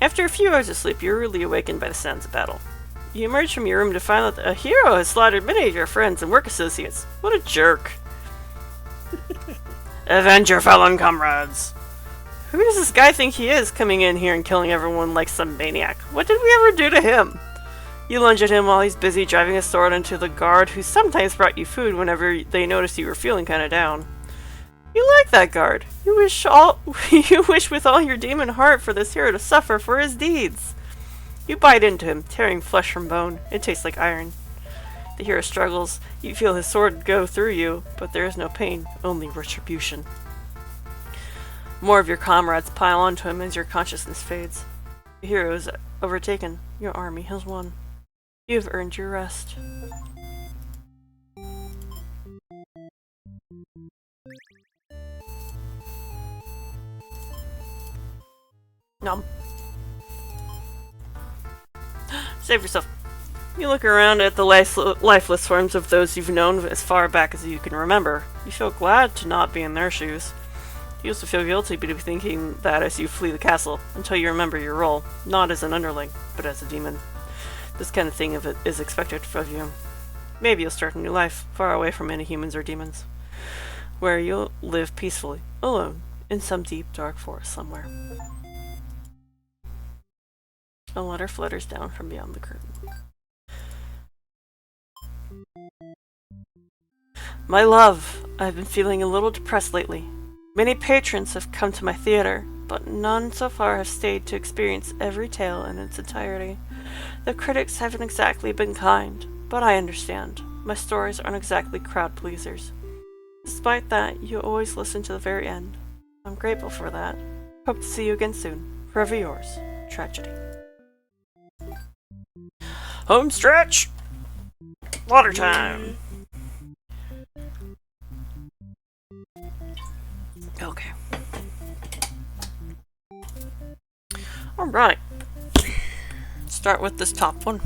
Speaker 1: After a few hours of sleep, you're rudely awakened by the sounds of battle. You emerge from your room to find out that a hero has slaughtered many of your friends and work associates. What a jerk. Avenge your fallen comrades! Who does this guy think he is, coming in here and killing everyone like some maniac? What did we ever do to him? You lunge at him while he's busy driving a sword into the guard, who sometimes brought you food whenever they noticed you were feeling kinda down. You like that guard. You wish with all your demon heart for this hero to suffer for his deeds. You bite into him, tearing flesh from bone. It tastes like iron. The hero struggles. You feel his sword go through you, but there is no pain, only retribution. More of your comrades pile onto him as your consciousness fades. The hero is overtaken. Your army has won. You have earned your rest. Nom. Save yourself. You look around at the lifeless forms of those you've known as far back as you can remember. You feel glad to not be in their shoes. You also feel guilty to be thinking that as you flee the castle, until you remember your role, not as an underling, but as a demon. This kind of thing is expected of you. Maybe you'll start a new life, far away from any humans or demons, where you'll live peacefully, alone, in some deep, dark forest somewhere. A letter flutters down from beyond the curtain. My love, I've been feeling a little depressed lately. Many patrons have come to my theater, but none so far have stayed to experience every tale in its entirety. The critics haven't exactly been kind, but I understand. My stories aren't exactly crowd pleasers. Despite that, you always listen to the very end. I'm grateful for that. Hope to see you again soon. Forever yours, Tragedy. Home stretch! Water time! Okay. Alright. Start with this top one.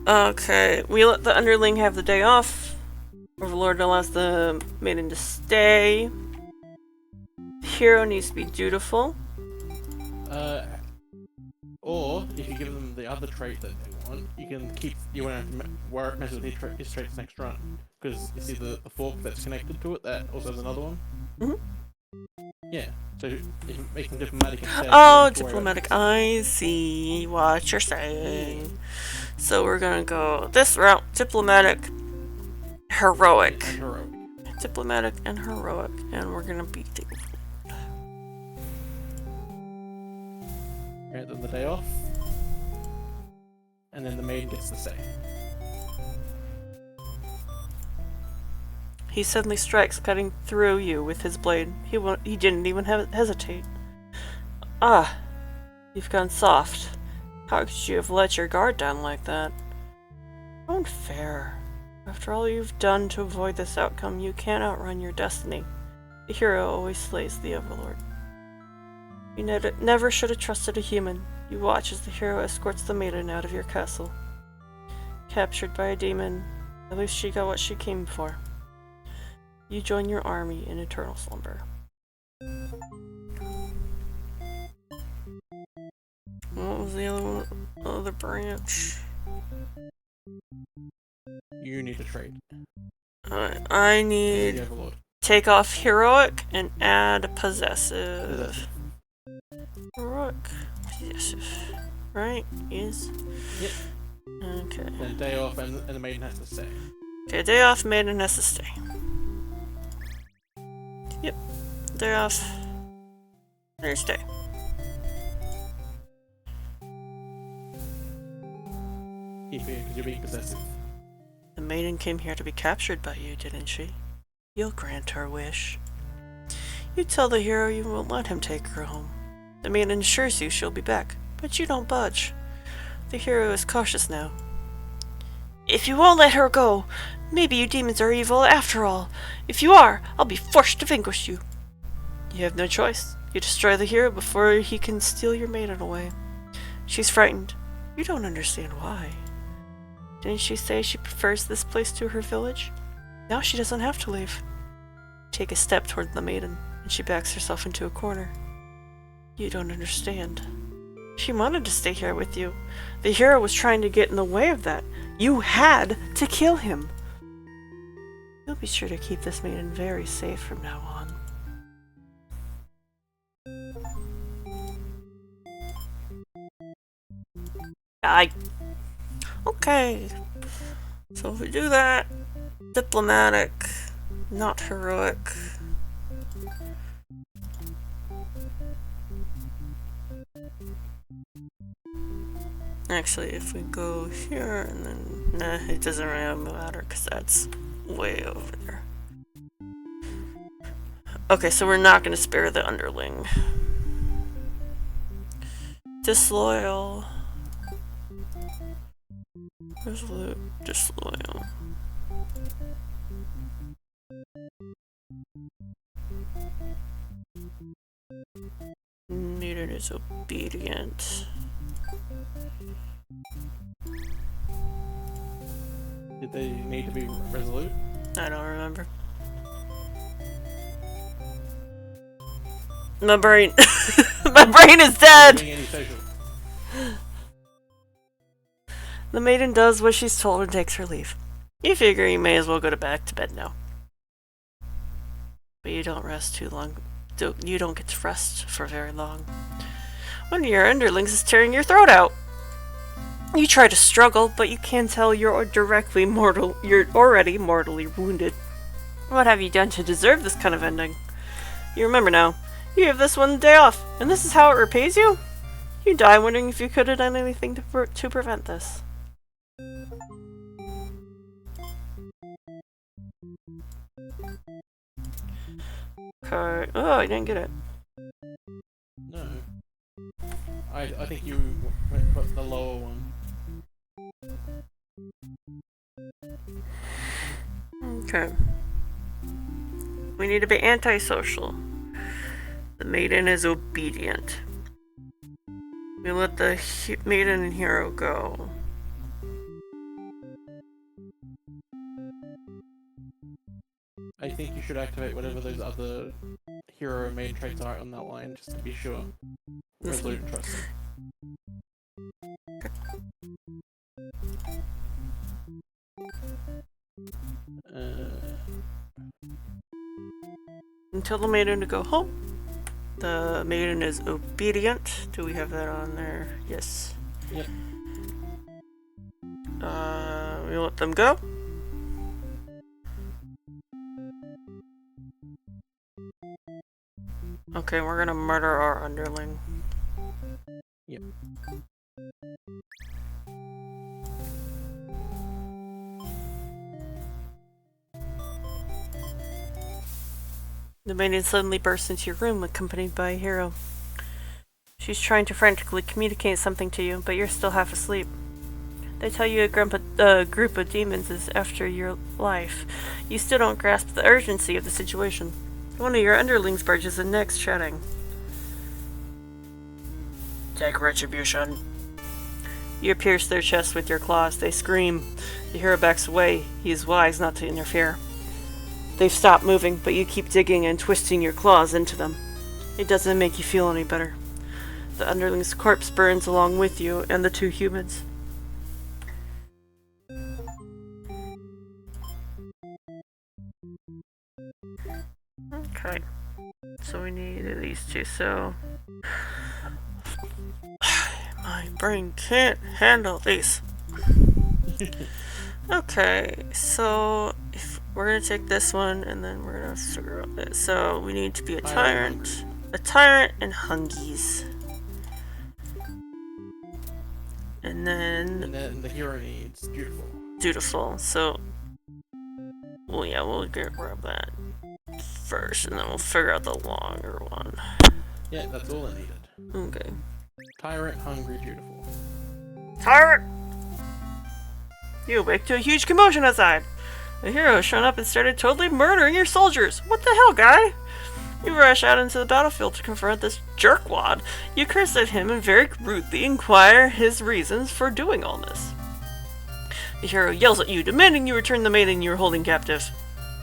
Speaker 1: Okay, we let the underling have the day off. Overlord allows the maiden to stay. The hero needs to be dutiful.
Speaker 2: Or if you give them the other trait that they want, you can keep. You won't have to mess with his traits next run, because you see the fork that's connected to it that also has another one. Yeah. So make them diplomatic instead.
Speaker 1: Oh, diplomatic. I see what you're saying. So we're gonna go this route: diplomatic, heroic.
Speaker 2: And heroic.
Speaker 1: Diplomatic and heroic, and we're gonna beat it.
Speaker 2: Grant them the day off, and then the maid gets the say.
Speaker 1: He suddenly strikes, cutting through you with his blade. He didn't even hesitate. Ah, you've gone soft. How could you have let your guard down like that? Unfair. After all you've done to avoid this outcome, you can't outrun your destiny. The hero always slays the Overlord. You never should have trusted a human. You watch as the hero escorts the maiden out of your castle. Captured by a demon, at least she got what she came for. You join your army in eternal slumber. What was the other one? Other branch.
Speaker 2: You need a trait.
Speaker 1: I need
Speaker 2: The Overlord.
Speaker 1: take off heroic and add possessive. Rook. Yes. Right? Yes.
Speaker 2: Yep.
Speaker 1: Okay.
Speaker 2: Then a day off and the maiden has to stay.
Speaker 1: Okay, day off, maiden has to stay. Yep. Day off. Thursday.
Speaker 2: Because you're being possessive.
Speaker 1: The maiden came here to be captured by you, didn't she? You'll grant her wish. You tell the hero you won't let him take her home. The maiden assures you she'll be back, but you don't budge. The hero is cautious now. If you won't let her go, maybe you demons are evil after all. If you are, I'll be forced to vanquish you. You have no choice. You destroy the hero before he can steal your maiden away. She's frightened. You don't understand why. Didn't she say she prefers this place to her village? Now she doesn't have to leave. Take a step toward the maiden, and she backs herself into a corner. You don't understand. She wanted to stay here with you. The hero was trying to get in the way of that. You had to kill him. You'll be sure to keep this maiden very safe from now on. Okay. So if we do that, diplomatic, not heroic. Actually, if we go here and then... Nah, it doesn't really matter because that's way over there. Okay, so we're not going to spare the underling. Disloyal. Resolute. Disloyal. Maiden is obedient.
Speaker 2: Did they need to be resolute?
Speaker 1: I don't remember. My brain. My brain is dead! The maiden does what she's told and takes her leave. You figure you may as well go back to bed now. But you don't rest too long. You don't get to rest for very long. One of your underlings is tearing your throat out. You try to struggle, but you can tell you're already mortally wounded. What have you done to deserve this kind of ending? You remember now. You have this one day off, and this is how it repays you? You die wondering if you could have done anything to prevent this. Okay. Oh, I didn't get it.
Speaker 2: No. I think you went for the lower one.
Speaker 1: Okay. We need to be antisocial. The maiden is obedient. We let the maiden and hero go.
Speaker 2: I think you should activate whatever those other hero and main traits are on that line, just to be sure. Resolute and trusting. Tell the maiden to go home. The maiden is obedient. Do we have that on there? Yes. Yep. We let them go. Okay, we're gonna murder our underling. Yep. The maiden suddenly bursts into your room, accompanied by a hero. She's trying to frantically communicate something to you, but you're still half asleep. They tell you a group of demons is after your life. You still don't grasp the urgency of the situation. One of your underlings barges in next, shouting, "Take retribution." You pierce their chest with your claws. They scream. The hero backs away. He is wise not to interfere. They've stopped moving, but you keep digging and twisting your claws into them. It doesn't make you feel any better. The underling's corpse burns along with you and the two humans. Okay. So we need these two, so...
Speaker 1: My brain can't handle these. Okay, so if we're gonna take this one and then we're gonna figure out this. So we need to be a tyrant, and hungies. And then
Speaker 2: the hero needs dutiful.
Speaker 1: Dutiful. So, well, yeah, we'll get rid of that first, and then we'll figure out the longer one.
Speaker 2: Yeah, that's all I needed.
Speaker 1: Okay.
Speaker 2: Tyrant, hungry, dutiful.
Speaker 1: Tyrant! You awake to a huge commotion outside. The hero has shown up and started totally murdering your soldiers. What the hell, guy? You rush out into the battlefield to confront this jerkwad. You curse at him and very rudely inquire his reasons for doing all this. The hero yells at you, demanding you return the maiden you were holding captive.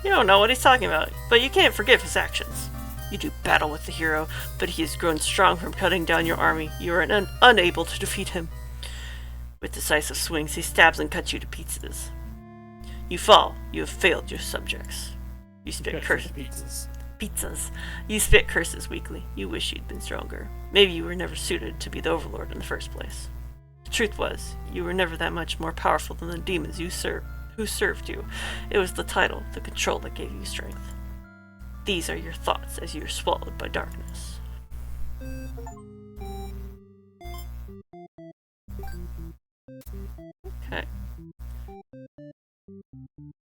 Speaker 1: You don't know what he's talking about, but you can't forgive his actions. You do battle with the hero, but he has grown strong from cutting down your army. You are unable to defeat him. With decisive swings, he stabs and cuts you to pieces. You fall. You have failed your subjects. You spit curses. Pizzas. You spit curses weakly. You wish you'd been stronger. Maybe you were never suited to be the overlord in the first place. The truth was, you were never that much more powerful than the demons who served you. It was the title, the control that gave you strength. These are your thoughts as you are swallowed by darkness. Okay.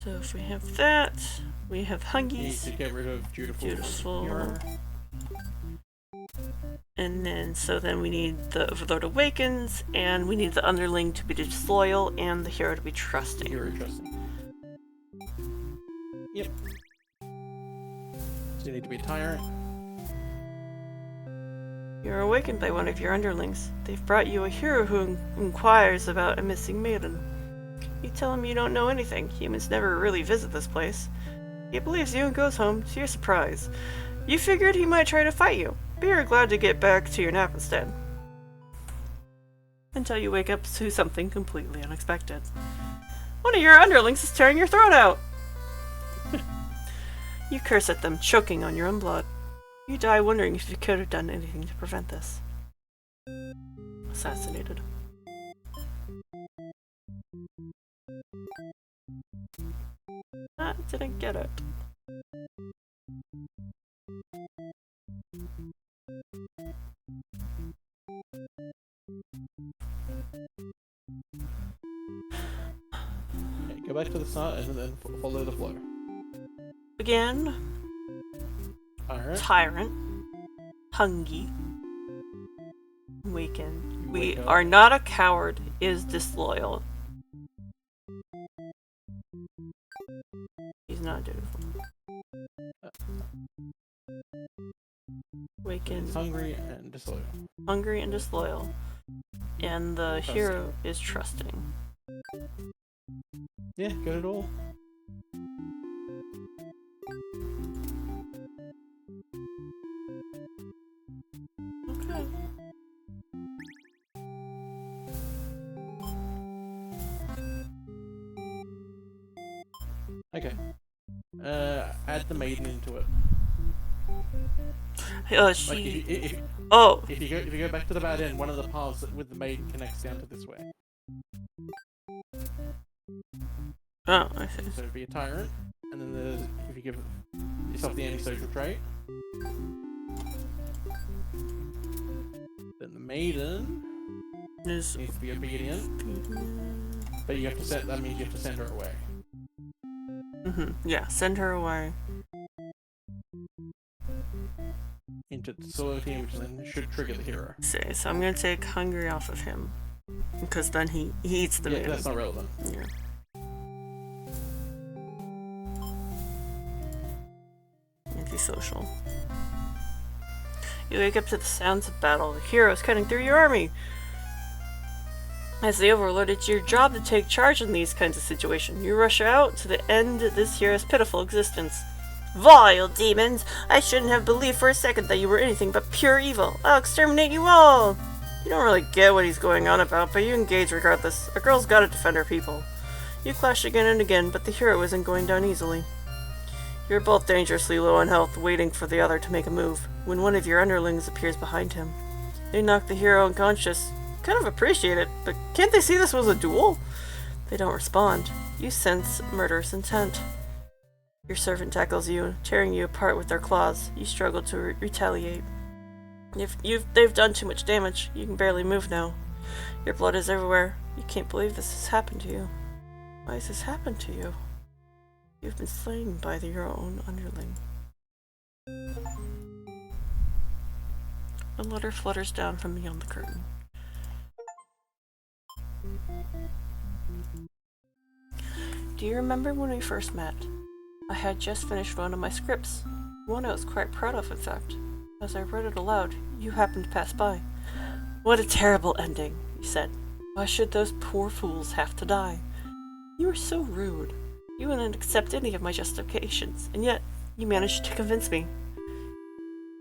Speaker 1: So if we have that, we have hungies.
Speaker 2: Need to get rid of dutiful.
Speaker 1: Dutiful. And then we need the Overlord Awakens, and we need the Underling to be disloyal, and the hero to be trusting.
Speaker 2: Hero trusting. Yep. So you need to be a tyrant.
Speaker 1: You're awakened by one of your underlings. They've brought you a hero who inquires about a missing maiden. You tell him you don't know anything. Humans never really visit this place. He believes you and goes home to your surprise. You figured he might try to fight you, but you're glad to get back to your nap instead. Until you wake up to something completely unexpected. One of your underlings is tearing your throat out! You curse at them, choking on your own blood. You die wondering if you could have done anything to prevent this. Assassinated. I didn't get it.
Speaker 2: Okay, go back to the start and then follow the flow.
Speaker 1: Again. Tyrant. Hungy. Awaken. We are not a coward, is disloyal. He's not dutiful. Awaken.
Speaker 2: He's hungry and disloyal.
Speaker 1: Hungry and disloyal. And the hero is trusting.
Speaker 2: Yeah, got it all.
Speaker 1: Okay.
Speaker 2: Okay. Add the maiden into it.
Speaker 1: She.
Speaker 2: If you go back to the bad end, one of the paths with the maiden connects down to this way.
Speaker 1: Oh, I see.
Speaker 2: So be a tyrant, and then if you give yourself the antisocial trait, then the maiden needs to be obedient, but you have to set. That means you have to send her away.
Speaker 1: Yeah, send her away.
Speaker 2: Into disloyalty, which then should trigger the hero.
Speaker 1: See, so I'm gonna take hungry off of him. Because then he eats the maiden.
Speaker 2: That's not relevant.
Speaker 1: Yeah. Antisocial. You wake up to the sounds of battle. The hero is cutting through your army. As the Overlord, it's your job to take charge in these kinds of situations. You rush out to the end of this hero's pitiful existence. Vile demons! I shouldn't have believed for a second that you were anything but pure evil. I'll exterminate you all! You don't really get what he's going on about, but you engage regardless. A girl's gotta defend her people. You clash again and again, but the hero isn't going down easily. You're both dangerously low on health, waiting for the other to make a move, when one of your underlings appears behind him. They knocked the hero unconscious. Kind of appreciate it, but can't they see this was a duel? They don't respond. You sense murderous intent. Your servant tackles you, tearing you apart with their claws. You struggle to retaliate. They've done too much damage. You can barely move now. Your blood is everywhere. You can't believe this has happened to you. Why has this happened to you? You've been slain by your own underling. A letter flutters down from beyond the curtain. Do you remember when we first met? I had just finished one of my scripts. One I was quite proud of, in fact. As I read it aloud, you happened to pass by. What a terrible ending, you said. Why should those poor fools have to die? You were so rude. You wouldn't accept any of my justifications, and yet you managed to convince me.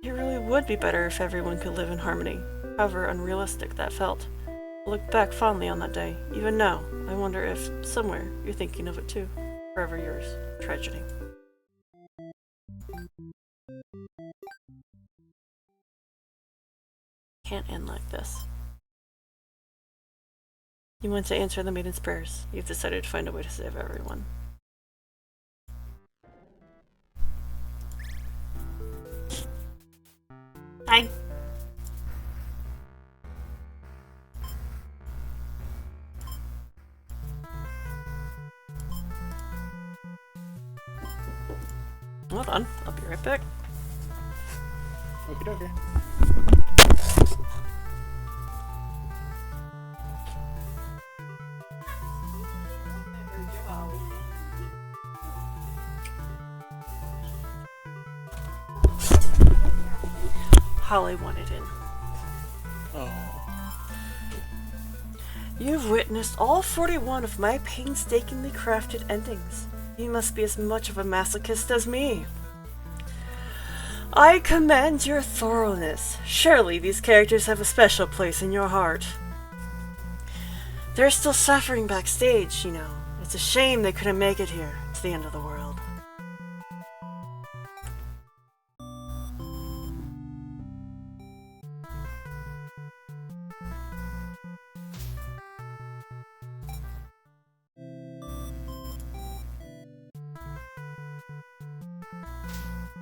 Speaker 1: It really would be better if everyone could live in harmony, however unrealistic that felt. I look back fondly on that day. Even now, I wonder if, somewhere, you're thinking of it too. Forever yours, Tragedy. Can't end like this. You went to answer the maiden's prayers. You've decided to find a way to save everyone. Hi. Hold on, I'll be right back.
Speaker 2: Okie dokie.
Speaker 1: Holly wanted in.
Speaker 2: Oh.
Speaker 1: You've witnessed all 41 of my painstakingly crafted endings. You must be as much of a masochist as me. I commend your thoroughness. Surely these characters have a special place in your heart. They're still suffering backstage, you know. It's a shame they couldn't make it here. It's the end of the world.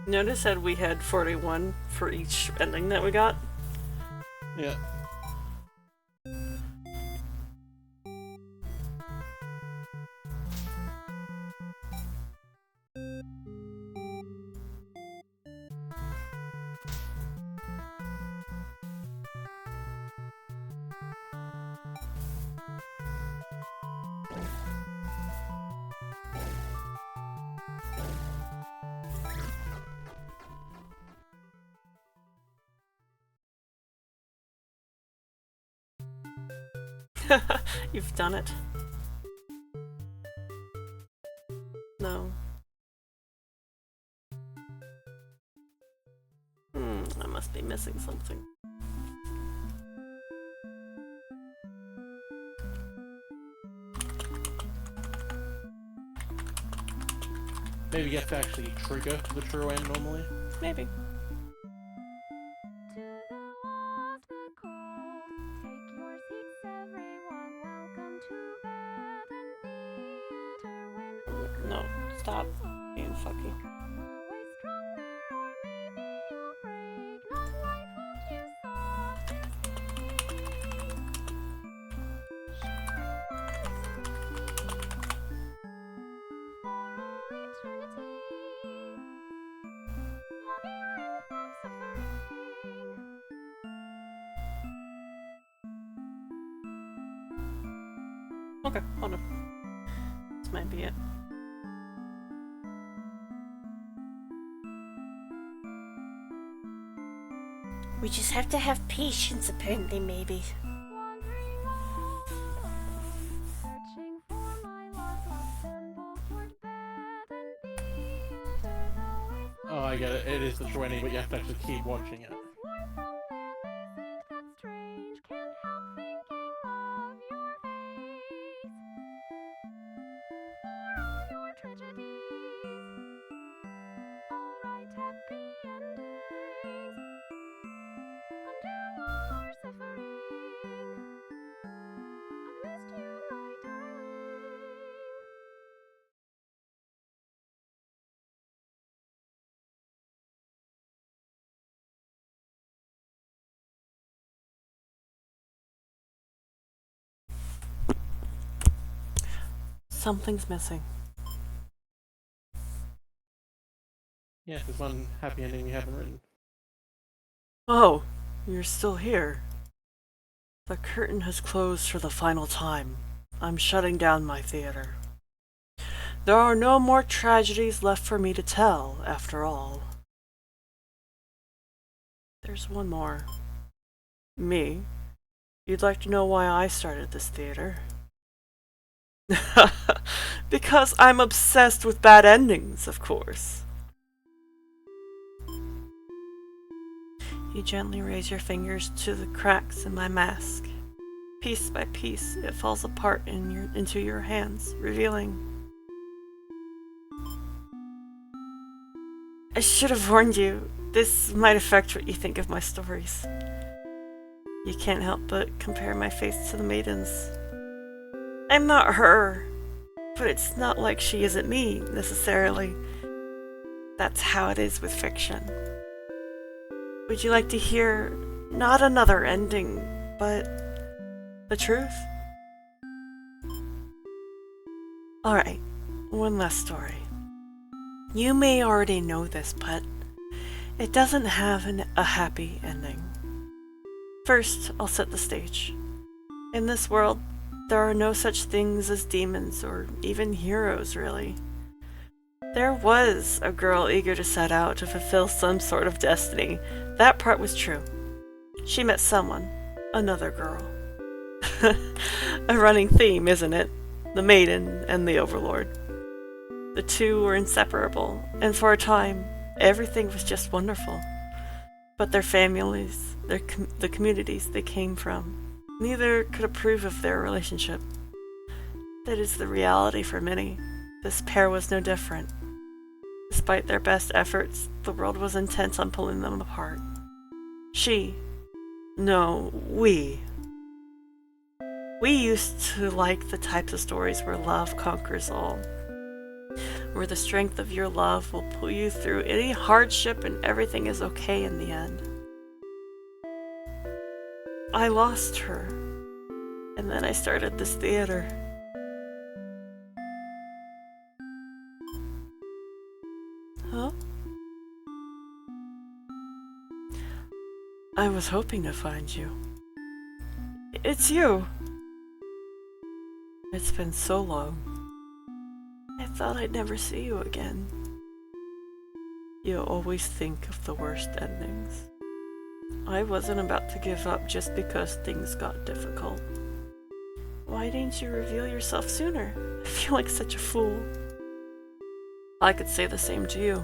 Speaker 1: Notice that we had 41 for each ending that we got?
Speaker 2: Yeah.
Speaker 1: You've done it. No. I must be missing something.
Speaker 2: Maybe you have to actually trigger the true end normally.
Speaker 1: Maybe. No, stop being fucky. Okay, hold on. This might be it. We just have to have patience, apparently, maybe.
Speaker 2: Oh, I get it. It is the true ending, but you have to actually keep watching it.
Speaker 1: Something's missing.
Speaker 2: Yeah, there's one happy ending you haven't written.
Speaker 1: Oh, you're still here. The curtain has closed for the final time. I'm shutting down my theater. There are no more tragedies left for me to tell, after all. There's one more. Me? You'd like to know why I started this theater? Because I'm obsessed with bad endings, of course. You gently raise your fingers to the cracks in my mask. Piece by piece, it falls apart into your hands, revealing... I should have warned you. This might affect what you think of my stories. You can't help but compare my face to the maiden's. I'm not her, but it's not like she isn't me, necessarily. That's how it is with fiction. Would you like to hear not another ending, but the truth? Alright, one last story. You may already know this, but it doesn't have a happy ending. First, I'll set the stage. In this world, there are no such things as demons or even heroes, really. There was a girl eager to set out to fulfill some sort of destiny. That part was true. She met someone, another girl. A running theme, isn't it? The maiden and the overlord. The two were inseparable, and for a time, everything was just wonderful. But their families, the communities they came from, neither could approve of their relationship. That is the reality for many. This pair was no different. Despite their best efforts, the world was intent on pulling them apart. We used to like the types of stories where love conquers all. Where the strength of your love will pull you through any hardship and everything is okay in the end. I lost her, and then I started this theater. Huh? I was hoping to find you. It's you! It's been so long. I thought I'd never see you again. You always think of the worst endings. I wasn't about to give up just because things got difficult. Why didn't you reveal yourself sooner? I feel like such a fool. I could say the same to you.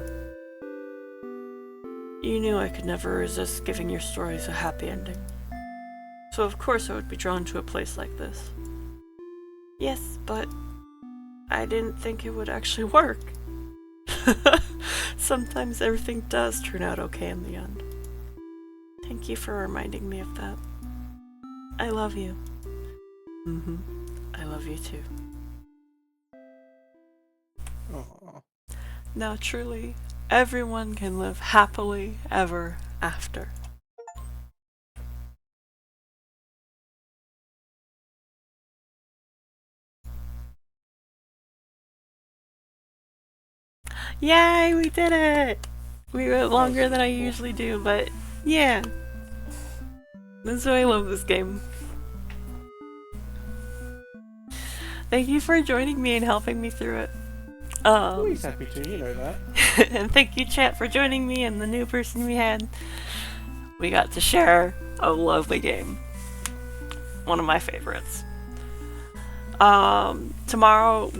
Speaker 1: You knew I could never resist giving your stories a happy ending. So of course I would be drawn to a place like this. Yes, but I didn't think it would actually work. Sometimes everything does turn out okay in the end. Thank you for reminding me of that. I love you. I love you too.
Speaker 2: Aww.
Speaker 1: Now truly, everyone can live happily ever after. Yay, we did it! We went longer than I usually do, but yeah. That's why I love this game. Thank you for joining me and helping me through it.
Speaker 2: Always happy to, you know that.
Speaker 1: And thank you, chat, for joining me and the new person we had. We got to share a lovely game. One of my favorites. Tomorrow,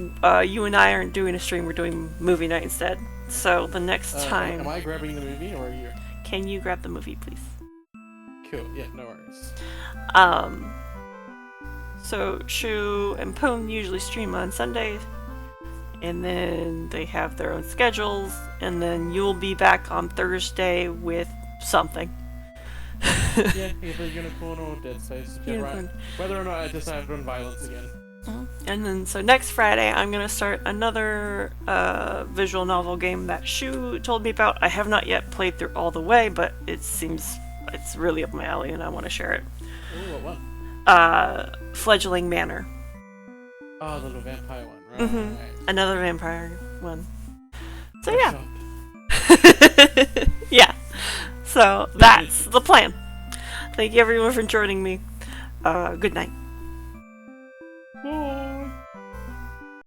Speaker 1: you and I aren't doing a stream, we're doing movie night instead. So the next time...
Speaker 2: Am I grabbing the movie, or are you?
Speaker 1: Can you grab the movie, please?
Speaker 2: Cool, yeah, no worries.
Speaker 1: So Shu and Poon usually stream on Sundays, and then they have their own schedules, and then you'll be back on Thursday with something.
Speaker 2: Yeah, either Unicorn or Dead Space. Right. Whether or not I decide to run violence again.
Speaker 1: And then, so next Friday, I'm going to start another visual novel game that Shu told me about. I have not yet played through all the way, but it seems it's really up my alley and I want to share it.
Speaker 2: Ooh, what?
Speaker 1: Fledgling Manor.
Speaker 2: Oh, the little vampire one,
Speaker 1: Mm-hmm. Another vampire one. So
Speaker 2: Fresh
Speaker 1: yeah.
Speaker 2: up.
Speaker 1: Yeah. So that's the plan. Thank you everyone for joining me. Good night.
Speaker 2: Oh.